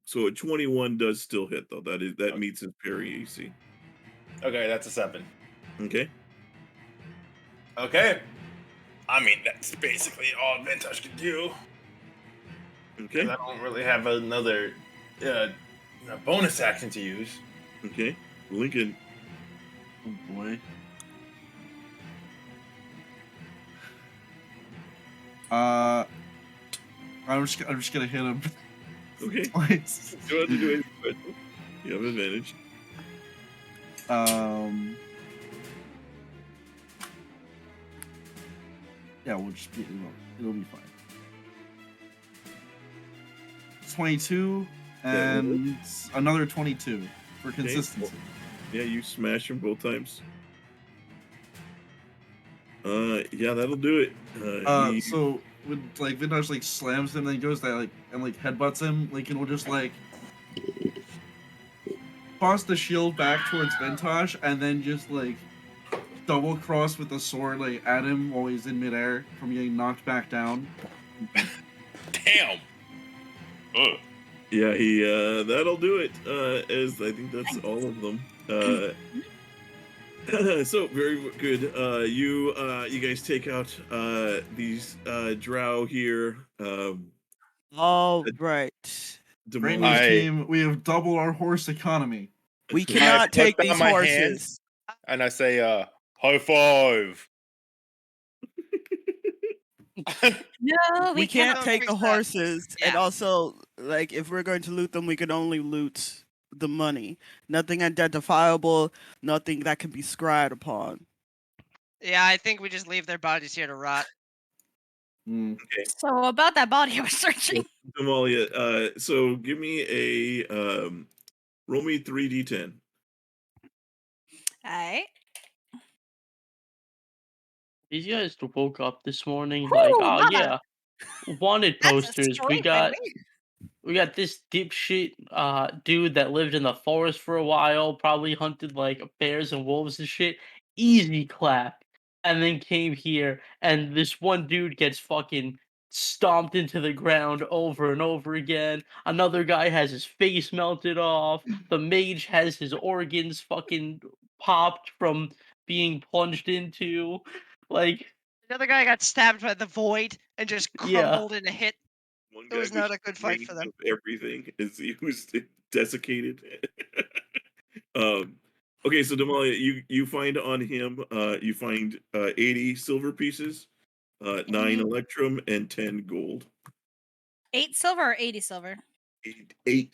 So a 21 does still hit though. That meets his parry AC. Okay, that's a 7. Okay. Okay. I mean, that's basically all Vintage can do. Okay. I don't really have another bonus action to use. Okay. Lincoln. Oh boy. I'm just gonna hit him. Okay. Twice. You don't have to do anything special. You have advantage. Yeah, we'll just be. It'll be fine. 22 and another 22 for consistency. Yeah, you smash him both times. Yeah, that'll do it. So when like Vintash like slams him, then he goes that and headbutts him, Lincoln will just toss the shield back towards Vintash and then just double cross with the sword at him while he's in midair from getting knocked back down. Damn. Ugh. Yeah, that'll do it. As I think that's all of them. So very good. You guys take out these drow here. All right. Great Damalia. news, I- team. We have doubled our horse economy. We I cannot put take down these my horses. hands and I say, high five. No, We can't don't take fix the that. horses, and Yeah. also, like, if we're going to loot them, we can only loot the money. Nothing identifiable, nothing that can be scried upon. Yeah, I think we just leave their bodies here to rot. Hmm. So about that body I was searching. Damalia, so give me a roll me 3d10. Alright. These guys woke up this morning like, Whew, oh mama. yeah, wanted That's a posters. We strength, got baby. this dipshit dude that lived in the forest for a while, probably hunted like bears and wolves and shit. Easy clap. And then came here, and this one dude gets fucking stomped into the ground over and over again. Another guy has his face melted off. The mage has his organs fucking popped from being plunged into. Like, Another guy got stabbed by the void and just yeah. crumbled in a hit. One It guy was not a good fight drained for them. of everything as he was desiccated. Okay, so Damalia, you find on him, you find 80 silver pieces, 9 Eight. electrum, and 10 gold. 8 silver or 80 silver? 80.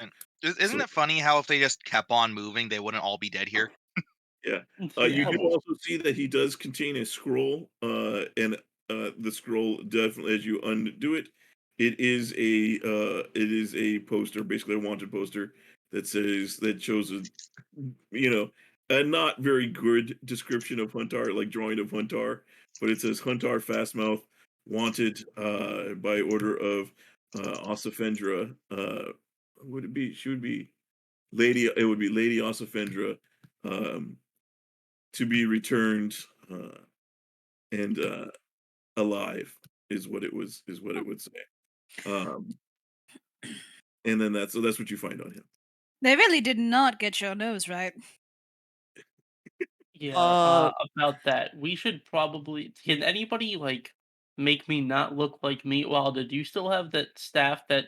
And isn't So- it funny how if they just kept on moving, they wouldn't all be dead here? Yeah. Yeah, You do well, also see that he does contain a scroll, and the scroll definitely, as you undo it, it is a poster, basically a wanted poster that shows a not very good description of Huntar, like drawing of Huntar, but it says Huntar Fastmouth wanted by order of Ossifendra. Would it be? She would be Lady. It would be Lady Ossifendra. To be returned and alive is what it would say. And then that's what you find on him. They really did not get your nose right. yeah, Uh, about that. We should probably. Can anybody like make me not look like Meatwilder? Do you still have that staff that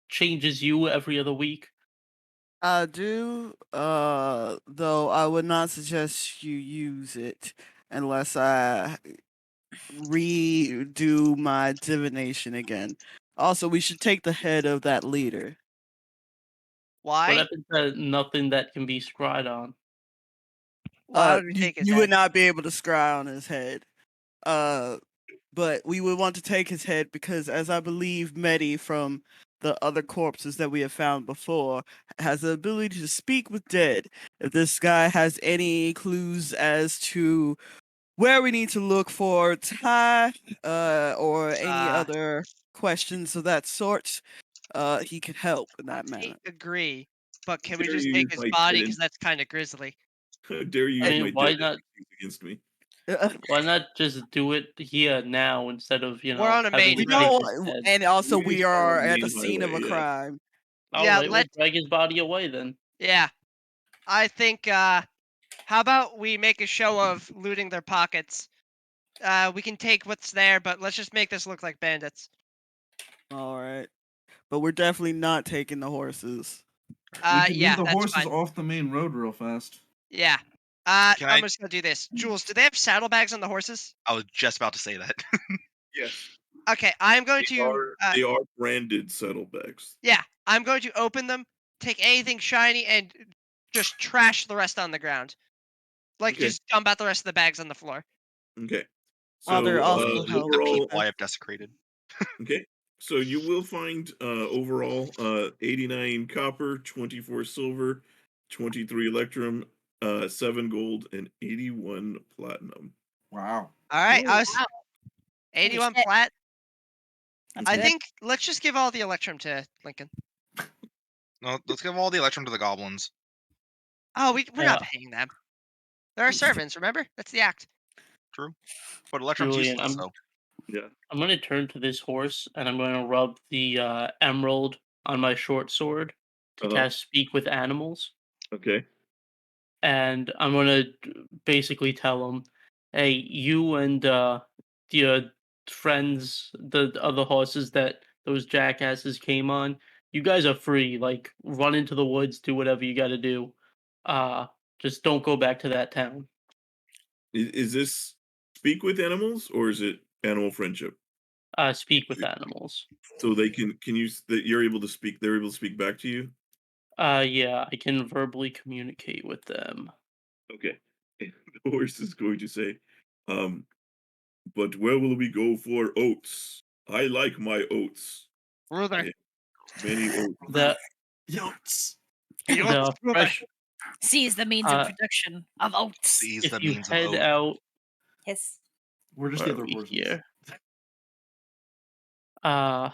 changes you every other week? I do, though I would not suggest you use it unless I redo my divination again. Also, we should take the head of that leader. Why? What happens to nothing that can be scried on? Why would we You, take his you head? would not be able to scry on his head. But we would want to take his head because, as I believe Medi from the other corpses that we have found before, has the ability to speak with dead. If this guy has any clues as to where we need to look for Ty, or any Ah. other questions of that sort, he could help in that manner. I agree, but can we Dare just you take use his my body dead because that's kind of grisly? How dare you I use mean, my why dead not? against me? Why not just do it here now instead of We're on a having main to We take road. his head? and also We we are on are the at the main scene of a highway, yeah. crime. All Yeah, right, we'll drag his body away then. Yeah, I think. How about we make a show of looting their pockets? We can take what's there, but let's just make this look like bandits. All right, but we're definitely not taking the horses. We could Yeah, lead the that's horses fine. off the main road real fast. Yeah. Can I'm I- just gonna do this. Jules, do they have saddlebags on the horses? I was just about to say that. Yes. Okay, I'm going They to. are branded saddlebags. Yeah, I'm going to open them, take anything shiny, and just trash the rest on the ground. Like, Okay. just dump out the rest of the bags on the floor. Okay. While So they're also the overall, people I have desecrated. okay. So you will find overall 89 copper, 24 silver, 23 electrum, 7 gold, and 81 platinum. Wow. All right, Ooh, I was wow. 81 shit. plat. That's I good. think let's just give all the electrum to Lincoln. No, let's give all the electrum to the goblins. Oh, we're not Yeah. paying them. They're our servants. Remember, that's the act. True, but electrum's Julian, useless. So Yeah. I'm gonna turn to this horse and I'm gonna rub the emerald on my short sword to Uh-huh. cast Speak with Animals. Okay. and I'm gonna basically tell him, "Hey, you and your friends, the other horses that those jackasses came on, you guys are free. Like, run into the woods, do whatever you got to do. Uh, just don't go back to that town." Is this speak with animals or is it animal friendship? Speak with animals. So they can you that you're able to speak. They're able to speak back to you. Yeah, I can verbally communicate with them. Okay. The horse is going to say, um, but where will we go for oats? I like my oats. Ruler. Yeah, many oats. The Yotes. The oats the ruler. fresh. Seize the means of Uh, production of oats. Seize If the you means of head oat. out, Yes. We're just where the are other we horses. here? Uh,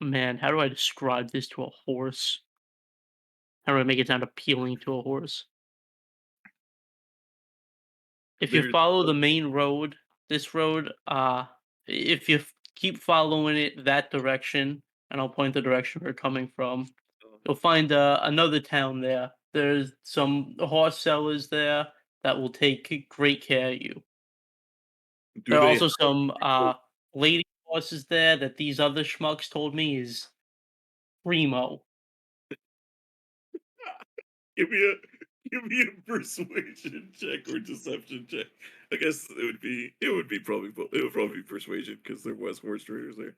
Man, how do I describe this to a horse? How do I make it sound appealing to a horse? If you There's follow the main road, this road, if you keep following it that direction, and I'll point the direction we're coming from, you'll find another town there. There's some horse sellers there that will take great care of you. do There are they also have some oh, lady horses there that these other schmucks told me is primo. give me a give me a persuasion check or deception check? I guess it would probably be persuasion because there was horse traders there.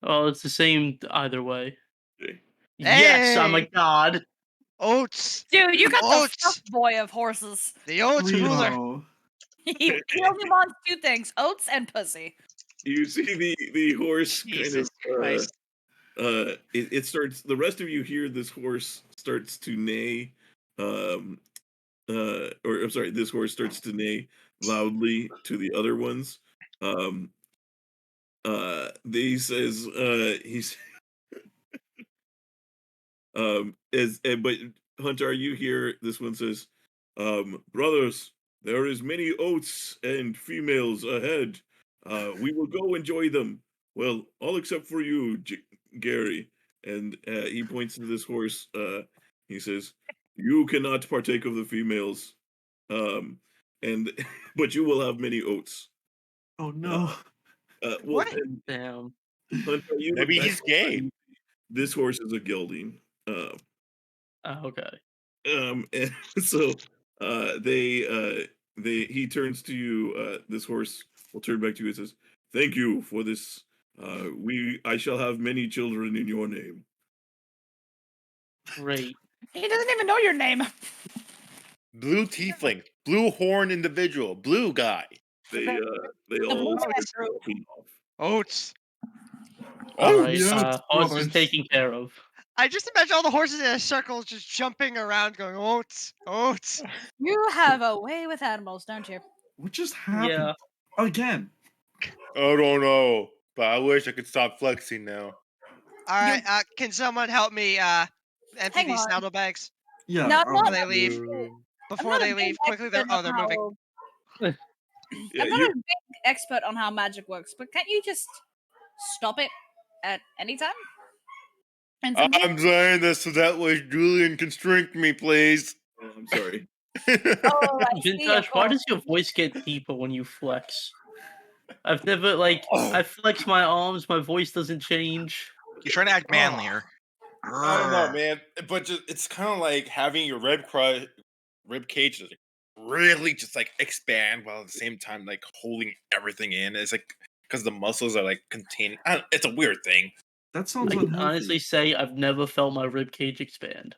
Well, it's the same either way. Okay. Yes, I'm a Hey! god. Oats. Dude, you got the Oats. fuck boy of horses. The oats ruler. Primo. He only wants two things: oats and pussy. You see the horse kind of Jesus Christ. it starts the rest of you hear this horse starts to neigh or I'm sorry, this horse starts to neigh loudly to the other ones. Um he says he's but Hunter, you hear this one says, brothers, there is many oats and females ahead. We will go enjoy them. Well, all except for you, Gary. And he points to this horse. He says, "You cannot partake of the females, and but you will have many oats." Oh no. Well, What? and Damn. Hunter, you look Maybe back he's gay. this horse is a gelding. Okay. And so they he turns to you, this horse will turn back to you and says, "Thank you for this. I shall have many children in your name." Great. He doesn't even know your name. Blue tiefling, blue horn individual, blue guy. They The all blue start man group. walking off. Oats. All Oh, right. Yotes, Horse is brothers. taken care of. I just imagine all the horses in a circle just jumping around going, oats, oats. You have a way with animals, don't you? What just happened? Yeah. Again. I don't know, but I wish I could stop flexing now. Alright, can someone help me empty Hang these on. saddlebags? Yeah. No, I'm Before not. they leave. I'm Before not a they big leave, quickly they're expert on moving. how- Yeah, I'm not you a big expert on how magic works, but can't you just stop it at any time? And something? I'm saying this so that way Julian can strink me, please. I'm sorry. Oh, I see. Vintash, Of why course. does your voice get deeper when you flex? I've never Oh. I flex my arms, my voice doesn't change. He's trying to act manlier. I don't know, man. But it's kind of like having your rib cage just really just like expand while at the same time like holding everything in. It's like because the muscles are like containing. It's a weird thing. That sounds I can unhealthy. honestly say I've never felt my rib cage expand.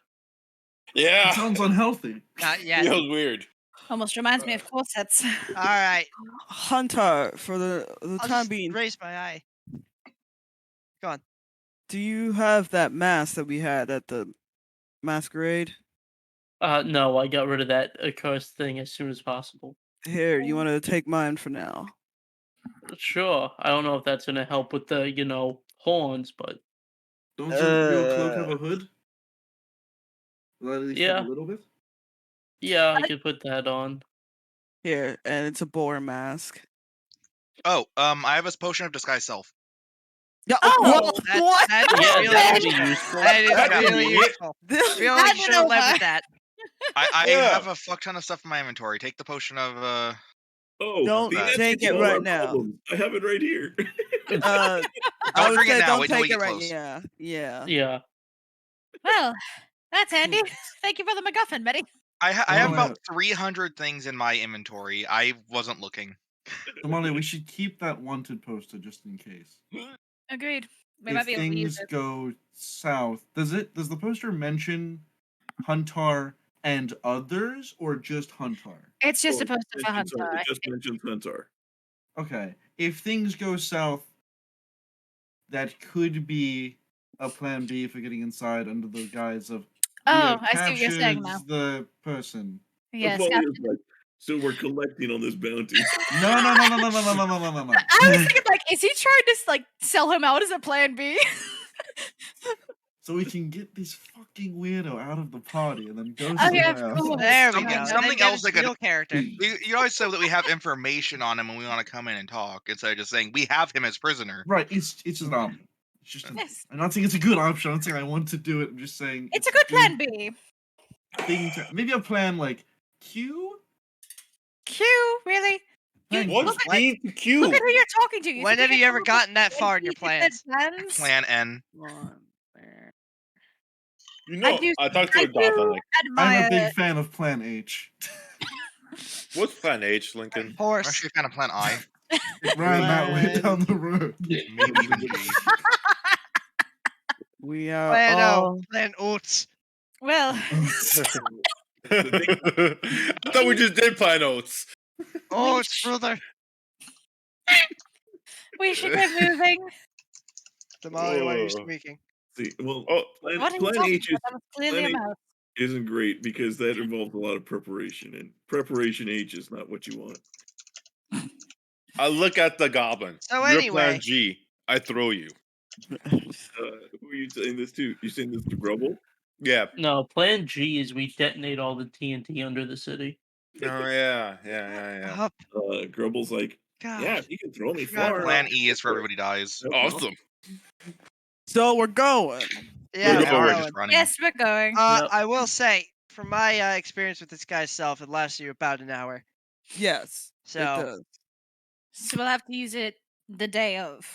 Yeah, It sounds unhealthy. Not yet. feels weird. Almost reminds me of corsets. Alright. Huntar, for the I'll time just being, raise my eye. Go on. do you have that mask that we had at the masquerade? No, I got rid of that accursed thing as soon as possible. Here, you want to take mine for now? Sure. I don't know if that's gonna help with the, horns, but Don't your cloak have a hood? Will that at least help yeah, a little bit? yeah, I could put that on. Here, and it's a boar mask. Oh, I have a potion of disguise self. Yeah, Oh, what? That's Yeah, really that'd be useful. useful. That is That could really be it. useful. We only Hand it should have led over. with that. I Yeah. have a fuck ton of stuff in my inventory. Take the potion of Oh, Don't see, that take fixes it all right our now. problems. I have it right here. I Don't would drink it say now. don't Wait till we take it get right. close. Yeah. Yeah. Well, that's handy. Thank you for the MacGuffin, Medi. I have Well, about 300 things in my inventory. I wasn't looking. Damalia, we should keep that wanted poster just in case. Agreed. We If might be able to use things it. go south, does the poster mention Huntar and others, or just Huntar? It's just Oh, a poster for mentions Huntar. It just mentions Huntar. Okay. If things go south, that could be a plan B for getting inside under the guise of we Oh, have I see what you're saying now. captured the person. Yes, Well, Captain. it's like, so we're collecting on this bounty. No. I was thinking, like, is he trying to like sell him out as a plan B? So we can get this fucking weirdo out of the party and then go Oh, yeah, somewhere of else. course. There we Something- go. And something then get else his I could- real character. You always say that we have information on him and we want to come in and talk instead of just saying we have him as prisoner. Right, it's just an option. It's just Yes. I'm not saying it's a good option. I'm not saying I want to do it. I'm just saying It's a good plan B. thing to, maybe a plan like Q. Q, really? You Thank What's look at, being Q? look at who you're talking to. When have you ever gotten that far in your plans? Plan N. You know, do- I talked to I a goblin. do Like, I'm a admire. big fan of Plan H. what's Plan H, Lincoln? I'm Horse. actually a fan of Plan I. It ran that way Plan- down the road. Maybe even G. We are Plan all. O. Plan Oats. Well, I thought we just did Plan Oats. Oats, brother. we should get moving. Damalia, why are you Whoa. speaking? See, well, Oh, What are you Plan talking H about? That was clearly a Plan H mouse. isn't great because that involves a lot of preparation, and preparation H is not what you want. I look at the goblin. So You're anyway. Plan G. I throw you. Who are you saying this to? You saying this to Grubble? Yeah. No, Plan G is we detonate all the TNT under the city. Oh yeah. Up. Grubble's like, God. yeah, you can throw me forgot far. Plan E is for everybody dies. Awesome. So we're going. Yeah, We're Now we're going. just running. Yes, we're going. Yep. I will say, from my experience with this guy's self, it lasts you about an hour. Yes. It So, does. So we'll have to use it the day of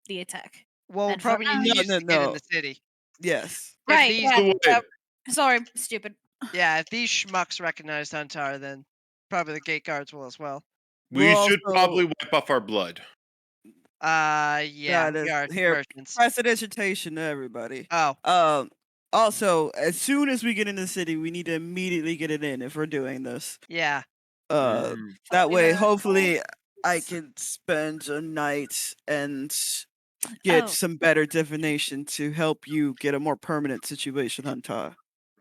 the attack. well, we'll And for probably need to now- use No, it to get in no. the city. Yes. If Right, these- yeah. Go ahead. Sorry, stupid. Yeah, if these schmucks recognize Huntar, then probably the gate guards will as well. We We'll should also- probably wipe off our blood. Yeah, That is we are here. merchants. Prestidigitation to everybody. Oh, Also, as soon as we get into the city, we need to immediately get it in if we're doing this. yeah. That Probably way, not. hopefully, I can spend a night and get Oh. some better divination to help you get a more permanent situation, Huntar.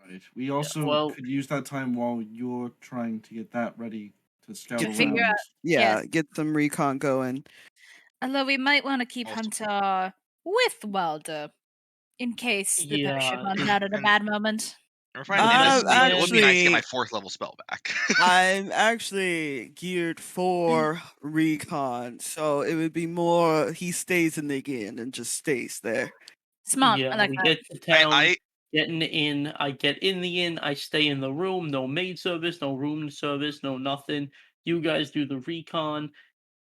Right. We also well- could use that time while you're trying to get that ready to scout To around. figure out- Yeah, Yes. get some recon going. Although we might want to keep Also- Huntar with Wilder in case the potion Yeah, runs out at a and- bad moment. We're finding in this Uh, thing, it would be nice to get my actually- 4th level spell back. I'm actually geared for recon, so it would be more he stays in the inn and just stays there. Smart. Yeah, I like we that. get to town. I Getting in, I get in the inn, I stay in the room, no maid service, no room service, no nothing. You guys do the recon.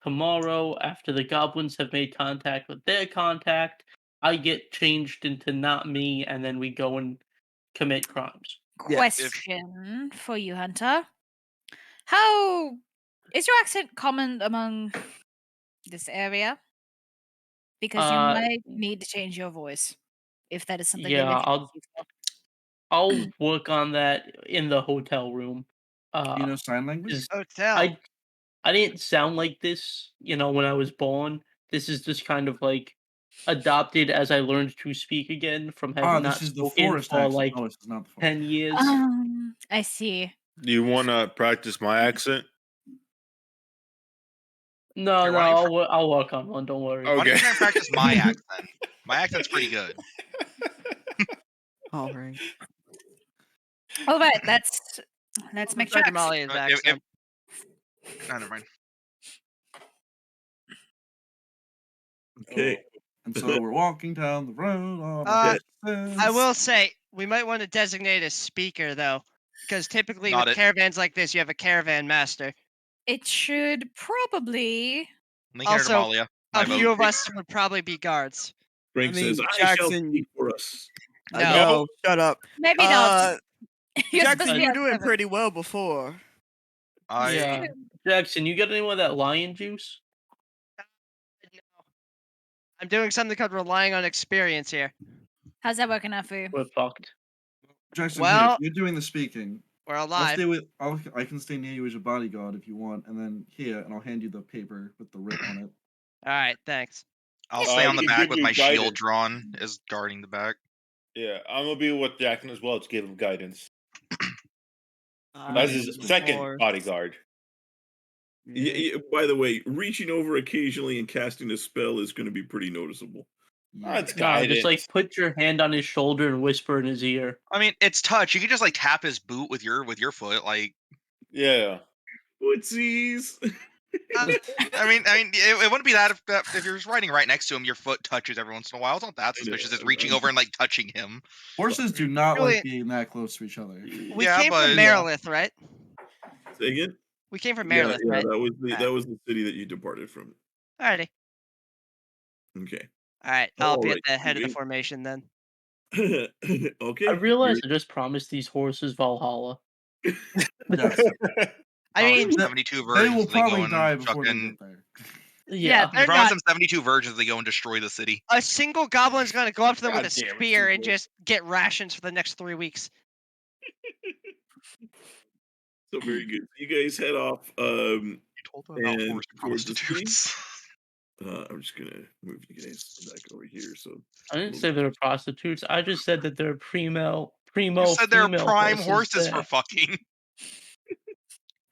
Tomorrow, after the goblins have made contact with their contact, I get changed into not me, and then we go and commit crimes. Yeah, Question for you, Hunter. How is your accent common among this area? Because you Uh, might need to change your voice if that is something they Yeah, lift I'll- you for. I'll work on that in the hotel room. You know sign language? is- Hotel. I didn't sound like this, when I was born. This is just kind of like adopted as I learned to speak again from having not This is the spoken forest for accent. like No, this is not the forest. 10 years. I see. Do you want to practice my accent? No, Here, no, why don't you I'll work on one. Don't worry. Oh, why don't you Okay. try and practice my accent? My accent's pretty good. all right. All right, let's make Try tracks. Damalia's If- accent. No, never mind. Okay. And so we're walking down the road on Uh, horses. I will say we might want to designate a speaker though, because typically Not with it. caravans like this, you have a caravan master. It should probably. Lincoln Also, or Damalia. My A vote. few of us would probably be guards. Frank I mean, says, "I shall Jackson- speak for us." No. No, shut up. Maybe not. You're supposed Jackson, to you be were doing seven. pretty well before. Yeah. Jackson, you got any more of that lion juice? No. I'm doing something called relying on experience here. How's that working out for you? We're fucked. Jackson, Well- here, you're doing the speaking. We're I'll alive. stay with. I can stay near you as your bodyguard if you want, and then here, and I'll hand you the paper with the writ on it. All right, thanks. I'll stay on you the can back give with me my shield guidance. drawn, as guarding the back. Yeah, I'm gonna be with Jackson as well to give him guidance. I That's mean, his of second course. bodyguard. By the way, reaching over occasionally and casting a spell is going to be pretty noticeable. That's No, guidance. just like put your hand on his shoulder and whisper in his ear. I mean, it's touch. You can just like tap his boot with your foot. Like, Yeah. Footsies. I mean, it wouldn't be that if you're just riding right next to him, your foot touches every once in a while. It's not that suspicious. It's reaching over and like touching him. Horses do not Really- like being that close to each other. We Yeah, came but- from Marilith, right? Say again? We came from Yeah, Marilith, yeah, right? that was the Alright. that was the city that you departed from. Alrighty. Okay. All right, I'll be at Alright, the head of the sweet. formation then. Okay. I realized I just promised these horses Valhalla. Yes. I mean, 72 They virgins. will They probably go and die before they fucking. get there. yeah, You they're promise not. them 72 virgins. They go and destroy the city. A single goblin's gonna go up to them with a God damn it, spear and people. just get rations for the next 3 weeks. So very good. You guys head off. You told them about And horse towards the city? prostitutes. I'm just gonna move you guys back over here. So I didn't say they're prostitutes. I just said that they're primo You said they're female prime horses horses for there. fucking.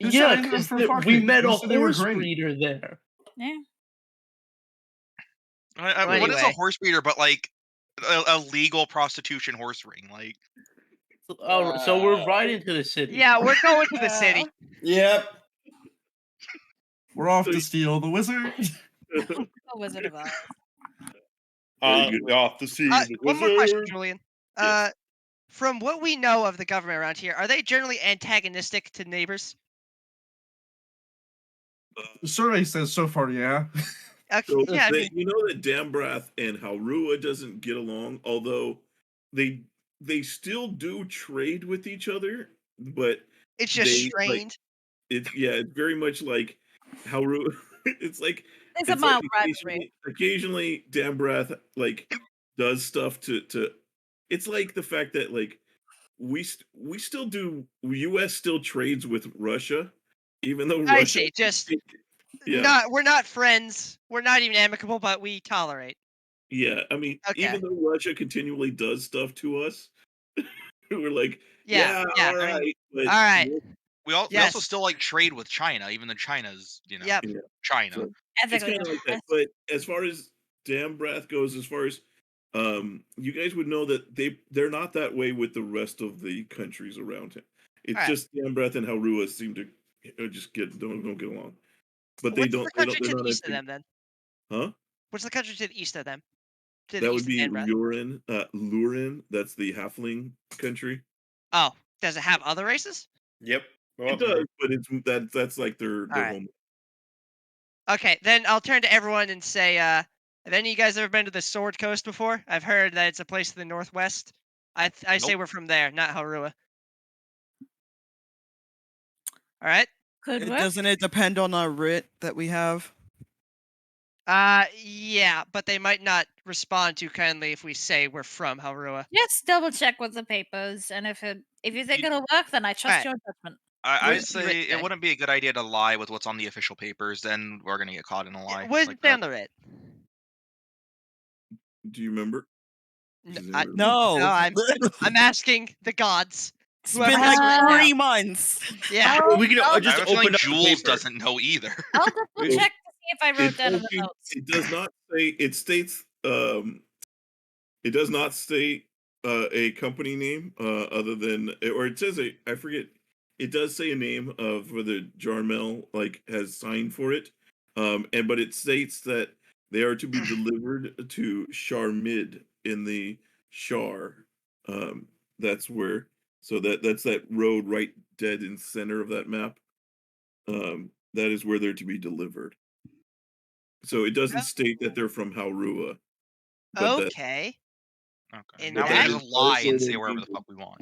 Who Yeah, said because for we fucking? met Who a said they were horse great? breeder there. Yeah. What is anyway. a horse breeder but like a legal prostitution horse ring? Like, Oh, so we're riding to the city. Yeah, we're going to the city. Yep. We're off to steal the wizard. A Wizard of Oz. Very good. Off the sea. One more question, Julian. From what we know of the government around here, are they generally antagonistic to neighbors? The survey says so far, yeah. Okay, So yeah, I they- mean, you know that Dambrath and Harua doesn't get along, although they still do trade with each other, but it's just they, like, strained. it's very much like Harua. It's like It's a it's mild like rivalry. occasionally Dambrath like does stuff to. It's like the fact that like we still do. U.S. still trades with Russia, even though I Russia. see, just Yeah. we're not friends. We're not even amicable, but we tolerate. Yeah, I mean, Okay. even though Russia continually does stuff to us, we're like, Yeah, yeah, yeah, all I mean, right, but all right. we also Yes. still like trade with China, even though China's Yep. China. So, it's Ethically kind of like that. honest. But as far as Dambrath goes, as far as you guys would know that they're not that way with the rest of the countries around him. It's Alright. just Dambrath and Harua seem to just don't get along. But they What's don't. the They're country to not the east of as- them then? Huh? What's the country to the east of them? To the That east would be of Danbreath. Lurin. Lurin. That's the halfling country. Oh, does it have other races? Yep. It does, but that's like their Alright. home. Okay, then I'll turn to everyone and say, have any of you guys ever been to the Sword Coast before? I've heard that it's a place in the northwest. I say Nope. we're from there, not Harua. All right. Could work. Doesn't it depend on our writ that we have? Yeah, but they might not respond too kindly if we say we're from Harua. Just double check with the papers, and if you think it'll work, then I trust Alright. your judgment. I'd Where's the writ say say? it wouldn't be a good idea to lie with what's on the official papers. Then we're gonna get caught in a lie. Where's like it down that. the writ? Do you remember? No, Does I- anyone No. No, I'm asking the gods. It's Whoever been has like it now. 3 months. Yeah. I'll, We can I'll, I just have a feeling open up the Jules paper. doesn't know either. I'll double check to see if I wrote down in the It notes. does not say. It states. It does not state a company name other than, or it says I forget. It does say a name of whether Jarmel like has signed for it, but it states that They are to be delivered to Sharmid in the Shar. That's where. So that's that road right dead in center of that map. That is where they're to be delivered. So it doesn't state that they're from Haurua, but that Okay. Okay. In Now but we that can that is just that is lie where and they're say wherever being the fuck we want.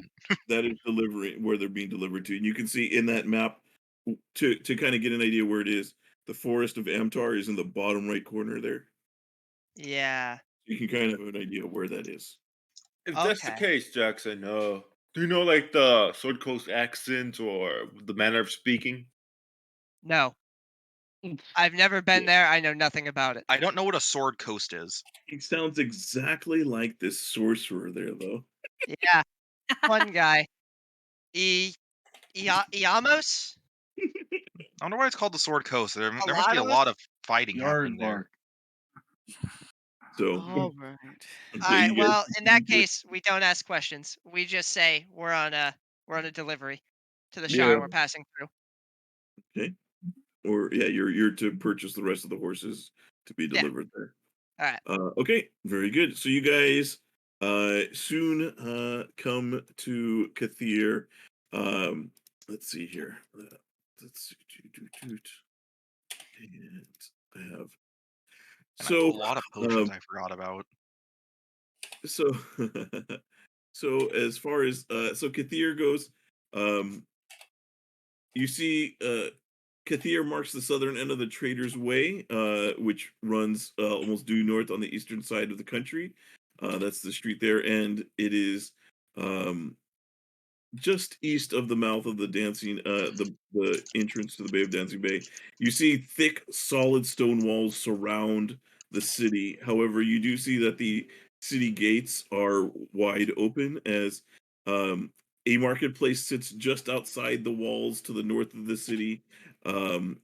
that is delivering where they're being delivered to. And you can see in that map to kind of get an idea where it is. The forest of Amtar is in the bottom right corner there. yeah. You can kind of have an idea where that is. If that's the Okay. case, Jackson, do you know like the Sword Coast accent or the manner of speaking? No. I've never been there. I know nothing about it. I don't know what a sword coast is. He sounds exactly like this sorcerer there, though. Yeah. One guy. Iamos? I wonder why it's called the sword coast. There A must lot be a of lot of fighting happening there. So, All right. so All right. you guys Well, in that continue case, we don't ask questions. We just say we're on a delivery to the Yeah. Shire we're passing through. okay, or yeah, you're to purchase the rest of the horses to be Yeah. delivered there. All right. Okay, very good. So you guys soon come to Cathyr. Let's see here. Let's see. And I have And I have a so lot of potions I forgot about. so so as far as so Cathyr goes, um you see Cathyr marks the southern end of the Trader's Way, which runs almost due north on the eastern side of the country. That's the street there, and it is um, just east of the mouth of the the entrance to the Bay of Dancing Bay. You see thick, solid stone walls surround the city. However, you do see that the city gates are wide open as um, a marketplace sits just outside the walls to the north of the city. Um,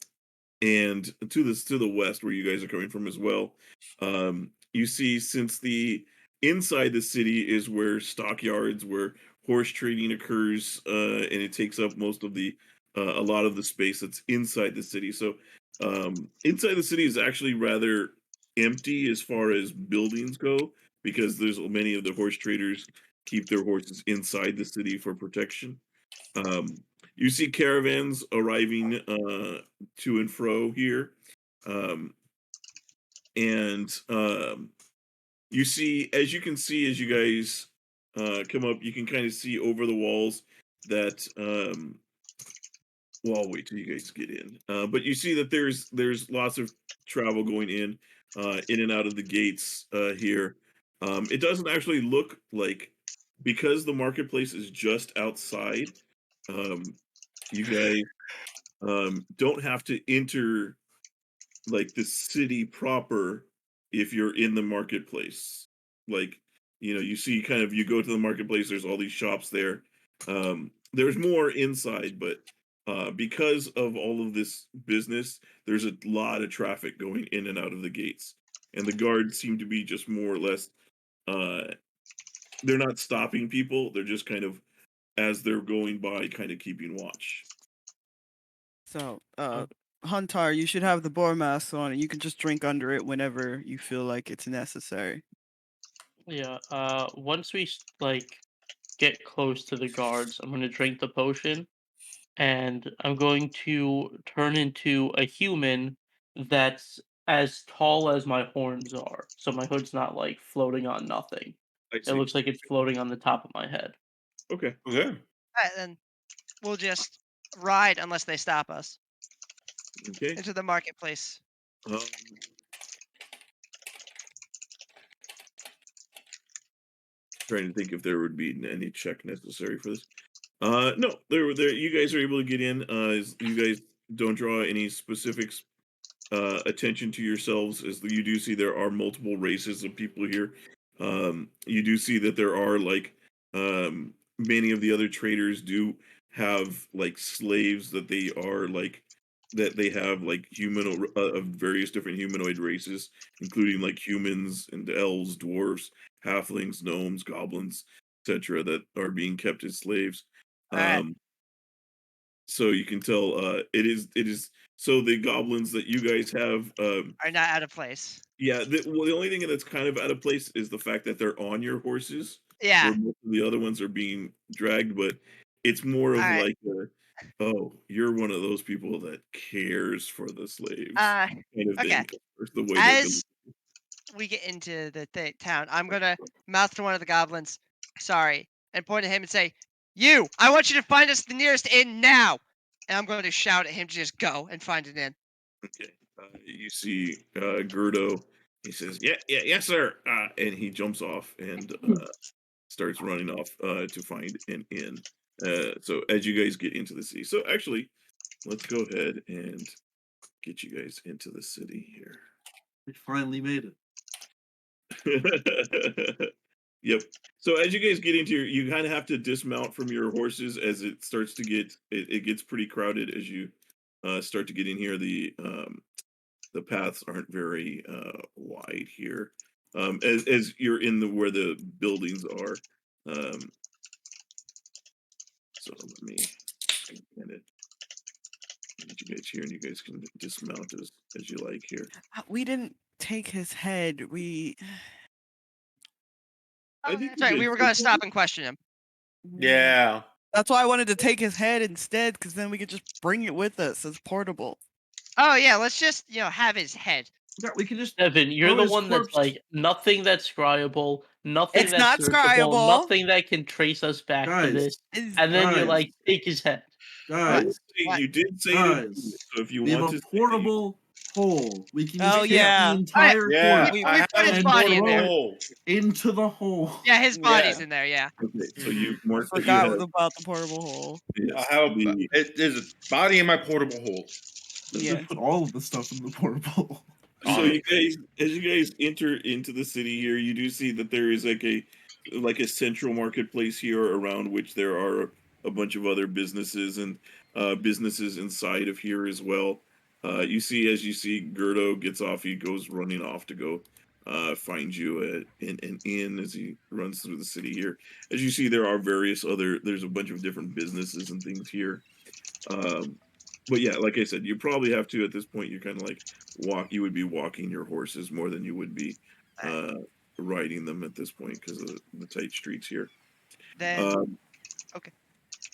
and to the west where you guys are coming from as well. You see, since the inside the city is where stockyards, where horse trading occurs, and it takes up most of the a lot of the space that's inside the city. So inside the city is actually rather empty as far as buildings go because there's many of the horse traders keep their horses inside the city for protection. Um, you see caravans arriving to and fro here. Um, and you see, as you can see, as you guys come up, you can kind of see over the walls that. Well, I'll wait till you guys get in. But you see that there's lots of travel going in and out of the gates here. It doesn't actually look like because the marketplace is just outside. Um, you guys don't have to enter like the city proper if you're in the marketplace. Like, you see kind of you go to the marketplace, there's all these shops there. There's more inside, but because of all of this business, there's a lot of traffic going in and out of the gates. And the guards seem to be just more or less they're not stopping people, they're just kind of as they're going by kind of keeping watch. So, Huntar, you should have the boar mask on, and you can just drink under it whenever you feel like it's necessary. Yeah. Once we like get close to the guards, I'm gonna drink the potion, and I'm going to turn into a human that's as tall as my horns are. So my hood's not like floating on nothing. I It see. looks like it's floating on the top of my head. Okay. Okay. All right, then we'll just ride unless they stop us Okay. into the marketplace. Um, trying to think if there would be any check necessary for this. No, there. You guys are able to get in. You guys don't draw any specifics attention to yourselves, as you do see there are multiple races of people here. You do see that there are like many of the other traders do have like slaves that they are like that they have like human of various different humanoid races, including like humans and elves, dwarves, halflings, gnomes, goblins, etc., that are being kept as slaves. All right. So you can tell it is so the goblins that you guys have Are not out of place. Yeah, the only thing that's kind of out of place is the fact that they're on your horses, Yeah. where most of the other ones are being dragged, but it's more of Alright. like "Oh, you're one of those people that cares for the slaves," kind of Okay. thing. That's the way As we get into the town, I'm gonna mouth to one of the goblins, "Sorry," and point at him and say, "You! I want you to find us the nearest inn now!" And I'm going to shout at him to just go and find an inn. Okay. You see Gerdo. He says, "Yeah, yeah, yes, sir," and he jumps off and starts running off to find an inn. So as you guys get into the city, so actually, let's go ahead and get you guys into the city here. We finally made it. Yep. So as you guys get into you kind of have to dismount from your horses as it starts to get it gets pretty crowded as you start to get in here. The paths aren't very wide here. As you're in the where the buildings are. So let me kind of get you guys here, and you guys can dismount as you like here. We didn't take his head. We. I think That's right. We were going to stop and question him. Yeah. That's why I wanted to take his head instead, because then we could just bring it with us as portable. Oh yeah, let's just have his head. Yeah, we can just. Devin, you're throw the his one corpse- that's like nothing that's scryable, nothing It's that's not searchable, scryable. nothing that can trace us back to Guys, this. It's- And then you're guys. like, take his head. I will Guys, say What? you did say guys, so if you we have want a to say portable hole. We can just Oh, take yeah. the entire Yeah. corpse We I put have his a body in throw there. it hole. into the hole. Yeah, his body's in there. Yeah. okay, so you mark that you Forgot have about the portable hole. yes, I have the there's a body in my portable hole. Let's Yeah. just put all of the stuff in the portable. So Alright. you guys, as you guys enter into the city here, you do see that there is like a central marketplace here around which there are a bunch of other businesses and businesses inside of here as well. You see, as you see, Gerdo gets off, he goes running off to go find you an inn as he runs through the city here. As you see, there are there's a bunch of different businesses and things here. But yeah, like I said, you probably have to at this point. You're kind of like you would be walking your horses more than you would be riding them at this point because of the tight streets here. Then okay.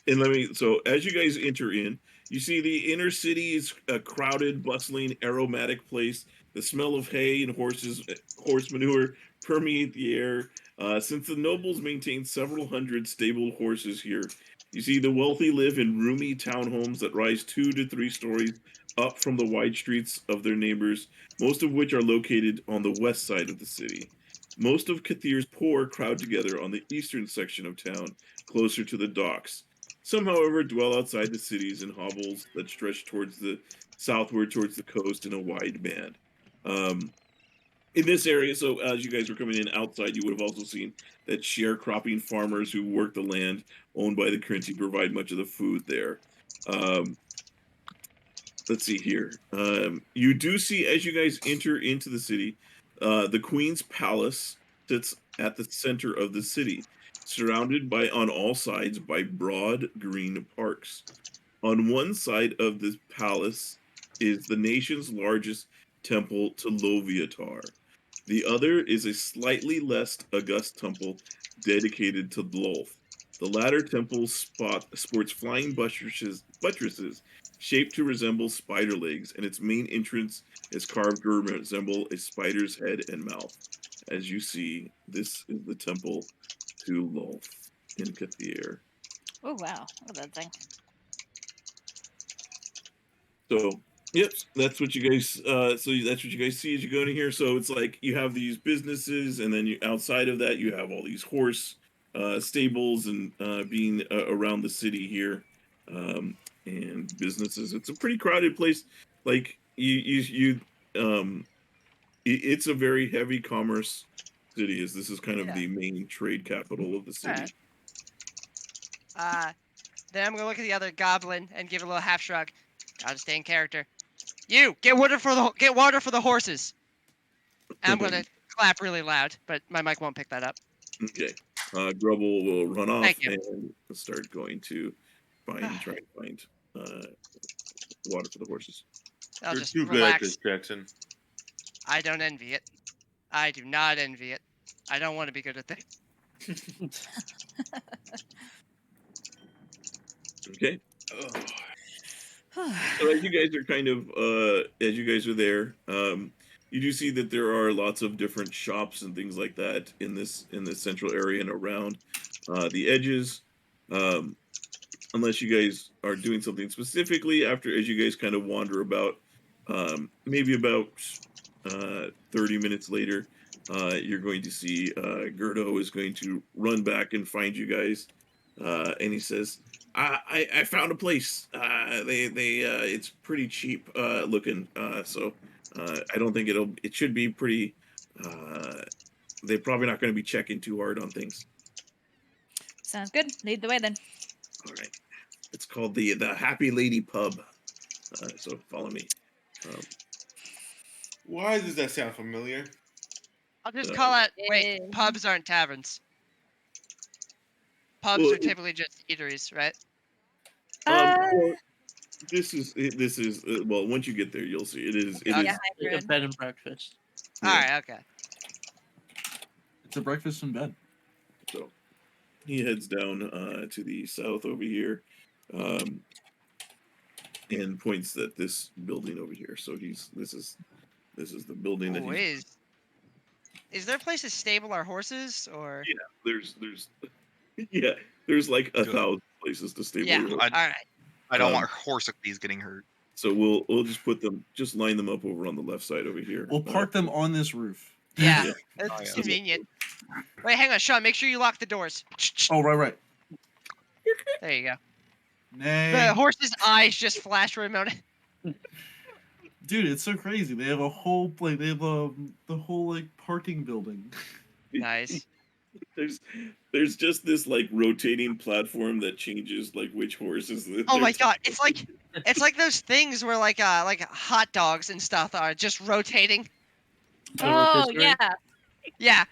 And so as you guys enter in, you see the inner city is a crowded, bustling, aromatic place. The smell of hay and horse manure permeate the air. Since the nobles maintain several hundred stable horses here, you see the wealthy live in roomy townhomes that rise 2 to 3 stories up from the wide streets of their neighbors, most of which are located on the west side of the city. Most of Cathyr's poor crowd together on the eastern section of town, closer to the docks. Some, however, dwell outside the cities in hovels that stretch towards the southward towards the coast in a wide band. In this area, so as you guys were coming in outside, you would have also seen that sharecropping farmers who work the land owned by the currency provide much of the food there. Let's see here. You do see as you guys enter into the city, the Queen's Palace sits at the center of the city, surrounded by on all sides by broad green parks. On one side of this palace is the nation's largest temple to Loviatar. The other is a slightly less august temple dedicated to Lolth. The latter temple sports flying buttresses shaped to resemble spider legs, and its main entrance is carved to resemble a spider's head and mouth. As you see, this is the temple to Lolth in Cathyr. Oh wow, look at that thing. So, yep, that's what you guys. That's what you guys see as you go in here. So it's like you have these businesses, and then outside of that, you have all these horse stables and being around the city here, and businesses. It's a pretty crowded place. Like it's a very heavy commerce city. As this is kind of the main trade capital of the city. Then I'm gonna look at the other goblin and give a little half shrug. Gotta stay in character. You get water for the horses. And I'm gonna clap really loud, but my mic won't pick that up. Okay. Grubble will run off Thank you. and start going to try and find water for the horses. I'll You're just too good at relax. this, Jackson. I don't envy it. I do not envy it. I don't want to be good at things. Okay. Ugh. So as you guys are as you guys are there, you do see that there are lots of different shops and things like that in this central area and around the edges. Um, unless you guys are doing something specifically after as you guys kind of wander about, maybe about 30 minutes later, you're going to see Gerdo is going to run back and find you guys, and he says, I found a place. It's pretty cheap looking, so I don't think it should be pretty. They're probably not going to be checking too hard on things. Sounds good. Lead the way then. All right, it's called the Happy Lady Pub. So follow me. Why does that sound familiar? I'll just Uh, call out. Yeah. Wait, pubs aren't taverns. Pubs Well, are typically just eateries, right? well, this is well. Once you get there, you'll see. It is. It Okay. is. A Hybrid. bed and breakfast. Yeah. All right. Okay. It's a breakfast in bed. So he heads down to the south over here, and points at this building over here. So this is the building that Ooh, he's. is there a place to stable our horses or? Yeah, there's yeah, there's like a Good. 1,000 places to stable. Yeah. your horse. I- All right. I don't Um, want horse of these getting hurt. So we'll just line them up over on the left side over here. We'll park them on this roof. Yeah. Yeah. It's Oh, yeah. convenient. Wait, hang on, Sean. Make sure you lock the doors. Oh, right. There you go. Nay. The horse's eyes just flash for a moment. Dude, it's so crazy. They have a whole the whole like parking building. Nice. There's just this like rotating platform that changes like which horses. Oh my god, it's like those things where like hot dogs and stuff are just rotating. Oh rotisserie? yeah. Yeah,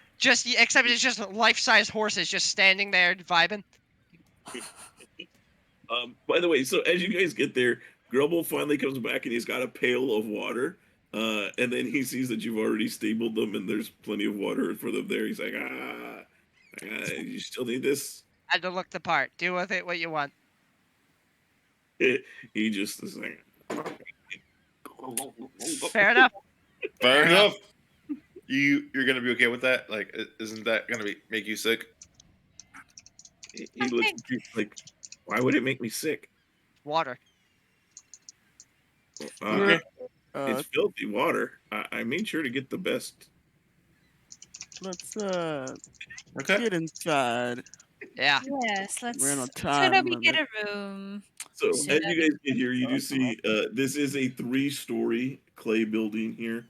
except it's just life-size horses just standing there vibing. By the way, so as you guys get there, Grubble finally comes back and he's got a pail of water. And then he sees that you've already stabled them and there's plenty of water for them there. He's like, you still need this? Had to look the part. Do with it what you want. He just is like, Fair enough. Fair enough. You're gonna be okay with that? Like, isn't that gonna make you sick? he looks at you like, why would it make me sick? Water. It's filthy water. I made sure to get the best. Let's Okay. get inside. Yeah. Yes, let's. We're on Should time we get limit. a room? So So as that you guys get here, you do see this is a 3-story clay building here.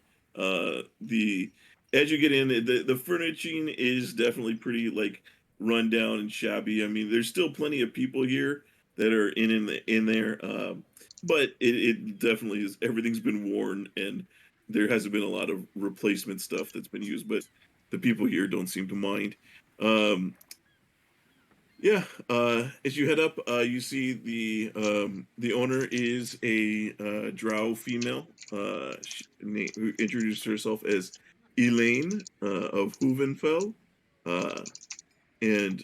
As you get in, the furnishing is definitely pretty like run down and shabby. I mean, there's still plenty of people here that are in there, but it definitely is. Everything's been worn, and there hasn't been a lot of replacement stuff that's been used. But the people here don't seem to mind. Yeah, as you head up, you see the owner is a drow female who introduced herself as Elaine of Hoovenfell. And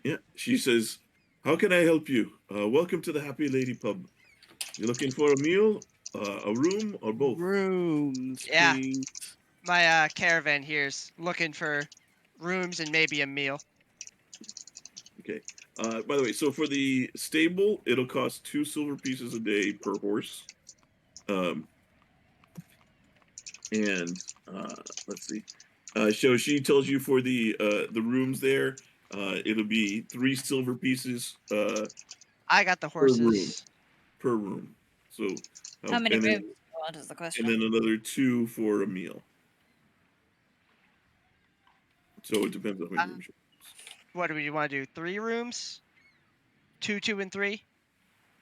yeah, she says, how can I help you? Welcome to the Happy Lady Pub. You looking for a meal, a room, or both? Rooms, Yeah. please. My caravan here's looking for rooms and maybe a meal. Okay. By the way, so for the stable, it'll cost 2 silver pieces a day per horse. And let's see. So she tells you for the rooms there, it'll be 3 silver pieces I got the horses. per room. So How many and rooms then, do you want is the question. and then another 2 for a meal. So it depends on how many rooms. What do you want to do? 3 rooms? 2, 2, and 3?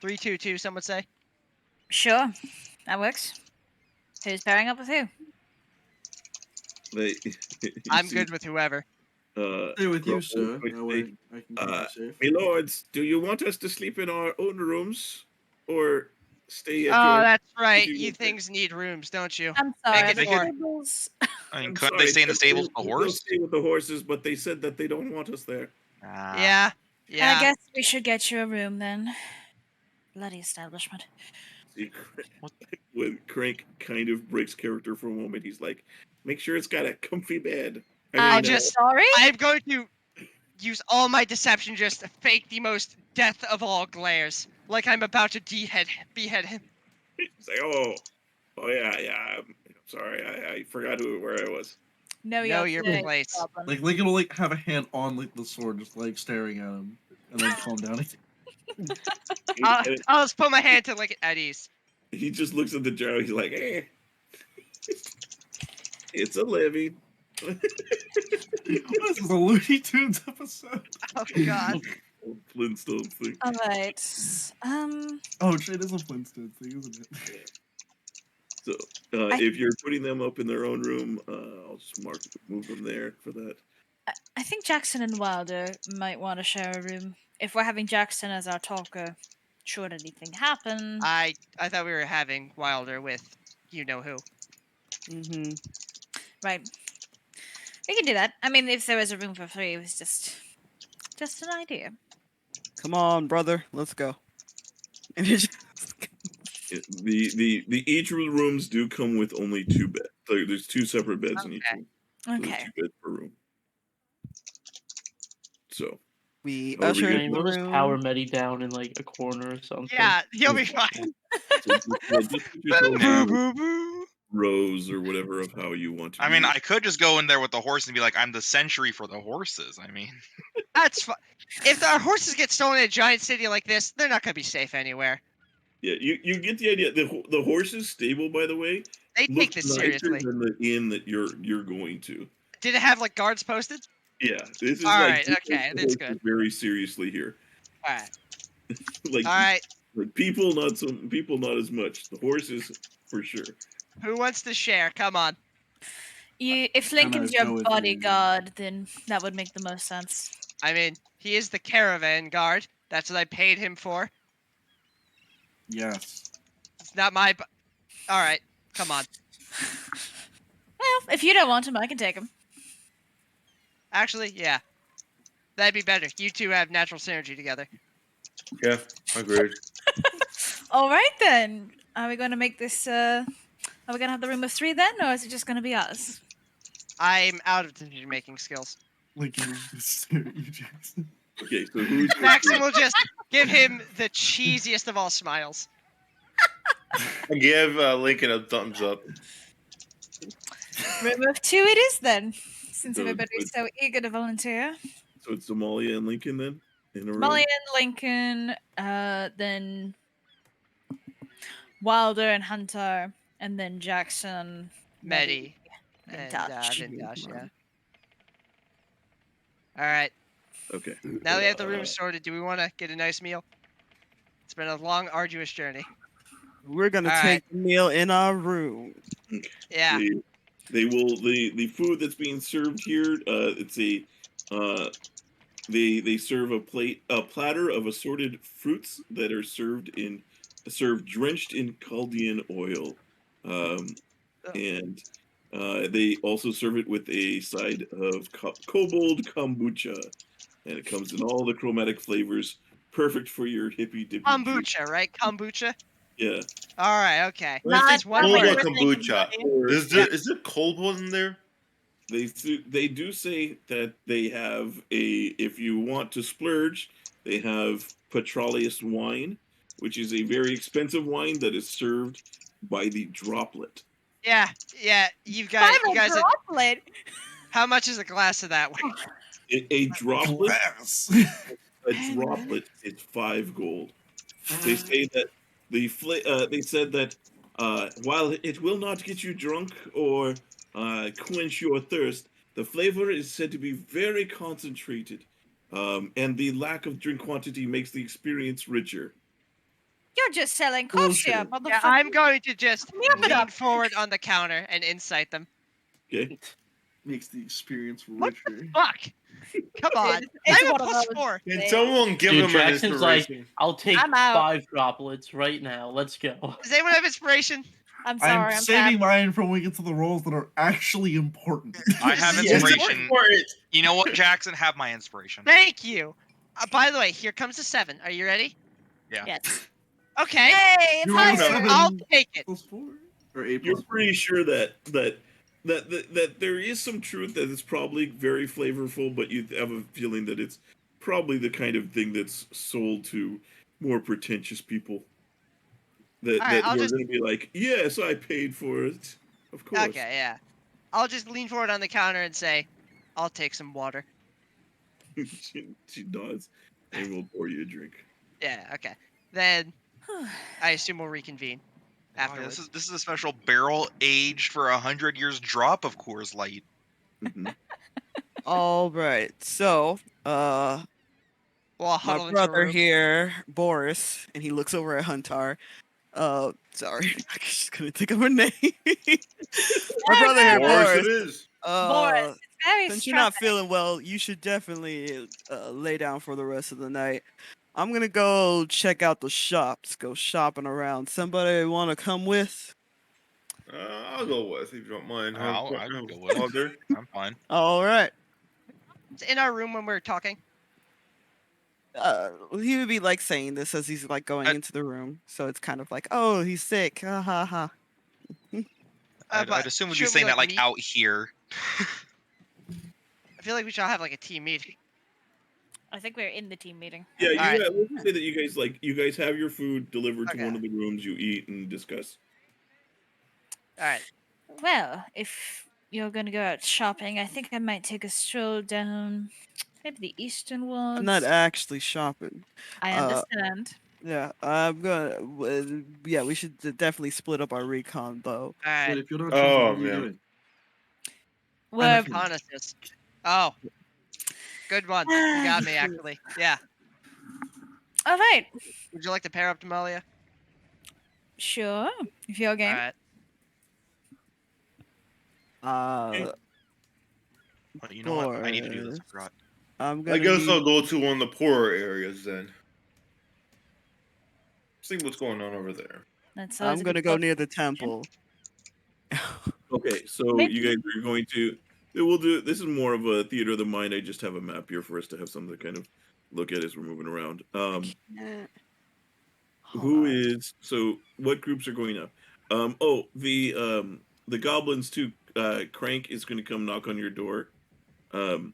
3, 2, 2, some would say. Sure, that works. Who's pairing up with who? I'm good with whoever. Stay with you, sir. That way I can keep you safe. My lords, do you want us to sleep in our own rooms, or stay at Oh, your. that's right. you You want that. things need rooms, don't you? I'm Make sorry. it They the could- four. tables- I mean, I'm couldn't sorry, they stay in the stables with the They'll horse? stay with the horses, but they said that they don't want us there. Ah. Yeah. Yeah. I guess we should get you a room then. Bloody establishment. See, when Crank kind of breaks character for a moment, he's like, "Make sure it's got a comfy bed." I'm just sorry. I'm going to use all my deception just to fake the most death of all glares, like I'm about to behead him. He's like, "Oh yeah. I'm sorry, I forgot where I was." Know Know your your place. place. goblin. Like Lincoln will like have a hand on like the sword, just like staring at him, and then calm down. I'll just put my hand to like at ease. He just looks at the jar. He's like, "Eh, it's a living." What is this, a Looney Tunes episode? Oh God. Flintstones thing. All right. Oh, it is a Flintstones thing, isn't it? So if you're putting them up in their own room, I'll just move them there for that. I think Jackson and Wilder might want to share a room. If we're having Jackson as our talker, should anything happen. I thought we were having Wilder with you know who. Mm-hmm. Right. We can do that. I mean, if there was a room for 3, it was just an idea. Come on, brother. Let's go. And it's The each of the rooms do come with only 2 beds. There's 2 separate beds in each Okay. room. So there's Okay. 2 beds per room. So we However usher you- I mean, into we'll the just room. power Medi down in like a corner or something. Yeah, he'll be fine. just put yourself Yeah. in Boo boo. rows or whatever of how you want to. I mean, do it. I could just go in there with the horse and be like, I'm the sentry for the horses. I mean, That's fine. If our horses get stolen in a giant city like this, they're not gonna be safe anywhere. Yeah, you get the idea. The horses stable, by the way, They take looks this nicer seriously. than the inn that you're going to. Did it have like guards posted? Yeah, this is All like right, we take okay, the that's horses good. very seriously here. All right. Like, All right. like people not as much. The horses for sure. Who wants to share? Come on. If gonna Lincoln's go your with bodyguard, then that would make the most sense. I mean, he is the caravan guard. That's what I paid him for. Yes. It's not my. All right. Come on. Well, if you don't want him, I can take him. Actually, yeah. That'd be better. You two have natural synergy together. Yeah, agreed. All right then. Are we going to make this? Are we going to have the room of 3 then, or is it just going to be us? I'm out of decision-making skills. Lincoln will just stare at you, Jackson. Okay, so who's Maxim will just give him the cheesiest of all smiles. And give Lincoln a thumbs up. Room of 2 it is then, since So everybody's so eager to volunteer. So it's Damalia and Lincoln then in a row. Molly and Lincoln, then Wilder and Huntar, and then Jackson, Medi. And Vintash. Vintash, yeah. All right. Okay. Now that we have the room sorted, do we want to get a nice meal? It's been a long, arduous journey. We're gonna All take the meal in our room. Yeah. They will the food that's being served here. It's a they serve a platter of assorted fruits that are served drenched in Chaldean oil, and they also serve it with a side of kobold kombucha, and it comes in all the chromatic flavors, perfect for your hippy dippy. Kombucha, right? Kombucha? Yeah. All right, okay. Not That's one Cold word. kombucha. Is there cold one in there? They do say that they have if you want to splurge, they have Petroleus wine, which is a very expensive wine that is served by the droplet. Yeah, you guys are, droplet. how much is a glass of that one? A droplet, Glass. a droplet is 5 gold. They say that they said that while it will not get you drunk or quench your thirst, the flavor is said to be very concentrated, and the lack of drink quantity makes the experience richer. You're just selling cough Bullshit. syrup, motherfucker. Yeah, I'm going to just Mute it lean up. forward on the counter and incite them. Okay. makes the experience What the richer. fuck? Come on. It's I have one a of plus those 4. Can things. someone give Dude, him an Jackson's like, inspiration? I'll take I'm out. 5 droplets right now. Let's go. Does anyone have inspiration? I'm sorry. I'm I'm saving tapped. mine for when we get to the roles that are actually important. I have This is inspiration. important. You know what, Jackson? Have my inspiration. Thank you. By the way, here comes the 7. Are you ready? Yes. Okay. Hey, it's You rolled higher. 7 I'll take it. plus 4? Or 8 You're plus 4? pretty sure that there is some truth that it's probably very flavorful, but you have a feeling that it's probably the kind of thing that's sold to more pretentious people. That Alright, I'll we're just- going to be like, yes, I paid for it. Of course. Okay, yeah. I'll just lean forward on the counter and say, I'll take some water. she nods and will pour you a drink. Yeah, okay. Then I assume we'll reconvene Oh, yeah, afterwards. this is a special barrel aged for 100 years drop of Coors Light. Mhm. All right. So, Well, I'll my huddle into a brother room. here, Boris, and he looks over at Huntar. Sorry, I just couldn't think of her name. My brother here, Boris Boris. it is. Boris, it's very Since you're not stressing. feeling well, you should definitely lay down for the rest of the night. I'm gonna go check out the shops, go shopping around. Somebody want to come with? I'll go with if you don't mind. I'll go with it. Father. I'm fine. All right. It's in our room when we're talking. He would be like saying this as he's like going into the room, so it's kind of like, oh, he's sick. Ha ha ha. I'd But assume we'd be shouldn't saying we, that like meet? out here. I feel like we should all have like a team meeting. I think we're in the team meeting. Yeah, you Alright. let's just say that you guys have your food delivered to Okay. one of the rooms, you eat and discuss. Alright. Well, if you're gonna go out shopping, I think I might take a stroll down maybe the eastern walls. I'm not actually shopping. I understand. Yeah, I'm gonna. Yeah, we should definitely split up our recon though. But Alright. if you're not Oh, sure, what are you man. doing? We're Reconnaissance. Oh. Good one. You got me, actually. Yeah. all right. Would you like to pair up Damalia? Sure, if you're game. Alright. But you know what? I need to do this. I Boris, forgot. I'm I gonna. guess need- I'll go to one of the poorer areas then. See what's going on over there. That's always I'm a gonna good go thought. near the temple. Okay, so Maybe- you guys are going to. We'll do. This is more of a theater of the mind. I just have a map here for us to have something to kind of look at as we're moving around. Who is so? What groups are going up? The goblins too. Crank is going to come knock on your door, and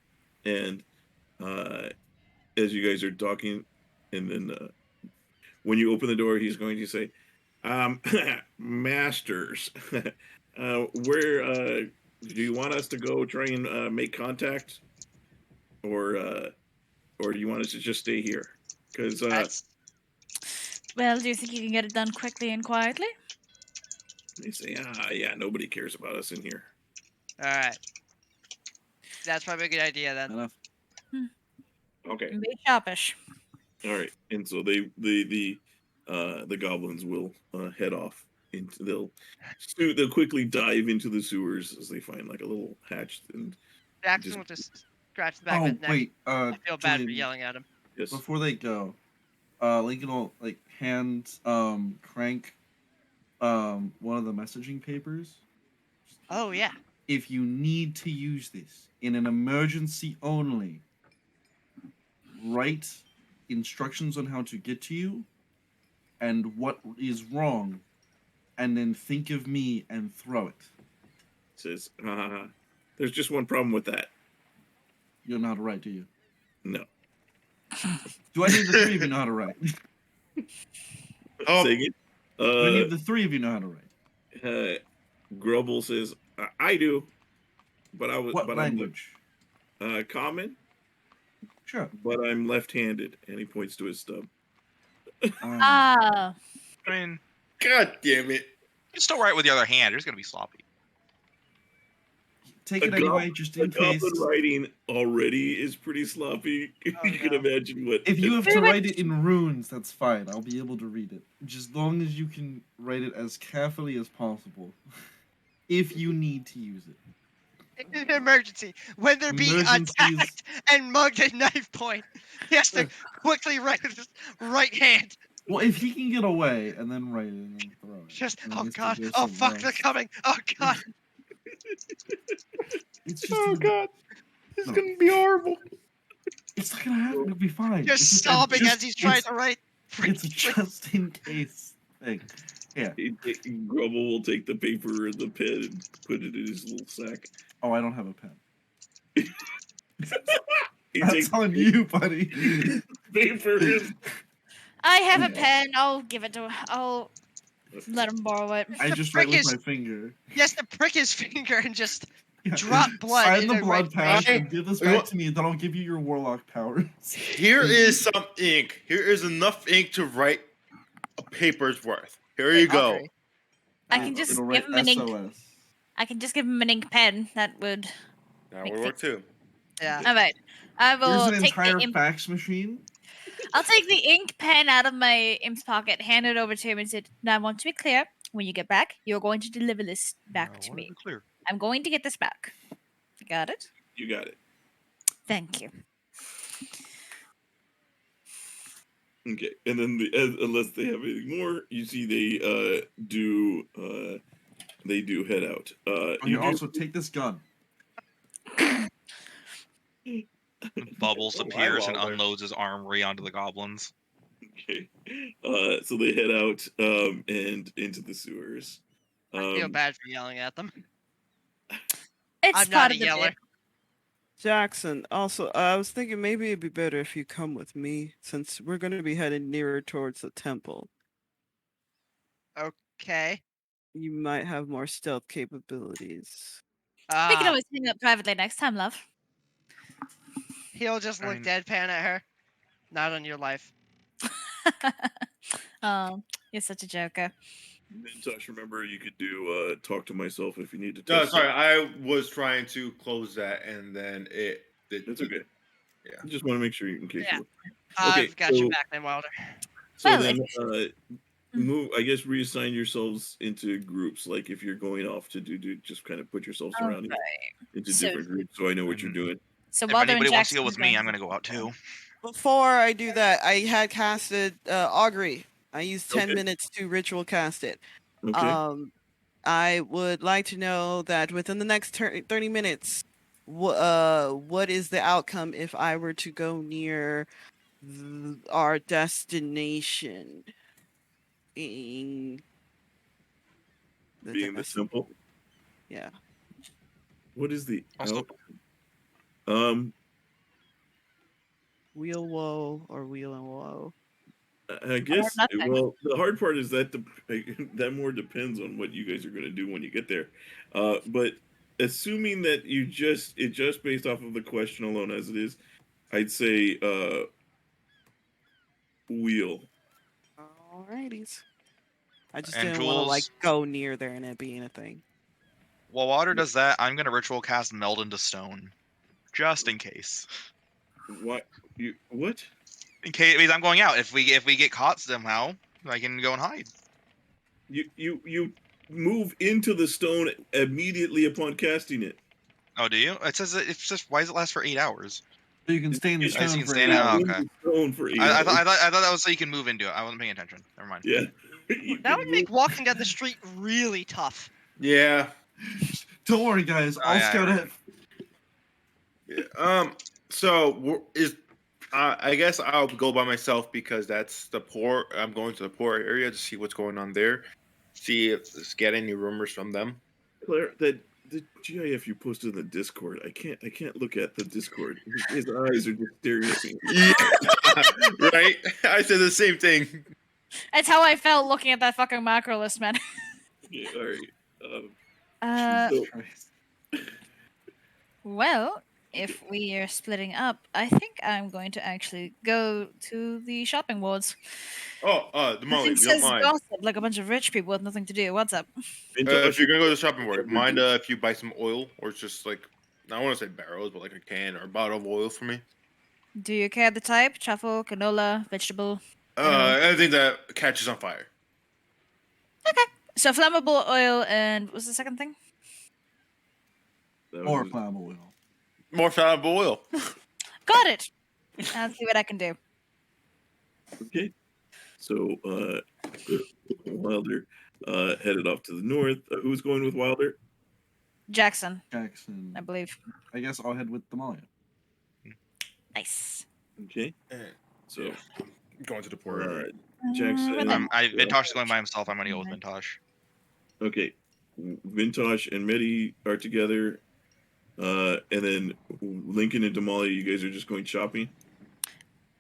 as you guys are talking, and then when you open the door, he's going to say, "Masters, where do you want us to go try and make contact, or do you want us to just stay here? Because Well, do you think you can get it done quickly and quietly? they say, yeah, nobody cares about us in here. Alright. That's probably a good idea then. Enough. Okay, Be sharpish. all right, and so the goblins will head off into they'll quickly dive into the sewers as they find like a little hatch and Jackson will just scratch the back of Oh his neck. wait, I feel bad for Julian, yelling at him. yes. before they go, Lincoln will like hand Crank one of the messaging papers. Oh yeah. If you need to use this in an emergency only, write instructions on how to get to you and what is wrong, and then think of me and throw it. Says, there's just one problem with that. You don't know how to write, do you? No. Do I need the three of you know how to write? Oh, Say again? Do any of the three of you know how to write? Grubble says, I do, but I was What but language? I'm common, Sure. but I'm left-handed, and he points to his stub. Ah, I mean, God damn it. you can still write with the other hand. You're just gonna be sloppy. Take The it anyway, just The in case. goblin writing already is pretty sloppy. Oh, You can no. imagine what. If you have to Pretty write it in runes, that's fine. I'll be able to read it. Just as long as you can write it as carefully as possible. If you need to use it. In an emergency, when they're being Emergencies. attacked and mugged at knife point, he has to quickly write with his right hand. Well, if he can get away and then write it and then throw it. Just, and then oh he has to god, go oh somewhere fuck, they're else. coming, oh god. It's just Oh an- god, it's No. gonna be horrible. It's not gonna happen. It'll be fine. Just It's just sobbing just- as he's trying it's- to write. It's a just in case thing. Yeah. Grubble will take the paper and the pen and put it in his little sack. Oh, I don't have a pen. He That's takes on you, buddy. paper and I have a pen. I'll give it to him. I'll let him borrow it. I The just write frick with is- my finger. He has to prick his finger and just Yeah. drop blood Sign in the the right blood patch place. and give this You back want- to me, and then I'll give you your warlock powers. Here is some ink. Here is enough ink to write a paper's worth. Here you go. Okay. I can just It'll give write him an ink. SOS. I can just give him an ink pen. That would. That Make would work too. Yeah. All right. I will Here's an take entire the ink. fax machine. I'll take the ink pen out of my imp's pocket, hand it over to him, and say, "Now I want to be clear. When you get back, you're going to deliver this back to me. Clear. I'm going to get this back. Got it? you got it. Thank you." Okay, and then unless they have anything more, you see they do head out. Oh, You you do- also take this gun. Bubbles Oh, appears and eyeball there. unloads his armory onto the goblins. Okay. So they head out and into the sewers. I feel bad for yelling at them. It's I'm part not a of the yeller. bit. Jackson, also, I was thinking maybe it'd be better if you come with me, since we're going to be headed nearer towards the temple. Okay. You might have more stealth capabilities. We can Ah, always hang up privately next time, love. he'll just I look mean- deadpan at her. Not on your life. Oh, you're such a joker. Vintash, remember you could do talk to myself if you need to. No, test sorry, it. I was trying to close that and then it. That's okay. Yeah. I just want to make sure in case Yeah. you. I've got you so- back then, Wilder. So Well, then, Mm. move. I guess reassign yourselves into groups. Like if you're going off to do, just kind of put yourselves around Okay. into So- different groups, so I know what you're Mhm. doing. So If while they're in anybody wants to Jackson, go with me, I'm gonna go out too. Before I do that, I had casted Augury. I used 10 Okay. minutes to ritual cast it. Okay. I would like to know that within the next 30 minutes, what is the outcome if I were to go near our destination? Being Being the des- temple. Yeah. What is the Also- out? Wheel woe or wheel and woe. I guess. nothing. Well, the hard part is that that more depends on what you guys are going to do when you get there. But assuming that it just based off of the question alone as it is, I'd say wheel. Alrighties. I just And didn't want to like Jules- go near there and it being a thing. While Water does that, I'm gonna ritual cast Meld into Stone, just in case. What you what? In case because I'm going out. If we get caught somehow, I can go and hide. You move into the stone immediately upon casting it. Oh, do you? It says it's just why does it last for 8 hours? So you can stay in the I stone see you for stay in 8 it. hours. Oh, okay. In the stone for 8 I hours. thought that was so you can move into it. I wasn't paying attention. Never mind. Yeah. You That can would move- make walking down the street really tough. Yeah. Don't worry, guys. I'll yeah, scout yeah. ahead. Yeah, So I guess I'll go by myself because that's the poor. I'm going to the poor area to see what's going on there, see if get any rumors from them. Claire, the GIF you posted in the Discord, I can't look at the Discord. His eyes are just staring at me. Yeah, right. I said the same thing. That's how I felt looking at that fucking macro list, man. Yeah, all right. Uh, So, well, if we are splitting up, I think I'm going to actually go to the shopping wards. Oh, Damalia, Nothing if you don't says mind. gossip like a bunch of rich people with nothing to do. What's up? If you're gonna go to the shopping mart, mind if you buy some oil or just like I don't want to say barrels, but like a can or a bottle of oil for me. Do you care the type? Truffle, canola, vegetable? Anyone? Anything that catches on fire. So flammable oil and what was the second thing? That Or was flammable oil. More flammable oil. Got it. I'll see what I can do. okay. So Wilder headed off to the north. Who's going with Wilder? Jackson, Jackson. I believe. I guess I'll head with Damalia. Nice. Okay. So Yeah. Going to the poor area. Jackson. Vintash is going by himself. I'm going to go with Vintash. Okay. Vintash and Medi are together. And then Lincoln and Damalia, you guys are just going shopping.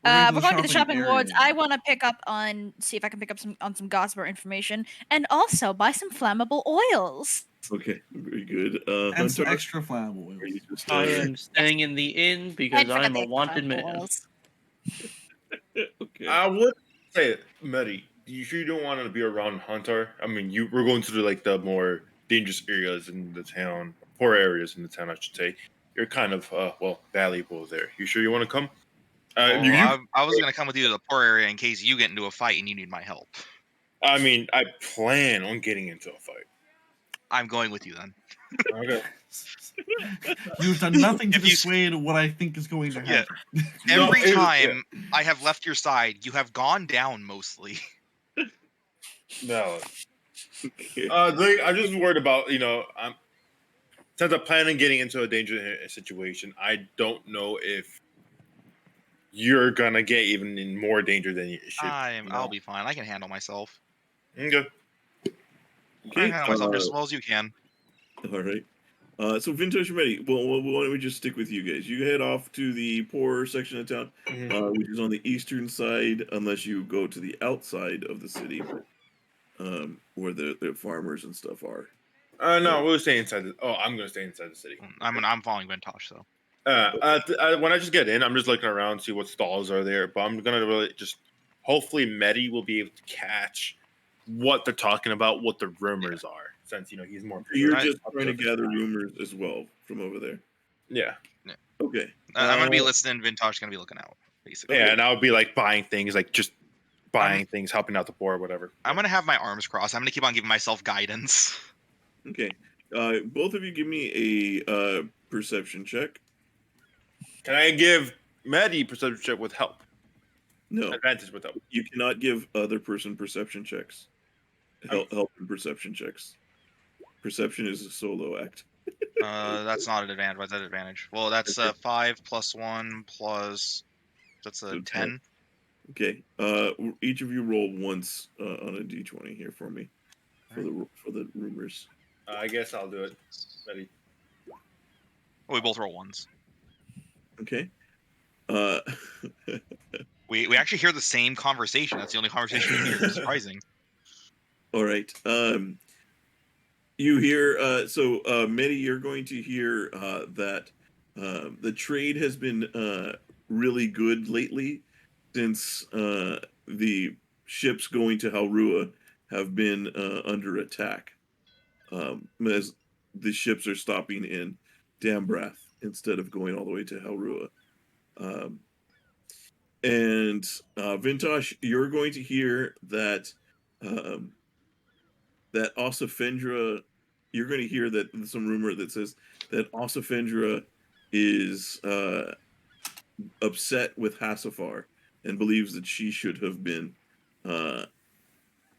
We're going to the shopping area. awards. I want to see if I can pick up some gossip or information, and also buy some flammable oils. Okay, very good. And some Huntar, extra flammable oils. are you just, I am staying in the inn because forget I'm the a extra wanted flammable man. oils. okay. I would say, Medi, you sure you don't want to be around Huntar? I mean, we're going to the more dangerous areas in the town, poor areas in the town, I should say. You're kind of valuable there. You sure you want to come? Well, I was going to come with you to the poor area in case you get into a fight and you need my help. I mean, I plan on getting into a fight. I'm going with you then. Okay. You've done nothing to If you- dissuade what I think is going to Yeah. happen. No, Every it was- time I have left your side, you have gone down mostly. No. Okay. I'm just worried about, since I plan on getting into a dangerous situation, I don't know if you're gonna get even in more danger than you should. I'll be fine. I can handle myself. Okay. I Okay. can handle myself just as well as you can. All right. So Vintage Medi, well, why don't we just stick with you guys? You head off to the poorer section of town, which is on the eastern side, unless you go to the outside of the city, where the farmers and stuff are. No, we'll stay inside. I'm gonna stay inside the city. I'm following Vintash, so. When I just get in, I'm just looking around, see what stalls are there. But I'm gonna really just, hopefully, Medi will be able to catch what they're talking about, what the rumors are, since he's more. You're I- just trying to gather rumors as well from over there. Yeah. Okay. I'm gonna be listening. Vintash gonna be looking out, basically. Yeah, and I would be like buying things, like just buying things, helping out the poor, whatever. I'm gonna have my arms crossed. I'm gonna keep on giving myself guidance. Okay. Both of you give me a perception check. Can I give Medi perception check with help? No, Advantage with help. you cannot give other person perception checks. Help and perception checks. Perception is a solo act. That's not an advantage. What's that advantage? Well, that's Okay. 5 plus 1 plus. That's a So 10. Okay. Each of you roll once on a d20 here for me for the rumors. I guess I'll do it. Medi. We both roll ones. Okay. We actually hear the same conversation. That's the only conversation we hear. It's surprising. All right. You hear Medi, you're going to hear that the trade has been really good lately since the ships going to Halrua have been under attack. As the ships are stopping in Dambrath instead of going all the way to Halrua. And Vintash, you're going to hear that that Ossifendra, you're going to hear that some rumor that says that Ossifendra is upset with Hassafar and believes that she should have been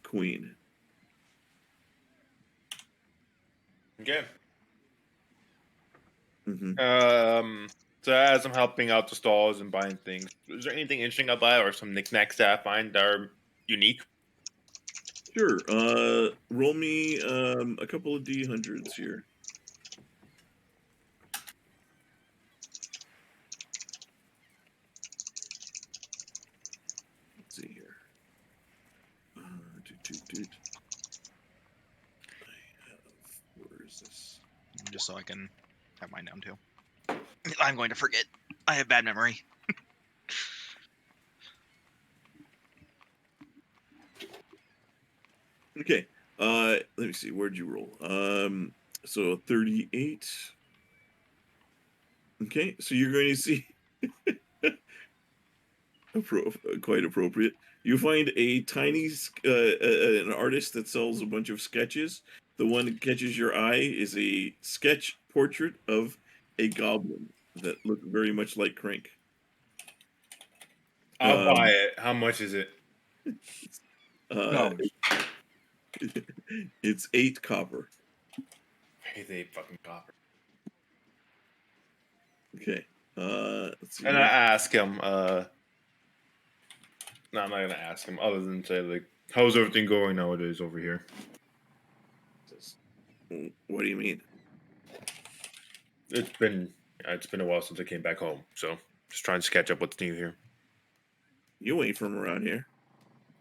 queen. Okay. Mm-hmm. So as I'm helping out the stalls and buying things, is there anything interesting I buy or some knickknacks that I find that are unique? Sure. Roll me a couple of D100s here. Let's see here. Where is this? Just so I can have mine down too. I'm going to forget. I have bad memory. Okay. Let me see. Where'd you roll? So 38. Okay. So you're going to see quite appropriate. You find a tiny an artist that sells a bunch of sketches. The one that catches your eye is a sketch portrait of a goblin that looked very much like Crank. I'll buy it. How much is it? No. It's 8 copper. Pay the fucking copper. Okay. Let's see. And I here. ask him. No, I'm not gonna ask him. Other than say like, how's everything going nowadays over here? What do you mean? It's been a while since I came back home, so just trying to catch up what's new here. You ain't from around here.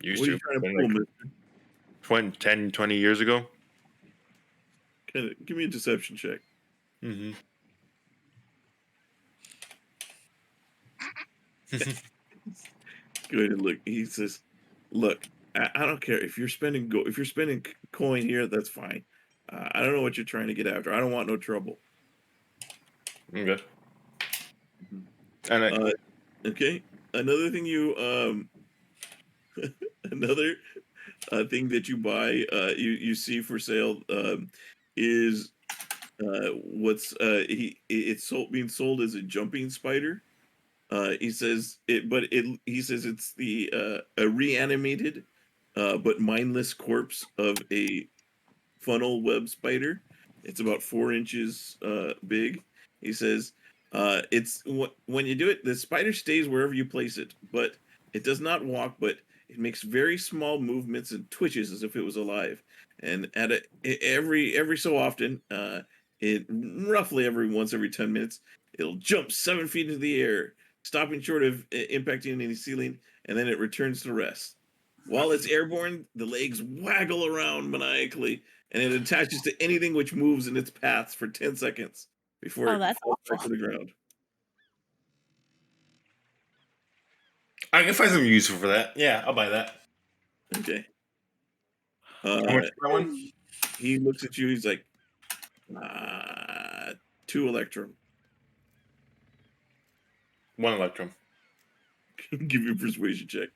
Used What are to. you trying to Been pull, like mister? 10, 20 years ago. Give me a deception check. Mm-hmm. Go ahead and look. He says, "Look, I don't care if you're spending coin here. That's fine. I don't know what you're trying to get after. I don't want no trouble." Okay. And Okay. Another thing another thing that you buy, you see for sale, is it's being sold as a jumping spider. He says it's a reanimated, but mindless corpse of a funnel web spider. It's about 4 inches big. He says when you do it, the spider stays wherever you place it, but it does not walk, but it makes very small movements and twitches as if it was alive. And every so often, it roughly every 10 minutes, it'll jump 7 feet into the air, stopping short of impacting any ceiling, and then it returns to rest. While it's airborne, the legs waggle around maniacally, and it attaches to anything which moves in its path for 10 seconds before Oh, it that's falls back awful. to the ground. I can find some use for that. Yeah, I'll buy that. Okay. How much for that one? He looks at you. He's like, 2 electrum. 1 electrum. Give you a persuasion check.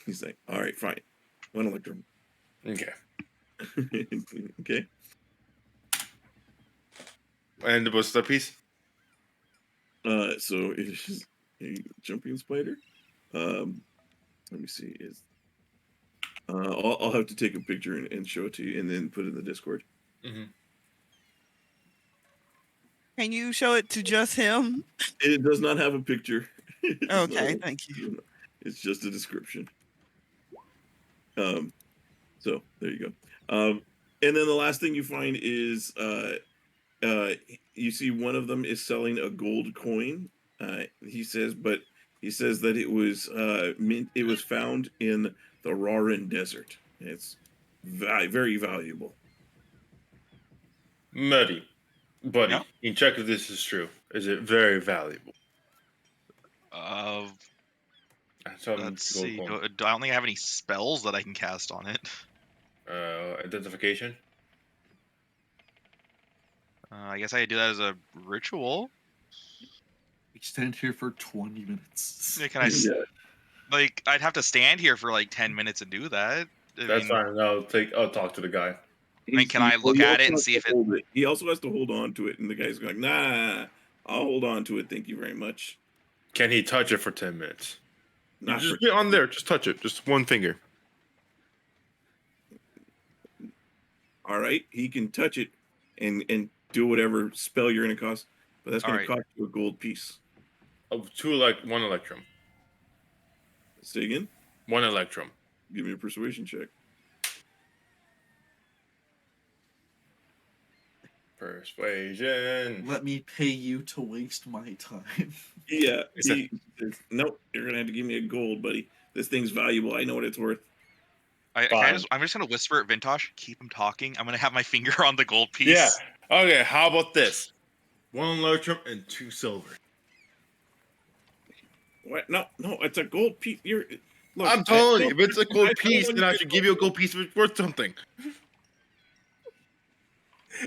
He's like, all right, fine. 1 electrum. Okay. Okay. And what's the piece? So it's a jumping spider. Let me see. I'll have to take a picture and show it to you, and then put it in the Discord. Mm-hmm. Can you show it to just him? It does not have a picture. Okay, thank you. It's just a description. So there you go. And then the last thing you find is you see one of them is selling a gold coin. He says that it was found in the Rauran Desert. It's very valuable. Medi, buddy, Yeah? you can check if this is true. Is it very valuable? Let's see. I don't think I have any spells that I can cast on it. Identification? I guess I could do that as a ritual. We stand here for 20 minutes. Yeah, can I? Like, I'd have to stand here for like 10 minutes and do that. That's fine. I'll talk to the guy. I mean, can I look at it and see if it? He also has to hold on to it, and the guy's going, "Nah, I'll hold on to it. Thank you very much." Can he touch it for 10 minutes? Not Just for- get on there. Just touch it. Just one finger. All right, he can touch it and do whatever spell you're going to cost, but that's going to cost you a gold piece. Oh, 1 electrum. Say again? 1 electrum. Give me a persuasion check. Persuasion. Let me pay you to waste my time. Yeah. Nope, you're going to have to give me a gold, buddy. This thing's valuable. I know what it's worth. I'm just gonna whisper at Vintash. Keep him talking. I'm gonna have my finger on the gold piece. Yeah. Okay. How about this? 1 electrum and 2 silver. What? No, it's a gold piece. Look, I'm telling you, if it's a gold piece, then I should give you a gold piece if it's worth something.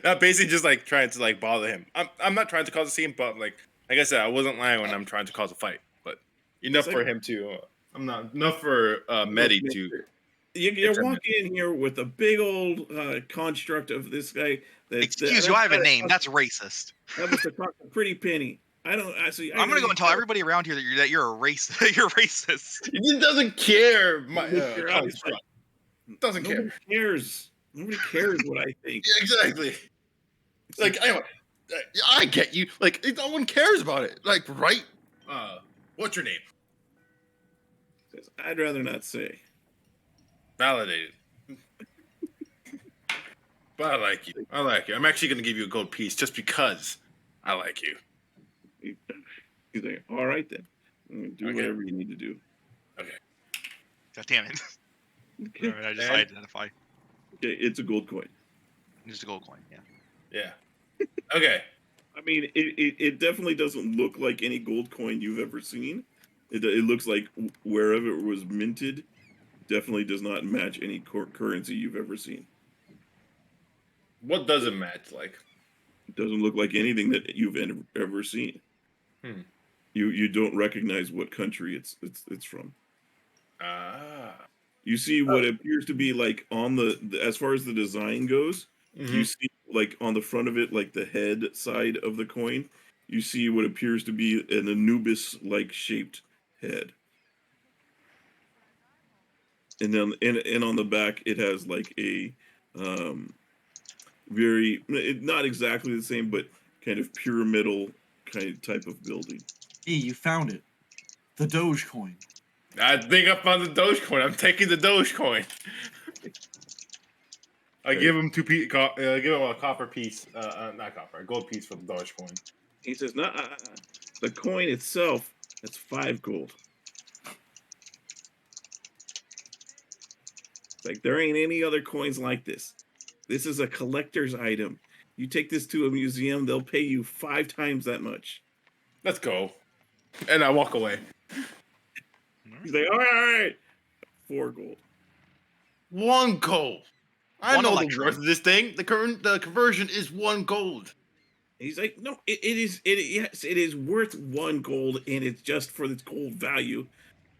Not basically just like trying to like bother him. I'm not trying to cause a scene, but like I said, I wasn't lying when I'm trying to cause a fight. But enough for him to. I'm not enough for Medi to. You It's a walk in here with a big old construct of this guy. Excuse you, I have a name. That's racist. That must have cost a pretty penny. I don't actually. I'm gonna go and tell everybody around here that you're a racist. You're racist. He doesn't care. Your eyes, Doesn't care. Nobody cares. Nobody cares what I think. Yeah, exactly. Like, I get you. Like, no one cares about it. Like, right? What's your name? I'd rather not say. Validated. But I like you. I like you. I'm actually going to give you a gold piece just because I like you. He's like, all right then. Do whatever you need to do. Okay. God damn it. All right, I just identify. Okay, it's a gold coin. Just a gold coin, yeah. Yeah. Okay. I mean, it definitely doesn't look like any gold coin you've ever seen. It looks like wherever it was minted, definitely does not match any currency you've ever seen. What does it match like? It doesn't look like anything that you've ever seen. You don't recognize what country it's from. You see what appears to be like on the as far as the design goes. You see like on the front of it, like the head side of the coin, you see what appears to be an Anubis-like shaped head. And then and on the back it has like a very not exactly the same, but kind of pyramidal kind of type of building. Hey, you found it. The Dogecoin. I think I found the Dogecoin. I'm taking the Dogecoin. I give him give him a copper piece, not copper, a gold piece for the Dogecoin. He says, "No, the coin itself, that's 5 gold." It's like there ain't any other coins like this. This is a collector's item. You take this to a museum, they'll pay you 5 times that much. Let's go. And I walk away. He's like, all right. 4 gold. 1 gold. I One know electron. the worth of this thing. The conversion is 1 gold. He's like, no, yes, it is worth 1 gold, and it's just for its gold value,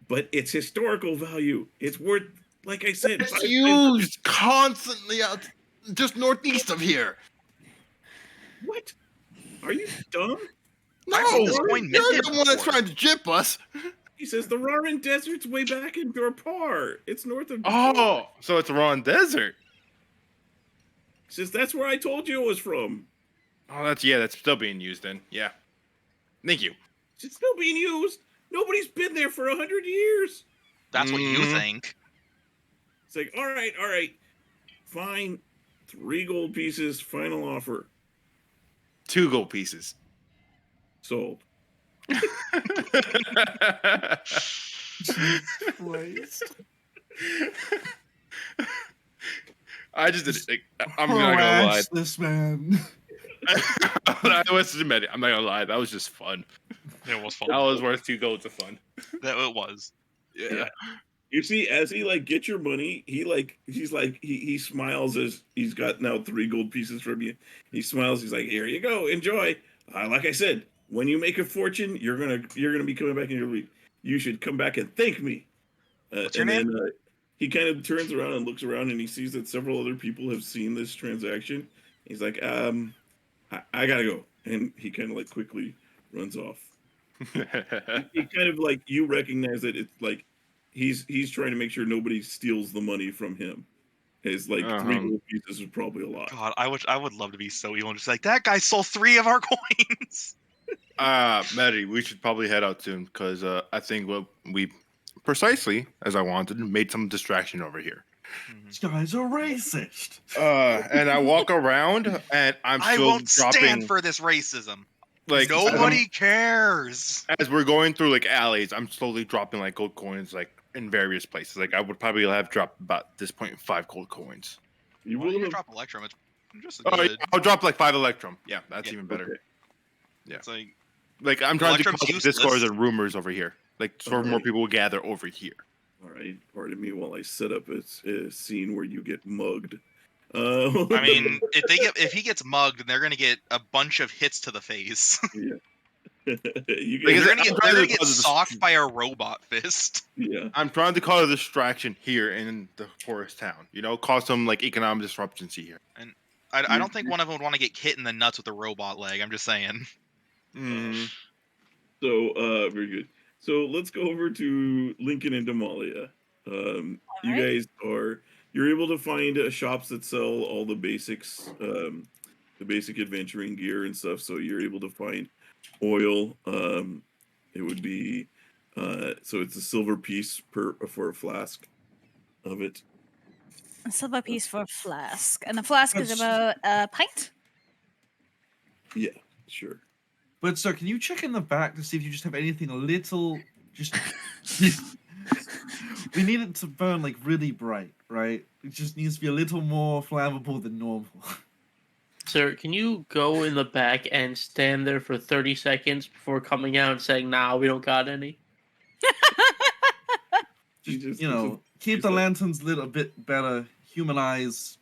but it's historical value. It's worth, like I said, It's used constantly out just northeast of here. What? Are you dumb? No, I think this coin you're minted the one that's before. trying to jip us. He says the Raran Desert's way back in Dorpar. It's north of. Oh, so it's Raran Desert. He says that's where I told you it was from. Oh, that's still being used then. Yeah. Thank you. It's still being used. Nobody's been there for 100 years. That's what you think. It's like, all right, fine. 3 gold pieces, final offer. 2 gold pieces. Sold. I just did it. Like, I'm not gonna lie. This man. I was just Medi. I'm not gonna lie. That was just fun. It was fun. That was worth 2 golds of fun. That it was. Yeah. You see, as he like gets your money, he smiles as he's got now 3 gold pieces from you. He smiles. He's like, "Here you go, enjoy." Like I said, when you make a fortune, you're gonna be coming back and you should come back and thank me. What's your name? Then, he kind of turns around and looks around and he sees that several other people have seen this transaction. He's like, I gotta go, and he kind of like quickly runs off. He kind of like, you recognize that it's like he's trying to make sure nobody steals the money from him. His like 3 gold pieces is probably a lot. God, I would love to be so evil and just like that guy stole 3 of our coins. Medi, we should probably head out soon because I think we precisely as I wanted made some distraction over here. These guys are racist. And I walk around and I won't stand for this racism. Like Nobody cares. As we're going through like alleys, I'm slowly dropping like gold coins like in various places. Like I would probably have dropped about this point 5 gold coins. You Why will don't you have, drop Electrum? It's just Oh, good. yeah, I'll drop like 5 Electrum. Yeah, that's Yeah, even better. okay. Yeah. It's like Like I'm trying to Electrum's cause useless. discourse and rumors over here. Like so more Alright. people will gather over here. all right, pardon me while I set up a scene where you get mugged. I mean, if he gets mugged, then they're gonna get a bunch of hits to the face. Yeah. You Because They're guys, gonna get socked by a robot fist. yeah. I'm trying to cause a distraction here in the forest town. You know, cause some like economic disruptions here. And I don't think one of them would want to get hit in the nuts with a robot leg. I'm just saying. Mm-hmm. So, very good. So let's go over to Lincoln and Damalia. You Alright. guys you're able to find shops that sell all the basics, the basic adventuring gear and stuff. So you're able to find oil. It would be, so it's a silver piece for a flask of it. A silver piece for a flask. And the flask is That's- about a pint? Yeah, sure. But sir, can you check in the back to see if you just have anything a little just we need it to burn like really bright, right? It just needs to be a little more flammable than normal. Sir, can you go in the back and stand there for 30 seconds before coming out and saying, "Nah, we don't got any"? Just, keep the lanterns lit a bit better. Human eyes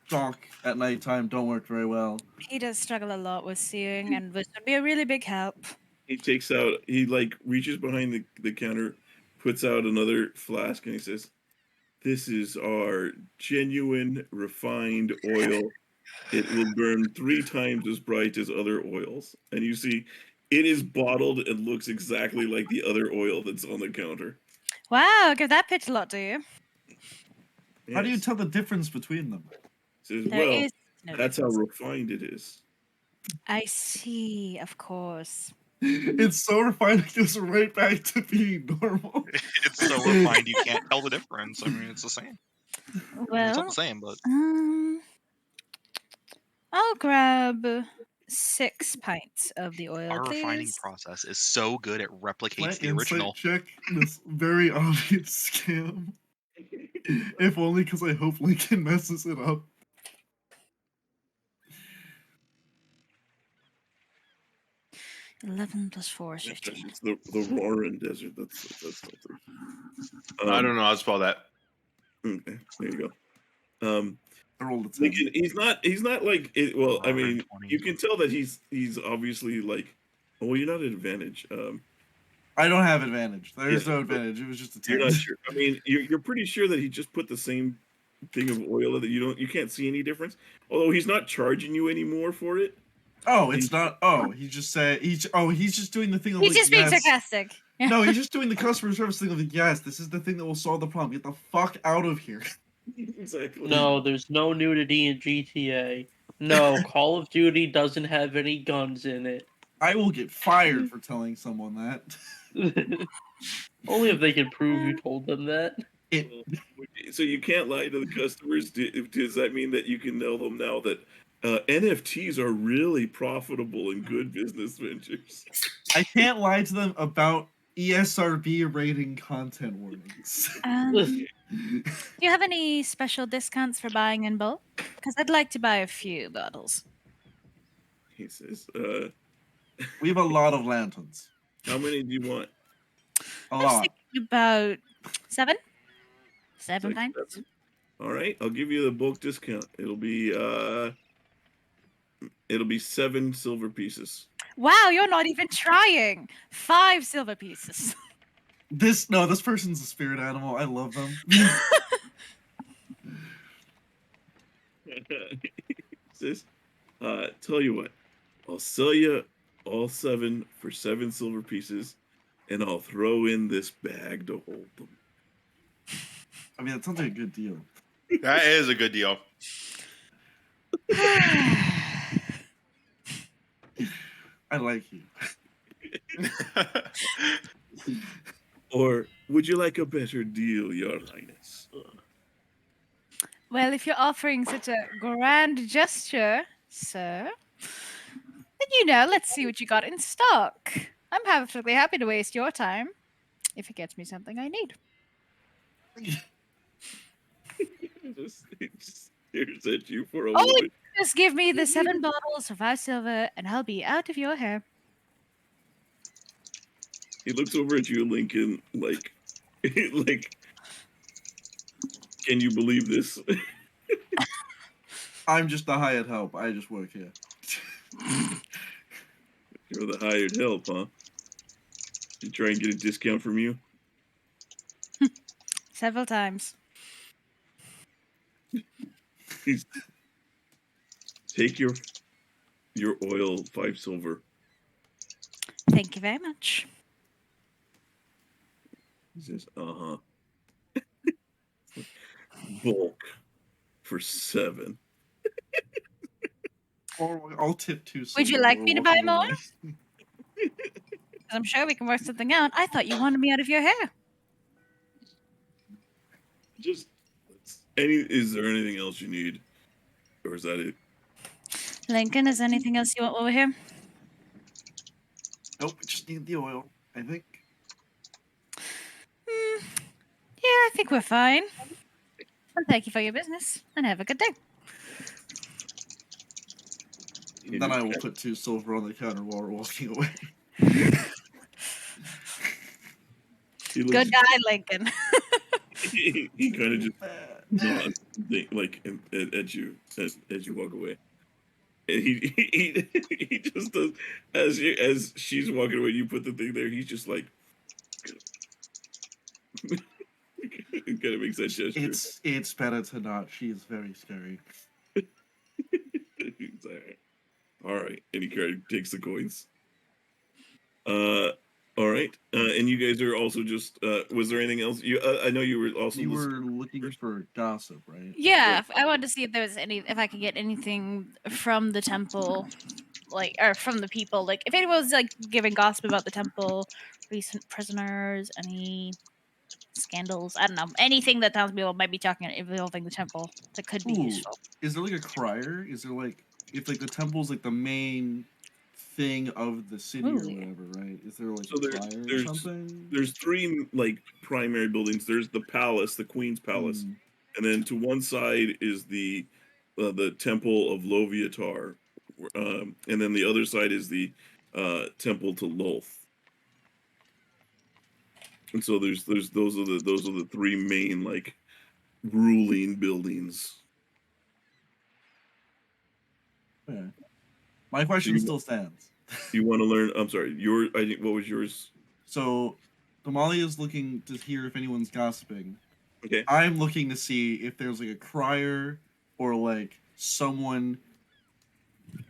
dark at nighttime don't work very well. He does struggle a lot with seeing, and this would be a really big help. He like reaches behind the counter, puts out another flask, and he says, "This is our genuine refined oil. It will burn 3 times as bright as other oils." And you see, it is bottled and looks exactly like the other oil that's on the counter. Wow, give that pitch a lot, do you? How do you Yes. tell the difference between them? Says, There well, is no that's how difference. refined it is. I see, of course. It's so refined it goes right back to being normal. It's so refined you can't tell the difference. I mean, it's the same. I mean, it's not Well, the same, but I'll grab 6 pints of the oil, our refining please. process is so good it My replicates the insight original. check this very obvious scam. If only because I hope Lincoln messes it up. 11 plus 4 is 15. It's the Roaring Desert. That's something. I don't know how to spell that. Okay, there you go. I rolled a 10. Lincoln, he's not like it, well. I mean, 120. you can tell that he's obviously like, oh, you're not at advantage. I don't have advantage. There is Yeah, no advantage. It was just a 10. You're not sure. I mean, you're pretty sure that he just put the same thing of oil that you can't see any difference. Although he's not charging you anymore for it. Oh, it's not. Oh, he just said he's just doing the thing of He's like, just being yes. sarcastic. No, he's just doing the customer service thing of like, yes, this is the thing that will solve the problem. Get the fuck out of here. Exactly. No, there's no nudity in GTA. No, Call of Duty doesn't have any guns in it. I will get fired for telling someone that. Only if they can prove you told them that. So you can't lie to the customers. Does that mean that you can tell them now that NFTs are really profitable and good business ventures? I can't lie to them about ESRB rating content warnings. Do you have any special discounts for buying in bulk? Because I'd like to buy a few bottles. He says, We have a lot of lanterns. how many do you want? A I was lot. thinking about 7? 7 Like pints? 7? All right, I'll give you the bulk discount. It'll be 7 silver pieces. Wow, you're not even trying. 5 silver pieces. This person's a spirit animal. I love them. Says, tell you what, I'll sell you all 7 for 7 silver pieces, and I'll throw in this bag to hold them. I mean, that sounds like a good deal. That is a good deal. I like you. Or would you like a better deal, Your Highness? Well, if you're offering such a grand gesture, sir, then let's see what you got in stock. I'm perfectly happy to waste your time if it gets me something I need. Just stares at you for a Oh, moment. just give me the 7 bottles for 5 silver, and I'll be out of your hair. He looks over at you, Lincoln, like, can you believe this? I'm just the hired help. I just work here. You're the hired help, huh? You try and get a discount from you? Several times. Please take your oil, 5 silver. Thank you very much. He says, bulk for 7. Or I'll tip 2 Would you silver like while me to buy walking more? away. 'Cause I'm sure we can work something out. I thought you wanted me out of your hair. Just is there anything else you need? Or is that it? Lincoln, is there anything else you want over here? Nope, just need the oil, I think. Yeah, I think we're fine. Well, thank you for your business, and have a good day. Then I will put 2 silver on the counter while we're walking away. Good guy, Lincoln. He kind of just nods, like at you as you walk away. And he just does as she's walking away. You put the thing there. He's just like, it kind of makes that gesture. It's better to not. She is very scary. All right, and he kind of takes the coins. All right, and you guys are also just. Was there anything else? I know you were also. You were looking for gossip, right? Yeah, I wanted to see if there was if I could get anything from the temple, or from the people. Like, if anyone was giving gossip about the temple, recent prisoners, any scandals. I don't know, anything that townspeople might be talking involving the temple that could be useful. Is there like a crier? Is there if the temple's the main thing of the city or whatever, right? Is there a crier or something? There's 3 primary buildings. There's the palace, the Queen's Palace, and then to one side is the Temple of Loviatar, and then the other side is the Temple to Lolth. And so those are the 3 main ruling buildings. Yeah. My question still stands. You want to learn? I'm sorry. What was yours? So, Damalia is looking to hear if anyone's gossiping. Okay. I'm looking to see if there's a crier or someone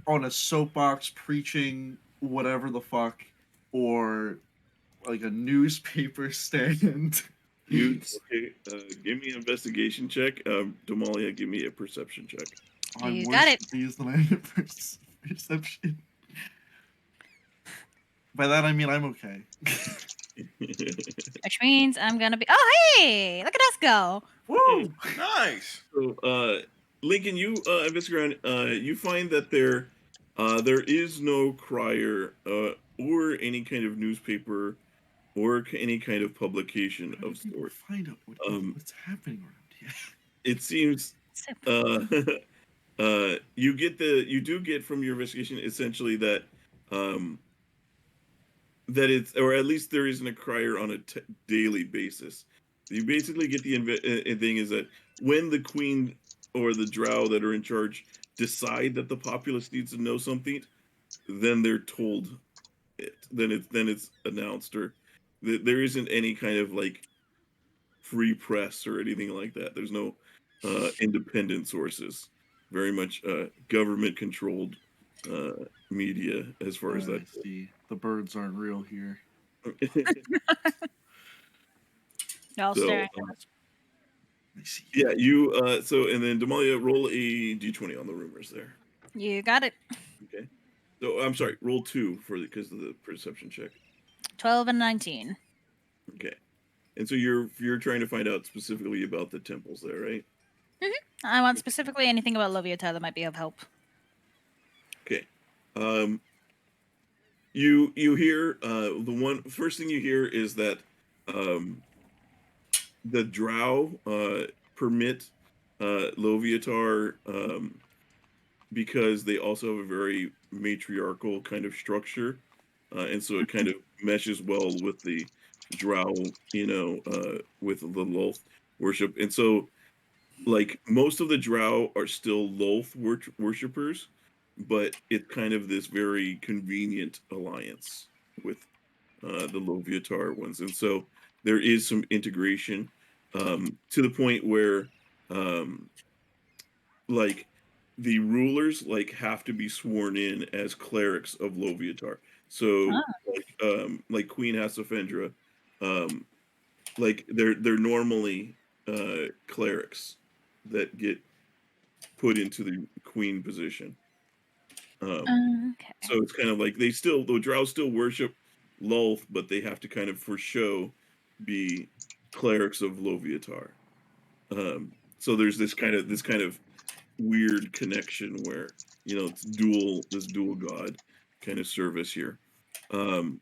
on a soapbox preaching whatever the fuck, or a newspaper stand. Okay, give me an investigation check. Damalia, give me a perception check. You got it. These than I have perception. By that I mean I'm okay. Which means I'm gonna be. Oh, hey! Look at us go! Woo! Nice. So, Lincoln, you investigate around. You find that there is no crier or any kind of newspaper or any kind of publication of sorts. Find out what's happening around here. It seems you do get from your investigation essentially that that it's, or at least there isn't a crier on a daily basis. You basically get the thing is that when the queen or the drow that are in charge decide that the populace needs to know something, then they're told it. Then it's announced, or there isn't any kind of free press or anything like that. There's no independent sources. Very much government controlled media as far as that. I see. The birds aren't real here. No, So, staring. I see. Yeah, you. So, and then Damalia, roll a d20 on the rumors there. You got it. Okay. So I'm sorry, roll 2 because of the perception check. 12 and 19. Okay. And so you're trying to find out specifically about the temples there, right? Mm-hmm. I want specifically anything about Loviatar that might be of help. Okay. You hear the first thing you hear is that the drow permit Loviatar because they also have a very matriarchal kind of structure, and so it kind of meshes well with the drow, with the Lolth worship. And so most of the drow are still Lolth worshippers, but it's kind of this very convenient alliance with the Loviatar ones, and so there is some integration to the point where like the rulers like have to be sworn in as clerics of Loviatar. So like Queen Hasafendra, like they're normally clerics that get put into the queen position. Okay. So it's kind of like the drow still worship Lolth, but they have to kind of for show be clerics of Loviatar. So there's this kind of weird connection where it's this dual god kind of service here. The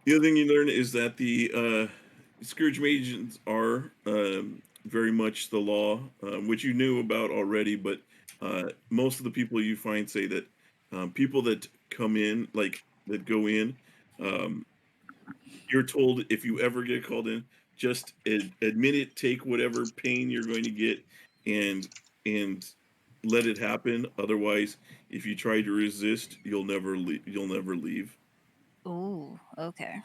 other thing you learn is that the Scourge Mages are very much the law, which you knew about already, but most of the people you find say that people that come in, like that go in, um, you're told if you ever get called in, just admit it, take whatever pain you're going to get, and let it happen. Otherwise, if you try to resist, you'll never leave. You'll never leave. Ooh, okay.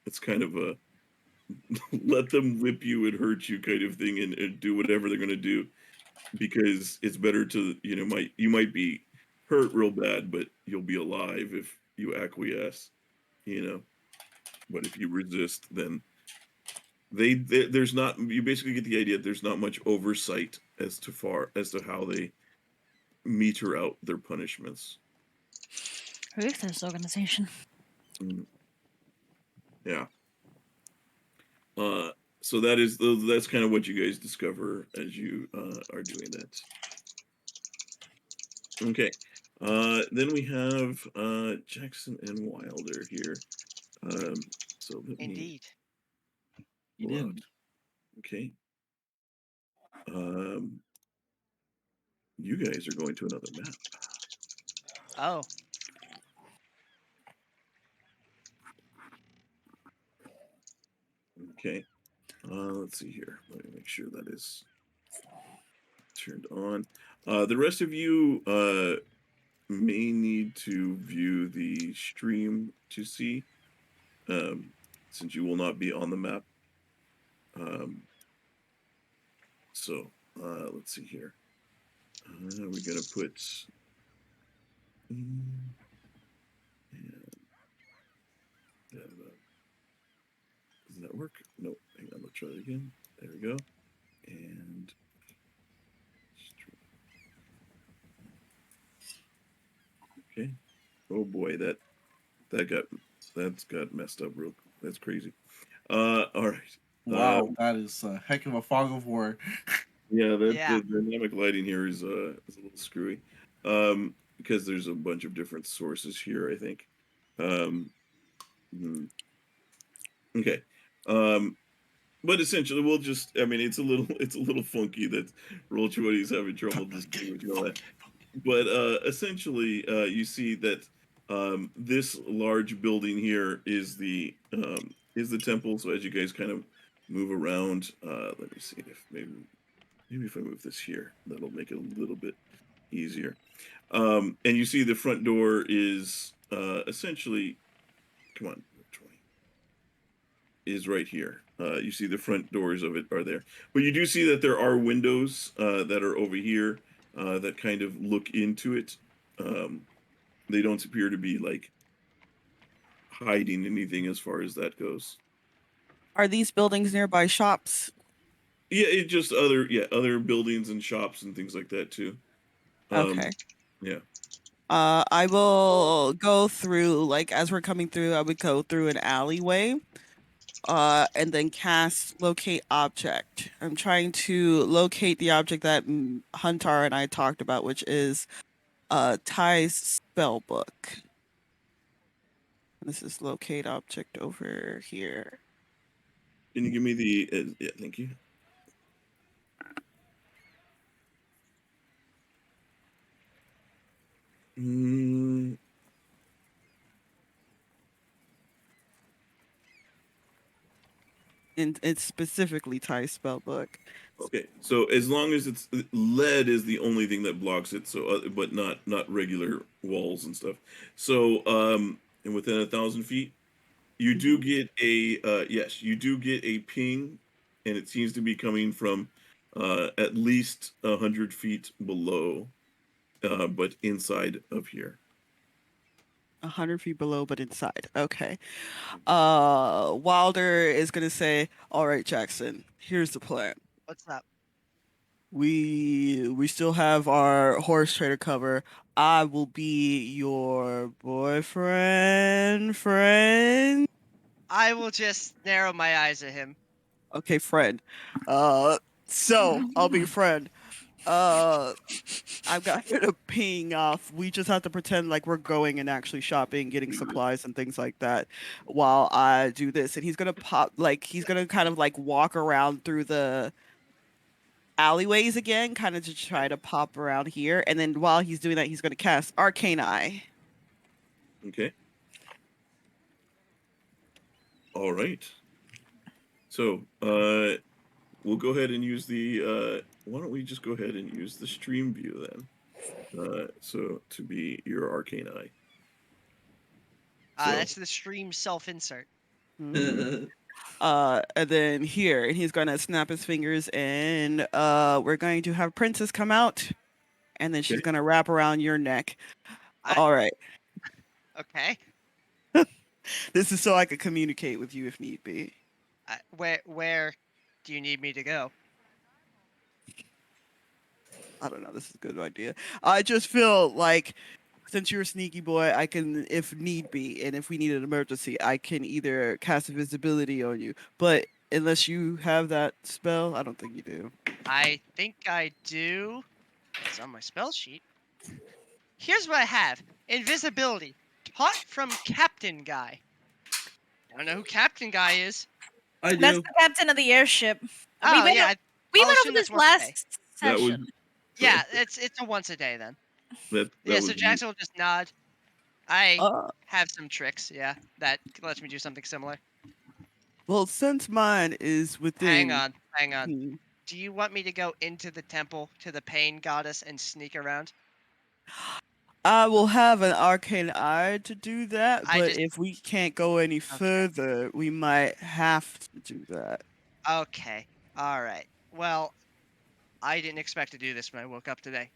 It's kind of a let them whip you and hurt you kind of thing, and do whatever they're going to do, because it's better to you might be hurt real bad, but you'll be alive if you acquiesce. But if you resist, then there's not, you basically get the idea there's not much oversight as to how they meter out their punishments. Ruthless organization. Yeah. So that's kind of what you guys discover as you are doing that. Okay. Then we have Jackson and Wilder here. So let me Indeed. You pull out. did. Okay. You guys are going to another map. Oh. Okay. Let's see here. Let me make sure that is turned on. The rest of you may need to view the stream to see, since you will not be on the map. So let's see here. We're gonna put. Does that work? Nope. Hang on. Let's try it again. There we go. And okay. Oh boy, that's got messed up real. That's crazy. All right. Wow, that is a heck of a fog of war. Yeah, Yeah. the dynamic lighting here is a little screwy, because there's a bunch of different sources here, I think. Okay. But essentially, we'll just. I mean, it's a little funky that Roll20 is having trouble distinguishing all that. But essentially, you see that this large building here is the temple. So as you guys kind of move around, let me see if maybe if I move this here, that'll make it a little bit easier. And you see the front door is essentially, come on, 20, is right here. You see the front doors of it are there. But you do see that there are windows that are over here that kind of look into it. They don't appear to be like hiding anything as far as that goes. Are these buildings nearby shops? Yeah, it just other buildings and shops and things like that too. Okay. Yeah. I will go through, like, as we're coming through, I would go through an alleyway, and then cast locate object. I'm trying to locate the object that Huntar and I talked about, which is Ty's spell book. This is locate object over here. Can you give me the? Yeah, thank you. And it's specifically Ty spellbook. Okay, so as long as it's lead is the only thing that blocks it, so but not regular walls and stuff. So and within 1,000 feet, you do get a yes, you do get a ping, and it seems to be coming from at least 100 feet below, but inside of here. 100 feet below, but inside. Okay. Wilder is gonna say, "All right, Jackson. Here's the plan. What's up? We still have our horse trader cover. I will be your boyfriend, friend. I will just narrow my eyes at him. Okay, friend. So I'll be friend. Uh, I've got here to ping off. We just have to pretend like we're going and actually shopping, getting supplies and things like that while I do this. And he's gonna he's gonna kind of like walk around through the alleyways again, kind of to try to pop around here. And then while he's doing that, he's gonna cast Arcane Eye. Okay. All right. So we'll go ahead and use the. Why don't we just go ahead and use the stream view then? So to be your Arcane Eye. So, That's the stream self-insert. And then here, and he's gonna snap his fingers, and we're going to have Princess come out, and then she's Okay. gonna wrap around your neck. I- All right. Okay. This is so I could communicate with you if need be. Where do you need me to go? I don't know. This is a good idea. I just feel like since you're a sneaky boy, I can, if need be, and if we need an emergency, I can either cast invisibility on you. But unless you have that spell, I don't think you do. I think I do. It's on my spell sheet. Here's what I have. Invisibility. Taught from Captain Guy. Don't know who Captain Guy is. I That's do. the captain of the airship. Oh, went, yeah. we I'll went assume over this that's once a day. last that session. would Yeah, it's a once a day then. that Yeah, would so be- Jackson will just nod. I Uh, have some tricks, yeah, that lets me do something similar. well, since mine is within. Hang on. Hmm. Do you want me to go into the temple to the pain goddess and sneak around? I will have an arcane eye to do that, I but just- if we can't go any further, we might have to do that. Okay. Alright. Well, I didn't expect to do this when I woke up today.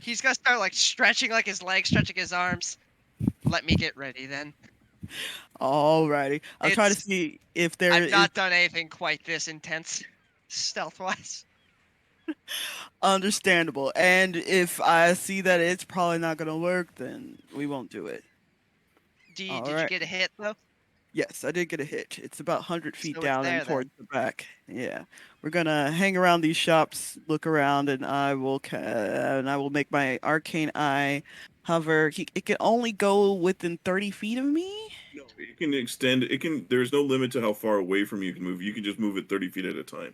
He's gonna start like stretching like his legs, stretching his arms. Let me get ready then. Alrighty. I'll try to It's- see if there I've is not done anything quite this intense, stealth-wise. understandable. And if I see that it's probably not gonna work, then we won't do it. Did you Alright. get a hit though? Yes, I did get a hit. It's about 100 feet So it's down there, and then. towards the back. Yeah, we're gonna hang around these shops, look around, and I will make my arcane eye hover. It can only go within 30 feet of me. No, you can extend. It can. There's no limit to how far away from you can move. You can just move it 30 feet at a time.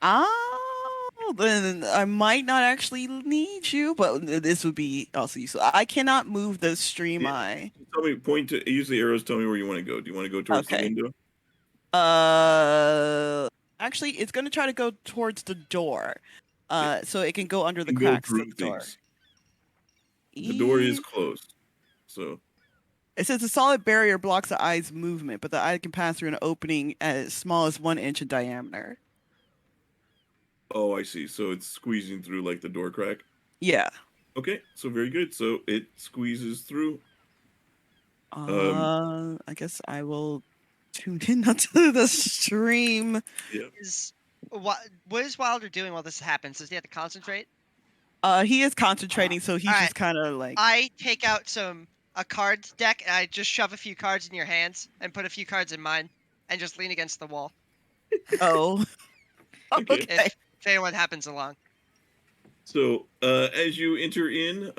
Oh, then I might not actually need you, but this would be also useful. I cannot move the stream Yeah. eye. Tell me. Point to. Use the arrows. Tell me where you want to go. Do you want to go towards the Okay. window? Actually, it's gonna try to go towards the door. So it can go under You the can go cracks through of the door. things. The door is E- closed. So It says a solid barrier blocks the eye's movement, but the eye can pass through an opening as small as 1 inch in diameter. oh, I see. So it's squeezing through like the door crack. Yeah. Okay. So very good. So it squeezes through. I guess I will tune in onto the stream. Yeah. What is Wilder doing while this happens? Does he have to concentrate? He is concentrating, so he's Alright. just kind of like. I take out a cards deck and I just shove a few cards in your hands and put a few cards in mine and just lean against the wall. Oh. Okay. Okay. If anyone happens along. So as you enter in,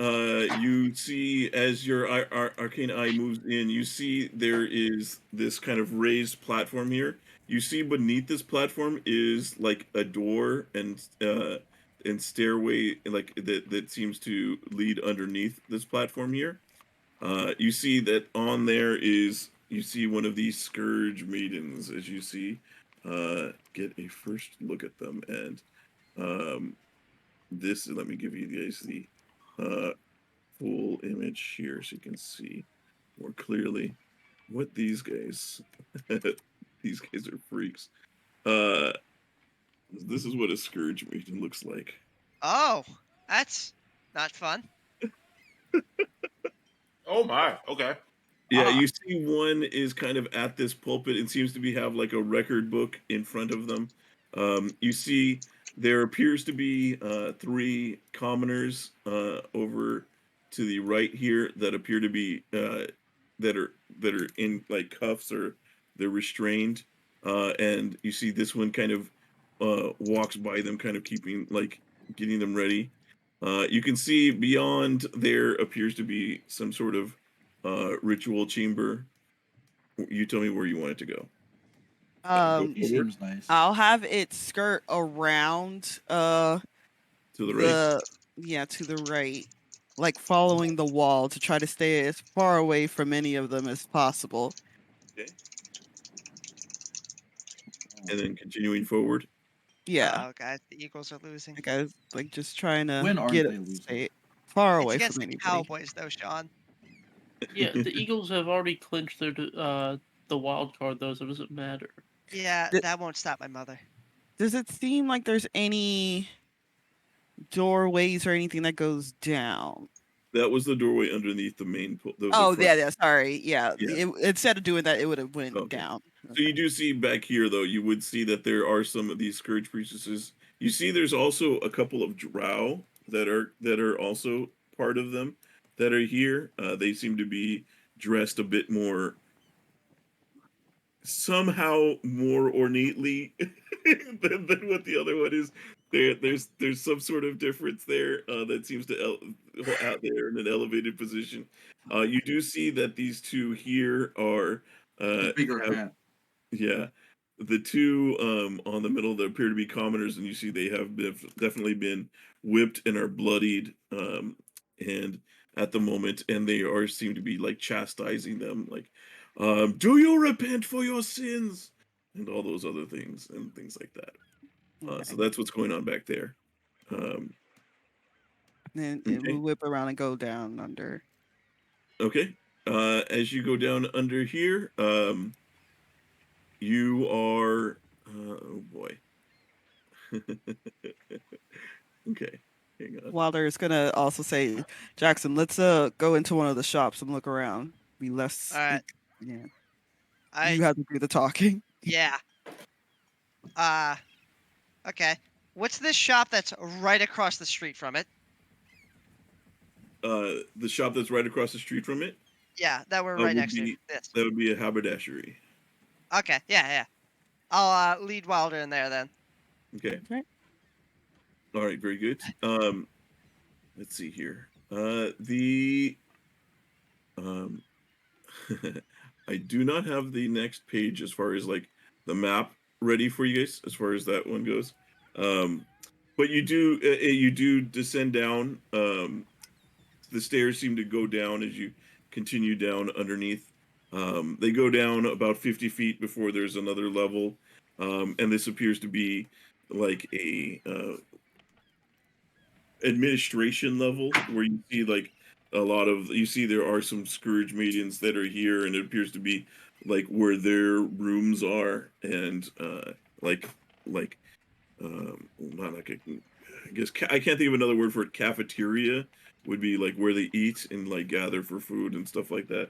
you see as your arcane eye moves in, you see there is this kind of raised platform here. You see beneath this platform is like a door and stairway like that seems to lead underneath this platform here. You see that on there is you see one of these Scourge Maidens as you see. Get a first look at them, and this. Let me give you guys the full image here so you can see more clearly what these guys. These guys are freaks. This is what a Scourge Maiden looks like. Oh, that's not fun. Oh my. Okay. Yeah, Ah. you see one is kind of at this pulpit and seems to be have like a record book in front of them. You see there appears to be three commoners over to the right here that appear to be that are in like cuffs or they're restrained. And you see this one kind of walks by them, kind of keeping like getting them ready. You can see beyond there appears to be some sort of ritual chamber. You tell me where you want it to go. Um, He Forward seems nice. I'll have it skirt around to the right. to the right, like following the wall to try to stay as far away from any of them as possible. Okay. And then continuing forward. Yeah, Oh, guys, the Eagles are losing. like I was like just trying to When aren't get they it losing? stay far It's away against from the anybody. Cowboys, though, Sean. Yeah, the Eagles have already clinched their the wild card though, so it doesn't matter. Yeah, Th- that won't stop my mother. Does it seem like there's any doorways or anything that goes down? That was the doorway underneath the main pool. That was the Oh, front. yeah, sorry. Yeah, Yeah. instead of doing that, it would have went Okay. down. So you do see back here, though, you would see that there are some of these Scourge priestesses. You see, there's also a couple of drow that are also part of them that are here. They seem to be dressed a bit more, somehow more ornately than what the other one is. There's some sort of difference there that seems to out there in an elevated position. You do see that these two here are Bigger have hat. yeah. The two on the middle that appear to be commoners, and you see they have definitely been whipped and are bloodied, and at the moment, and they are seem to be like chastising them, like, "Do you repent for your sins?" and all those other things and things like that. So Okay. that's what's going on back there. Um, Then it will okay, whip around and go down under. okay. As you go down under here, you are. Oh boy. Okay, hang on. Wilder is gonna also say, Jackson, let's go into one of the shops and look around. Be less. All right. Yeah, I you have to do the talking. yeah. Okay. What's this shop that's right across the street from it? The shop that's right across the street from it Yeah, that we're right would next to. be This. that would be a haberdashery. Okay. Yeah. I'll lead Wilder in there then. Okay. Okay. All right. Very good. Let's see here. The um, I do not have the next page as far as like the map ready for you guys as far as that one goes. Um, but you do descend down. The stairs seem to go down as you continue down underneath. They go down about 50 feet before there's another level, and this appears to be like a administration level where you see like a lot of you see there are some Scourge Maidens that are here, and it appears to be like where their rooms are, and like not like I guess I can't think of another word for it. Cafeteria would be like where they eat and like gather for food and stuff like that.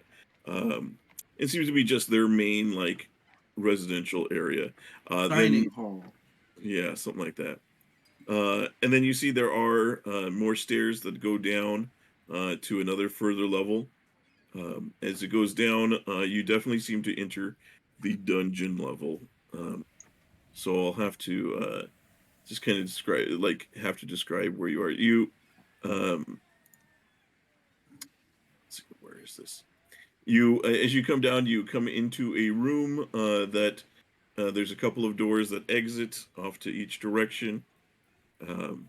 It seems to be just their main like residential area. Dining Then hall. yeah, something like that. And then you see there are more stairs that go down to another further level. As it goes down, you definitely seem to enter the dungeon level. So I'll have to just kind of describe where you are. Let's see, where is this? You as you come down, you come into a room that there's a couple of doors that exit off to each direction. Um,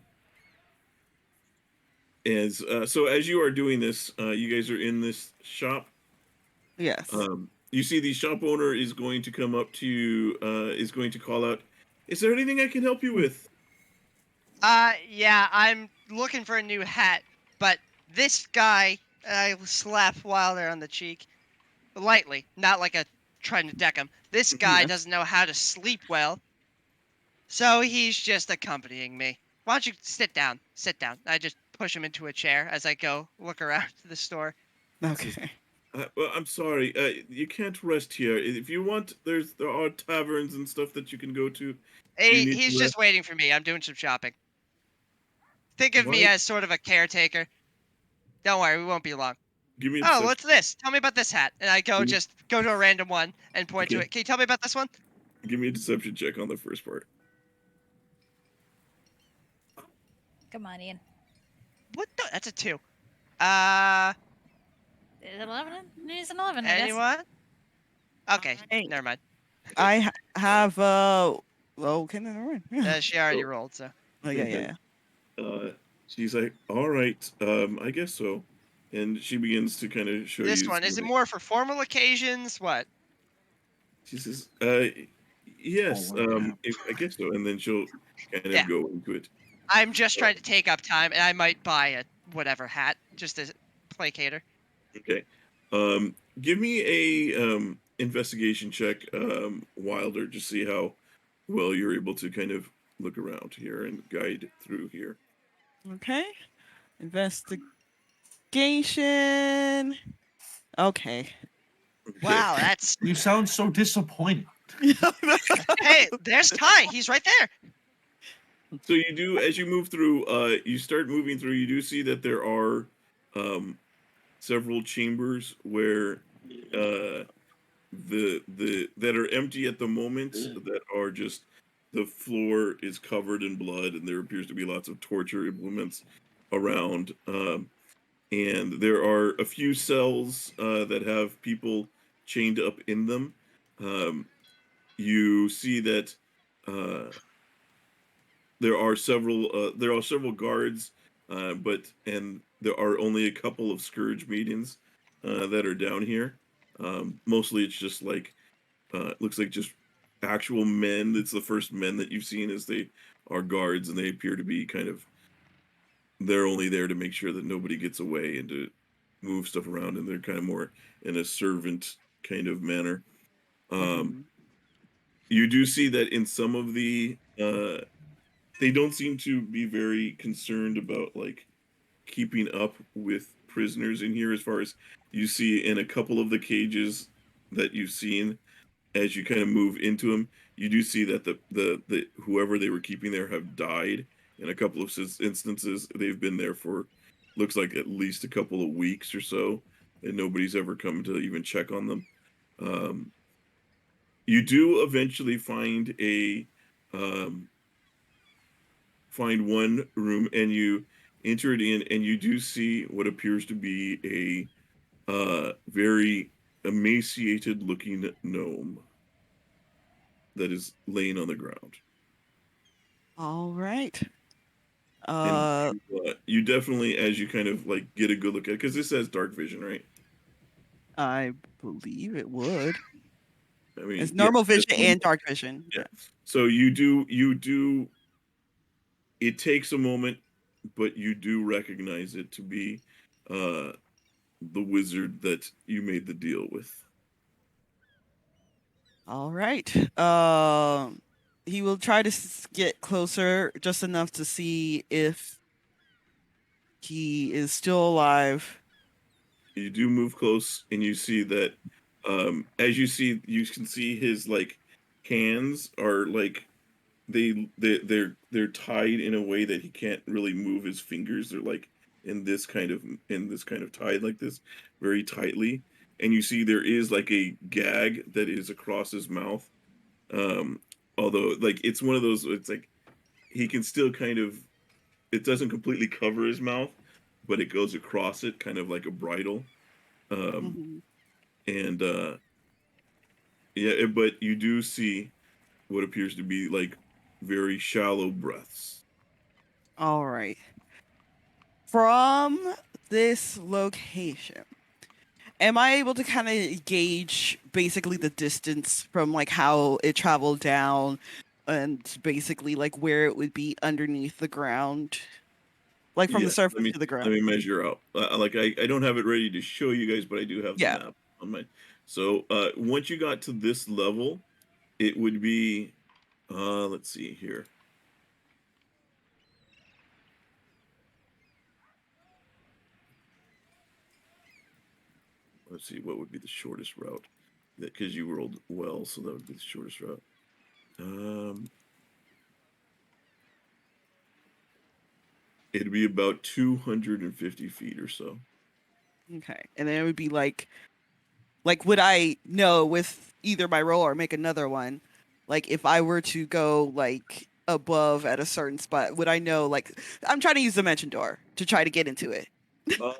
so as you are doing this, you guys are in this shop. Yes. you see the shop owner is going to come up to you, is going to call out, "Is there anything I can help you with?" Yeah, I'm looking for a new hat, but this guy, I slap Wilder on the cheek, lightly, not like a trying to deck him. This guy Yeah. doesn't know how to sleep well, so he's just accompanying me. Why don't you sit down? Sit down. I just push him into a chair as I go look around the store. Okay. Well, I'm sorry. You can't rest here. If you want, there are taverns and stuff that you can go to. You need He's to just waiting for me. I'm doing some shopping. Think of me Why? as sort of a caretaker. Don't worry, we won't be long. Give me a Oh, deception. what's this? Tell me about this hat. And I go Mhm. just go to a random one and point to Okay. it. Can you tell me about this one? Give me a deception check on the first part. Come on, Ian. What the? That's a 2. Is it 11? It's an 11, I guess. Anyone? Okay, Alright. never mind. I have okay, never mind. She already rolled, so. Oh yeah. She's like, "All right, I guess so," and she begins to kind of show This you. one, is it something. more for formal occasions? What? She says, yes, I guess so," and then she'll kind of Yeah. go into it. I'm just trying to take up time, and I might buy a whatever hat, just to placate her. Okay. Give me a investigation check, Wilder, to see how well you're able to kind of look around here and guide through here. Okay. Investigation. Okay. Okay. Wow, that's. You sound so disappointed. Hey, there's Ty. He's right there. So you do, as you move through, you start moving through. You do see that there are several chambers where the that are empty at the moment, that are just the floor is covered in blood, and there appears to be lots of torture implements around. And there are a few cells that have people chained up in them. You see that there are several guards, and there are only a couple of Scourge Maidens that are down here. Mostly, it's just like it looks like just actual men. It's the first men that you've seen as they are guards, and they appear to be kind of they're only there to make sure that nobody gets away and to move stuff around, and they're kind of more in a servant kind of manner. Mhm. You do see that in some of the they don't seem to be very concerned about like keeping up with prisoners in here, as far as you see in a couple of the cages that you've seen. As you kind of move into them, you do see that the whoever they were keeping there have died in a couple of instances. They've been there for looks like at least a couple of weeks or so, and nobody's ever come to even check on them. um, you do eventually find um, find one room, and you enter it in, and you do see what appears to be a very emaciated looking gnome that is laying on the ground. All right. And you definitely, as you kind of like get a good look at it, because this has dark vision, right? I believe it would. I mean, It's yeah, normal it's vision normal. and dark vision. Yeah. So you do. It takes a moment, but you do recognize it to be the wizard that you made the deal with. All right. He will try to get closer just enough to see if he is still alive. You do move close, and you see that as you can see his like hands are like they're tied in a way that he can't really move his fingers. They're like in this kind of tied like this very tightly, and you see there is like a gag that is across his mouth. um Although like it's one of those, it's like he can still kind of, it doesn't completely cover his mouth, but it goes across it kind of like a bridle. um Mhm. and but you do see what appears to be like very shallow breaths. All right. From this location, am I able to kind of gauge basically the distance from like how it traveled down and basically like where it would be underneath the ground? Like from the Yeah, surface to the let ground. me measure out. Like I don't have it ready to show you guys, but I do have the Yeah. map on my. So once you got to this level, it would be. Let's see here. Let's see what would be the shortest route. Because you rolled well, so that would be the shortest route. It'd be about 250 feet or so. Okay. And then it would be like would I know with either my roll or make another one, like if I were to go like above at a certain spot, would I know like I'm trying to use Dimension Door to try to get into it. Uh,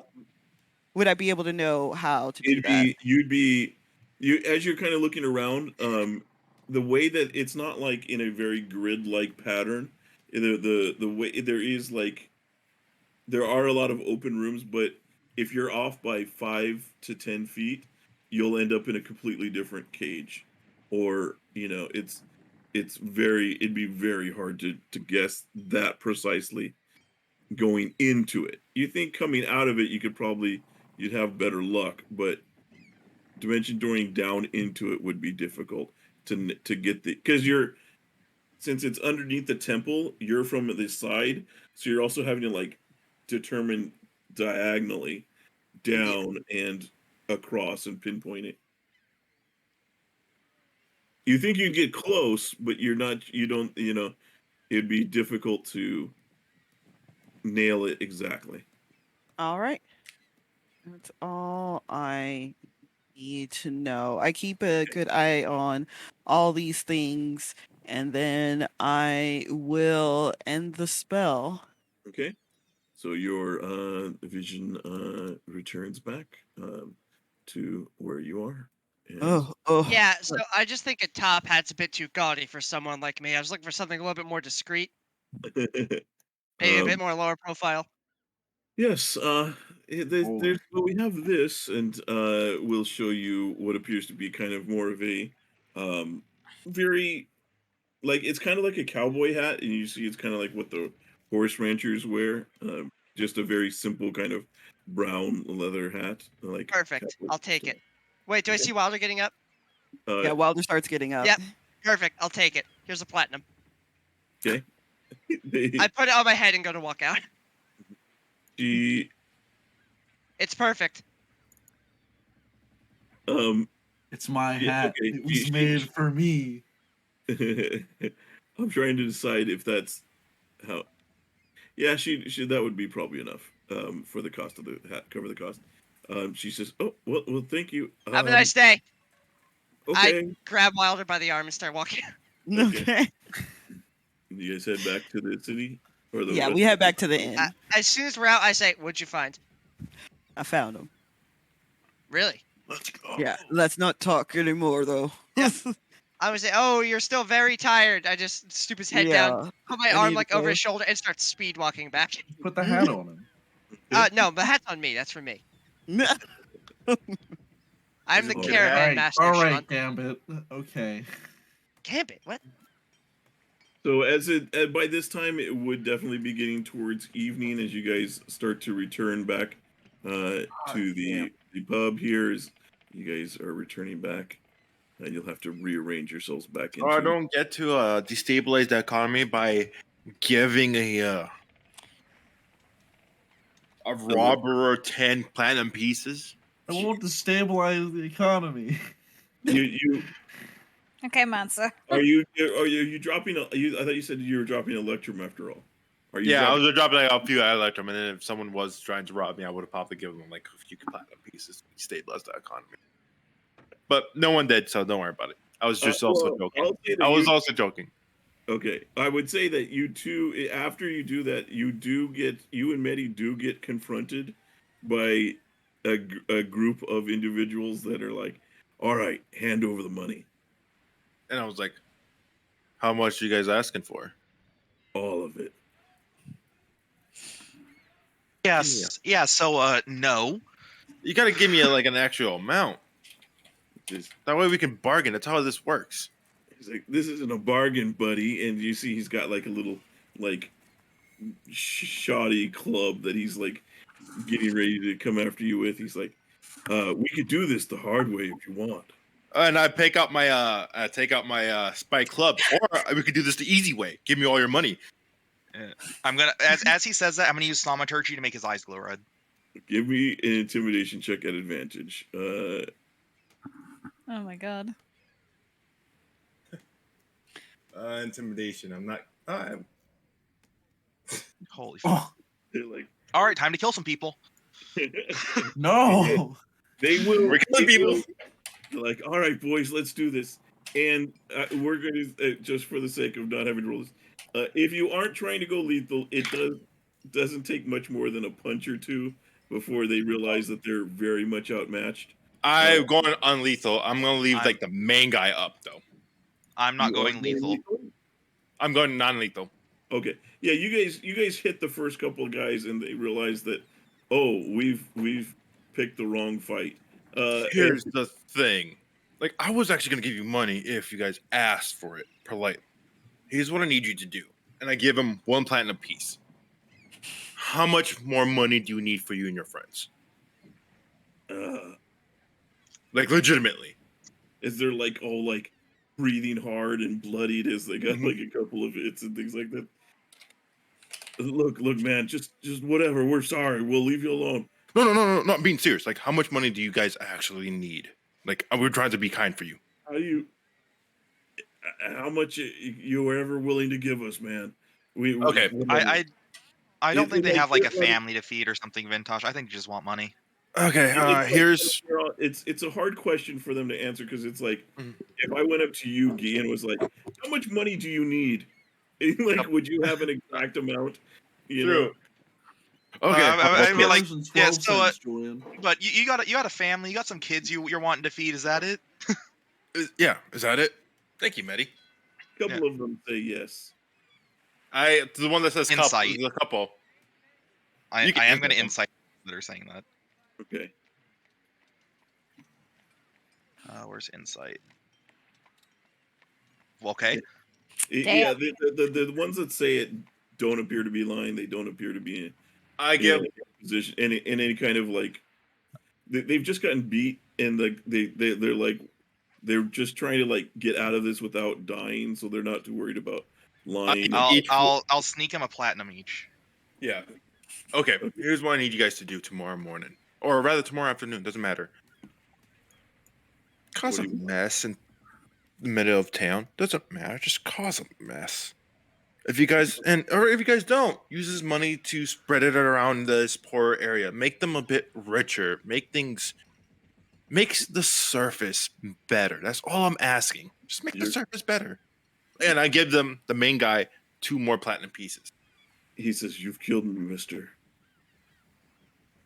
Would I be able to know how to do that? you as you're kind of looking around, the way that it's not like in a very grid-like pattern. The way there is like there are a lot of open rooms, but if you're off by 5 to 10 feet, you'll end up in a completely different cage, or it'd be very hard to guess that precisely going into it. You think coming out of it, you'd have better luck, but dimension dooring down into it would be difficult to get because since it's underneath the temple, you're from the side, so you're also having to like determine diagonally down and across and pinpoint it. You think you'd get close, but you don't, it'd be difficult to nail it exactly. All right. That's all I need to know. I keep a good eye on all these things, and then I will end the spell. Okay. So your vision returns back to where you are. And Oh. Yeah, so I just think a top hat's a bit too gaudy for someone like me. I was looking for something a little bit more discreet, maybe a bit more lower profile. Yes, well, we have this, and we'll show you what appears to be kind of more of a very like it's kind of like a cowboy hat, and you see it's kind of like what the horse ranchers wear. Just a very simple kind of brown leather hat, like Perfect. cowboy I'll take style. it. Wait, do I see Wilder getting up? Yeah, Wilder starts getting up. Yep. Perfect. I'll take it. Here's a platinum. Okay. I put it on my head and go to walk out. She It's perfect. It's my Yeah, hat. okay, It was made for me. I'm trying to decide if that's how. Yeah, she that would be probably enough for the cost of the hat, cover the cost. She says, "Oh, well, thank you." Have a nice day. Okay. I grab Wilder by the arm and start walking. Okay. You guys head back to the city, or the Yeah, rest we of head back to the inn. As soon as we're out, I say, "What'd you find?" I found him. Really? Let's go. Yeah, let's not talk anymore, though. Yeah. I would say, "Oh, you're still very tired." I just stoop his head down, put my I arm need like to over go. his shoulder, and start speed walking back. Put the hat on him. No, the hat's on me. That's for me. I'm the Is it caravan master. All Sean. right, Gambit. Okay. Gambit. What? So by this time, it would definitely be getting towards evening as you guys start to return back to the pub here. As you guys are returning back, you'll have to rearrange yourselves back into. I don't get to destabilize the economy by giving a robber 10 platinum pieces. I won't destabilize the economy. You Okay, Mansa. are you dropping I thought you said you were dropping Electrum after all. Are you? Yeah, I was dropping like a few Electrum, and then if someone was trying to rob me, I would have probably given them like a few platinum pieces to stabilize the economy. But no one did, so don't worry about it. I was just also joking. I was also joking. Okay, I would say that you two, after you do that, you and Medi do get confronted by a group of individuals that are like, "All right, hand over the money." And I was like, how much are you guys asking for? All of it. Yes. Yeah. So, no. You gotta give me like an actual amount. This, That way we can bargain. That's how this works. he's like, this isn't a bargain, buddy. And you see, he's got like a little like shoddy club that he's like getting ready to come after you with. He's like, we could do this the hard way if you want. And I take out my spike club, or we could do this the easy way. Give me all your money. I'm gonna as he says that, I'm gonna use thaumaturgy to make his eyes glow red. Give me an intimidation check at advantage. Oh my god. Intimidation. I'm not. Holy fuck. Oh, They're like, All right, time to kill some people. no. they will. We're killing people. They're like, all right, boys, let's do this. And we're going to, just for the sake of not having to roll this, if you aren't trying to go lethal, it doesn't take much more than a punch or two before they realize that they're very much outmatched. I'm going unlethal. I'm gonna leave I'm- like the main guy up though. I'm not You going are lethal. I'm going non-lethal. Okay. Yeah, you guys hit the first couple of guys and they realize that, oh, we've picked the wrong fight. Here's the thing. Like, I was actually gonna give you money if you guys asked for it politely. Here's what I need you to do, and I give him 1 platinum piece. How much more money do you need for you and your friends? Like, legitimately. Is there like all like breathing hard and bloodied as they got like a couple of hits and things like that? Look, man, just whatever. We're sorry. We'll leave you alone. No, not being serious. Like, how much money do you guys actually need? Like, we're trying to be kind for you. How much you were ever willing to give us, man? Okay. I don't think they have like a it's like- family to feed or something, Vintash. I think you just want money. Okay, It's like- here's... it's a hard question for them to answer because it's like Mhm. if I went up to you, Guy, and was like, "How much money do you need?" Like, would you have an exact amount? You know? Okay. I mean, like, $4.12, yeah, so, Julian. But you got a family, you got some kids you're wanting to feed. Is that it? Yeah, is that it? Thank you, Medi. A couple of them say yes. The one that says Insight. couple, the couple. I You can am insight going to them. insight that are saying that. Okay. Where's insight? Okay. Yeah, the ones that say it don't appear to be lying. They don't appear to be I give... in a position in any kind of like they've just gotten beat and like they're like they're just trying to like get out of this without dying, so they're not too worried about lying. I'll sneak him a platinum each. Yeah. Okay, here's what I need you guys to do tomorrow morning. Or rather, tomorrow afternoon. Doesn't matter. Cause What a do you want? mess in the middle of town. Doesn't matter. Just cause a mess. If you guys don't, use this money to spread it around this poor area. Make them a bit richer. Makes the surface better. That's all I'm asking. Just make the surface better. And I give them, the main guy, 2 more platinum pieces. He says, "You've killed me, mister."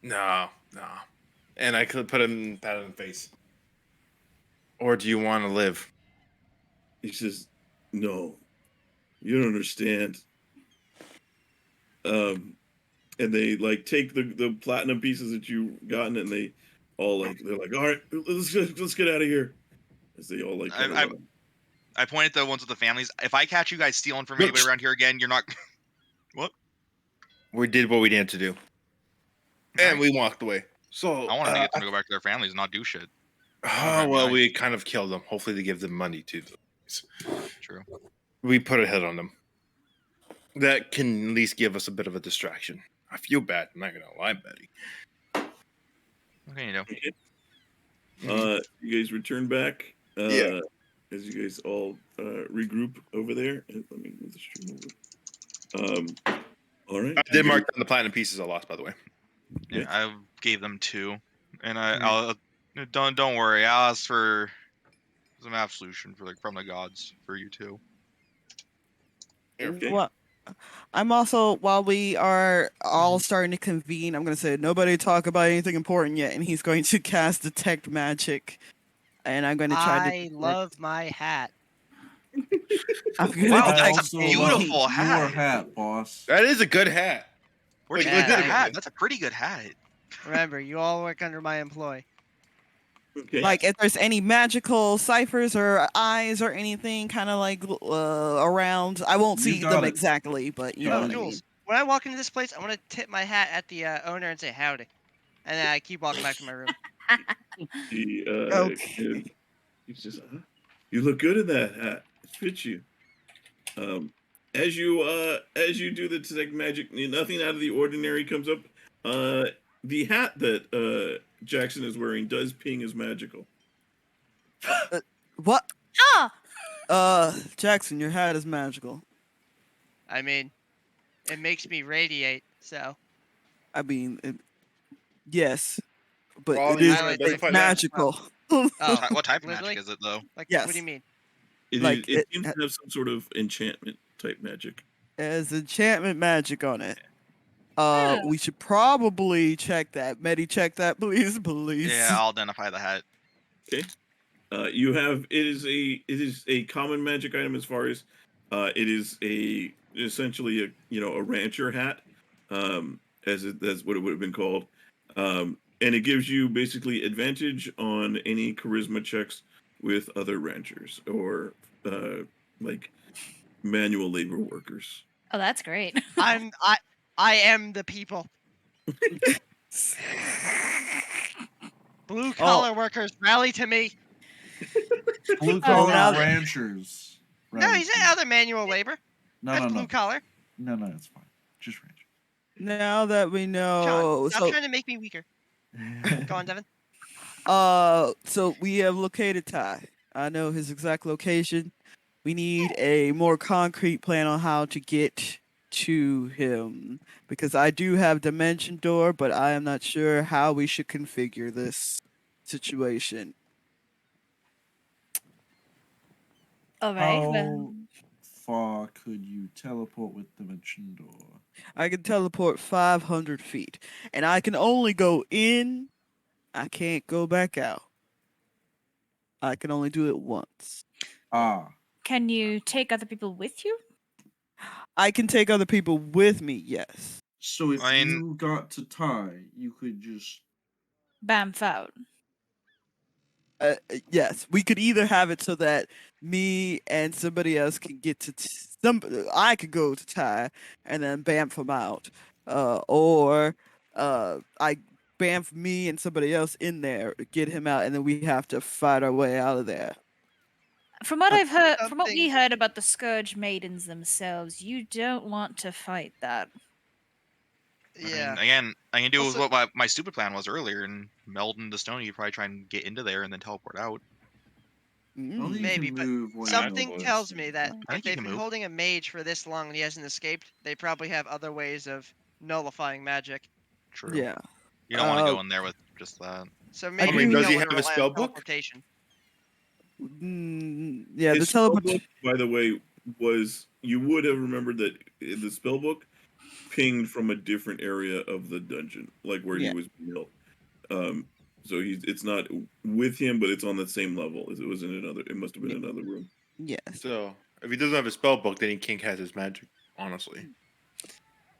No. And I could put him pat on the face. Or do you want to live? He says, "No, you don't understand." And they like take the platinum pieces that you gotten, and they all they're like, "All right, let's get out of here." As they all like, kinda run. I point at the ones with the families. If I catch you guys stealing from anybody around here again, you're not. What? We did what we needed to do. And we walked away. So I wanted to get them to go back to their families and not do shit. Oh, well, we kind of killed them. Hopefully they give them money too. True. We put a hit on them. That can at least give us a bit of a distraction. I feel bad. I'm not gonna lie, Betty. Okay, you know. You guys return back. Yeah. As you guys all regroup over there. Let me move the stream over. All right. I did mark down the platinum pieces I lost, by the way. Yeah, I gave them 2, and I'll don't worry. I'll ask for some absolution from the gods for you too. Okay. Well, I'm also, while we are all starting to convene, I'm going to say, nobody talk about anything important yet, and he's going to cast Detect Magic. And I'm going to try I love my hat. I'm going Wow, to that's detect a beautiful hat. Your hat, boss. That is a good hat. Where'd you Like, get that legitimately. hat? That's a pretty good hat. Remember, you all work under my employ. Okay. Like if there's any magical ciphers or eyes or anything kind of like around, I won't You see got them it. exactly, but you know Oh, what I Jules, mean. when I walk into this place, I want to tip my hat at the owner and say howdy. And then I keep walking back to my room. He Okay. he says, "You look good in that hat. It fits you." As you do the detect magic, nothing out of the ordinary comes up. The hat that Jackson is wearing does ping as magical. What? Ah! Jackson, your hat is magical. I mean, it makes me radiate, so. I mean, yes, but Well, it you is can Highlight like identify that. magical. Oh, What type of literally? magic is it though? Like, Yes. what do you mean? Like, It it seems to have some sort of enchantment type magic. has enchantment magic on it. Hmm. We should probably check that. Medi, check that, please, please. Yeah, I'll identify the hat. Okay. You have it is a common magic item as far as it is essentially a rancher hat, that's what it would have been called, and it gives you basically advantage on any charisma checks with other ranchers or like manual labor workers. Oh, that's great. I am the people. Blue collar workers, rally to me. Blue Oh, collar now- ranchers. No, rather he said than- other manual labor. No, That's no, blue no. collar. No, it's fine. Just rancher. Now that we know, John, stop so trying to make me weaker. Go on, Devin. so we have located Ty. I know his exact location. We need a more concrete plan on how to get to him because I do have Dimension Door, but I am not sure how we should configure this situation. All right. How Well, far could you teleport with Dimension Door? I can teleport 500 feet, and I can only go in. I can't go back out. I can only do it once. Ah, can you take other people with you? I can take other people with me, yes. so if I mean- you got to tie, you could just. Bamf out. Yes, we could either have it so that me and somebody else can get to I could go to Ty and then bamf him out, or I bamf me and somebody else in there, get him out, and then we have to fight our way out of there. From what I've heard, from what we Something- heard about the Scourge Maidens themselves, you don't want to fight that. I mean, Yeah. again, I can do Also- what my stupid plan was earlier and meld into stone. You probably try and get into there and then teleport out. I don't think you Maybe, can but move when Something you're tells me that I if think you they've can been move. holding a mage for this long and he hasn't escaped, they probably have other ways of nullifying magic. True. Yeah. You don't want to go in there with just that. So I maybe mean, we does don't he want to have a rely spell on book? teleportation. Yeah, the His teleport. spellbook, by the way, was you would have remembered that the spellbook pinged from a different area of the dungeon, like where Yeah. he was built. So it's not with him, but it's on the same level as it was in another. It must have been another room. Yes. So if he doesn't have a spell book, then he can't cast his magic. Honestly,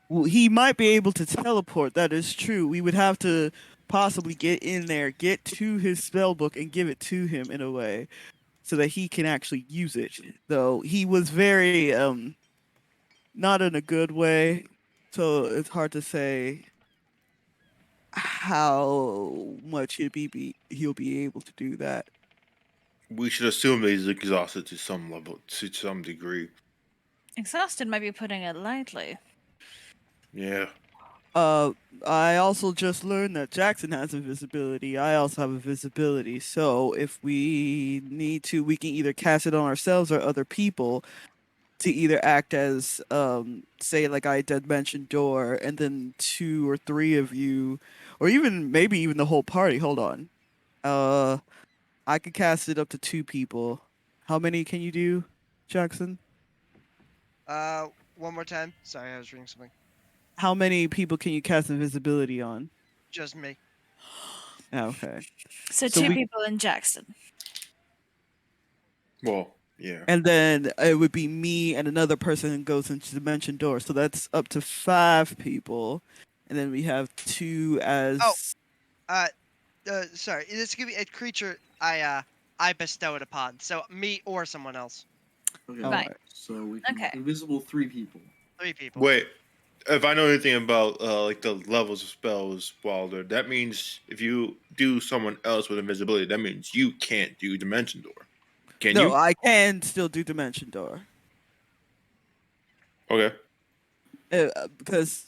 Well, he might be able to teleport. That is true. We would have to possibly get in there, get to his spell book, and give it to him in a way, so that he can actually use it. Though he was very not in a good way, so it's hard to say how much he'll be able to do that. we should assume that he's exhausted to some level, to some degree. Exhausted might be putting it lightly. Yeah. I also just learned that Jackson has invisibility. I also have invisibility. So if we need to, we can either cast it on ourselves or other people to either act as, say, like I did mention Door, and then 2 or 3 of you, or even maybe even the whole party. Hold on. I could cast it up to 2 people. How many can you do, Jackson? One more time. Sorry, I was reading something. How many people can you cast invisibility on? Just me. Okay. So, So 2 we- people in Jackson. Well, yeah. And then it would be me and another person who goes into Dimension Door. So that's up to 5 people. and then we have 2 as. Sorry, this could be a creature I bestow it upon. So me or someone else. Okay, Right. so we can Okay. invisible 3 people. 3 people. Wait, if I know anything about like the levels of spells, Wilder, that means if you do someone else with invisibility, that means you can't do Dimension Door. Can No, you? I can still do Dimension Door. Okay. Because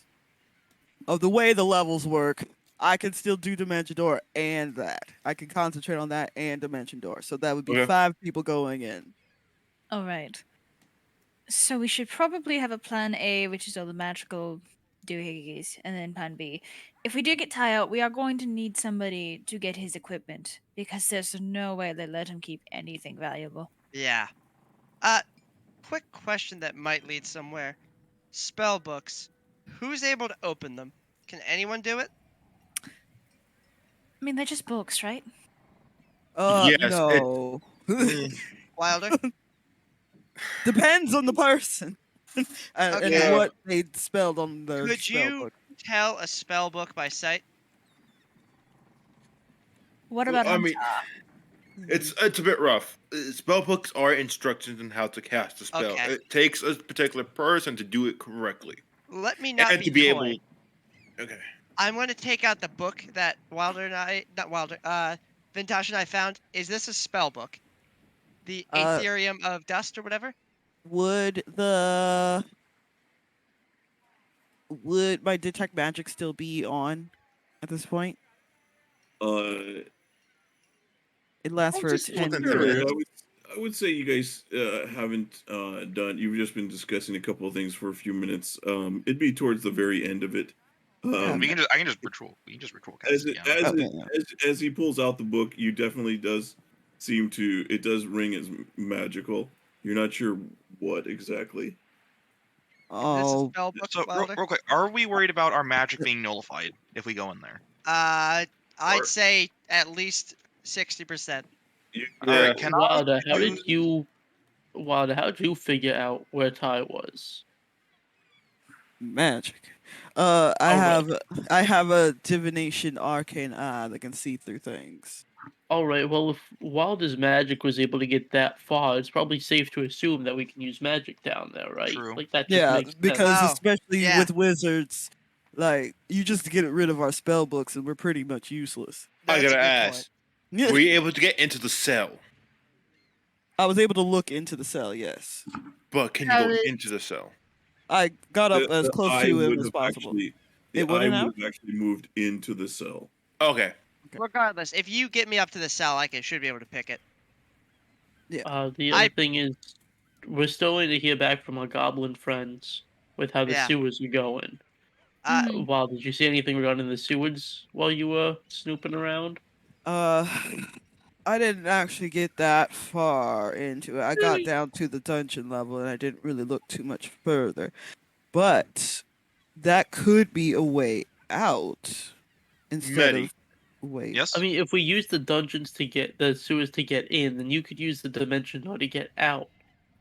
of the way the levels work, I can still do Dimension Door and that. I can concentrate on that and Dimension Door. So that would be Okay. 5 people going in. All right. So we should probably have a plan A, which is all the magical doohickeys, and then plan B. If we do get Ty out, we are going to need somebody to get his equipment because there's no way they let him keep anything valuable. Yeah. Quick question that might lead somewhere. Spell books. Who's able to open them? Can anyone do it? I mean, they're just books, right? Yes, No. Wilder? Depends on the person. and Okay. what they spelled on their Could spell you book. tell a spell book by sight? What about I Huntar? mean, it's a bit rough. Spell books are instructions on how to cast a spell. Okay. It takes a particular person to do it correctly, Let me not and be to be coy. able. Okay. I'm going to take out the book that Wilder and I, not Wilder, Vintash and I found. Is this a spell book? The Aetherium of Dust or whatever? Would my detect magic still be on at this point? Uh, It lasts for just 10 looking sure, through minutes. it. I would say you guys haven't done. You've just been discussing a couple of things for a few minutes. It'd be towards the very end of it. Yeah. I can just ritual. We can just ritual cast As it it, again. as, Okay, it, yeah. as he pulls out the book, you definitely does seem to. It does ring as magical. You're not sure what exactly. Is this a Oh, spell book, So Wilder? real quick, are we worried about our magic being nullified if we go in there? I'd Or- say at least 60%. All right, can I Wilder, how did use- you? Wilder, how did you figure out where Ty was? magic. right. I have a divination arcane eye that can see through things. All right. Well, if Wilder's magic was able to get that far, it's probably safe to assume that we can use magic down there, right? True. Like that just Yeah, makes sense. because Oh, especially yeah. with wizards, like you just get rid of our spell books and we're pretty much useless. I That's a gotta good ask. point. Yeah. Were you able to get into the cell? I was able to look into the cell, yes. But can you go into the cell? I got up as The close eye to him would as have possible. actually. It The eye wouldn't have? would have actually moved into the cell. Okay. Regardless, if you get me up to the cell, I should be able to pick it. The I- other thing is, we're still waiting to hear back from our goblin friends with how the Yeah. sewers are going. Mhm. Wilder, did you see anything regarding the sewers while you were snooping around? I didn't actually get that far into it. I got down to the dungeon level and I didn't really look too much further. But that could be a way out instead Medi. of wait. Yes. I mean, if we use the dungeons to get the sewers to get in, then you could use the dimension door to get out.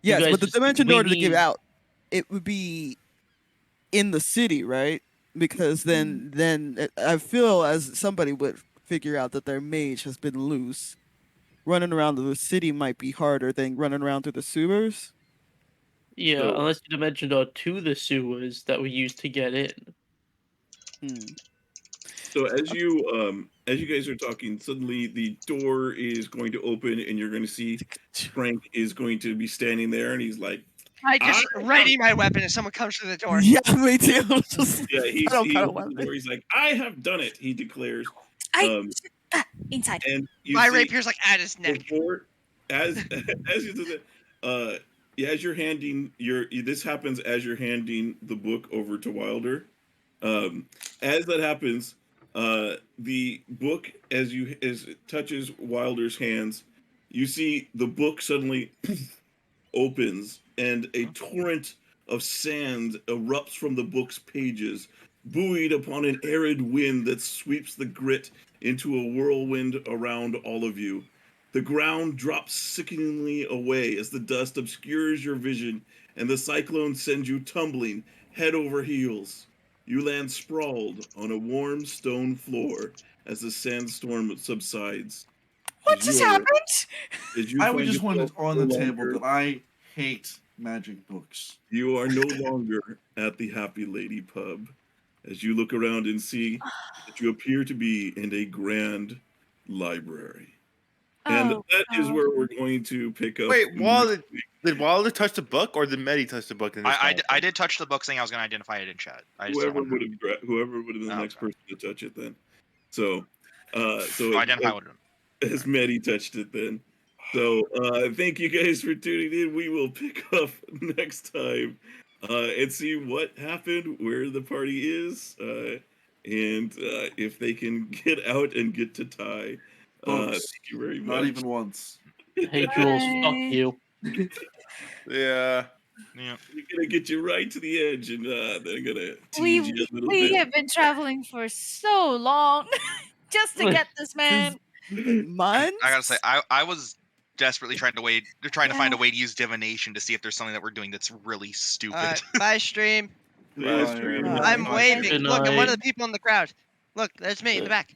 You Yes, guys but the just- dimension we door to give need- out, it would be in the city, right? Because then I feel as somebody would figure out that their mage has been loose. Running around the city might be harder than running around through the sewers. Yeah, So- unless you dimension door to the sewers that we use to get in. Hmm. So as you guys are talking, suddenly the door is going to open, and you're going to see Frank is going to be standing there, and he's like, I just ready my weapon if someone comes through the door. Yeah, me too. Just, "Yeah, I don't he got a opens the weapon. door. He's like, I have done it." He declares, I inside. and you My see rapier's like at his neck. before as as you do that, yeah, as you're handing this happens as you're handing the book over to Wilder. As that happens, the book as it touches Wilder's hands, you see the book suddenly opens and a torrent of sand erupts from the book's pages, buoyed upon an arid wind that sweeps the grit into a whirlwind around all of you. The ground drops sickeningly away as the dust obscures your vision, and the cyclone sends you tumbling head over heels. You land sprawled on a warm stone floor as the sandstorm subsides. What As just you are- happened? As you I would find just want it yourself on no the table longer- that I hate magic books. You are no longer at the Happy Lady pub. As you look around and see that you appear to be in a grand library. And Oh, that is God. where we're going to pick up. Wait, next week. did Wilder touch the book or did Medi touch the book? In this I did touch the book saying I was going to identify it in chat. I just Whoever don't want would have been the Oh, next okay. person to touch it then. So, to identify what it as Medi touched it then. So, thank you guys for tuning in. We will pick up next time and see what happened, where the party is, and if they can get out and get to tie. Books. Thank you very much. Not even once. Hey Jules, fuck Bye. you. Yeah. Yeah. They're gonna get you right to the edge, and they're gonna tease you a little We bit. have been traveling for so long just to get this man. Months? I gotta say, I was desperately trying to find a way to use divination to see if there's something that we're doing that's really stupid. All right, bye, stream. Bye, Bye, stream. everybody. I'm Bye, waving. stream. Look, I'm one of Good the people in the crowd. Look, that's me in the back.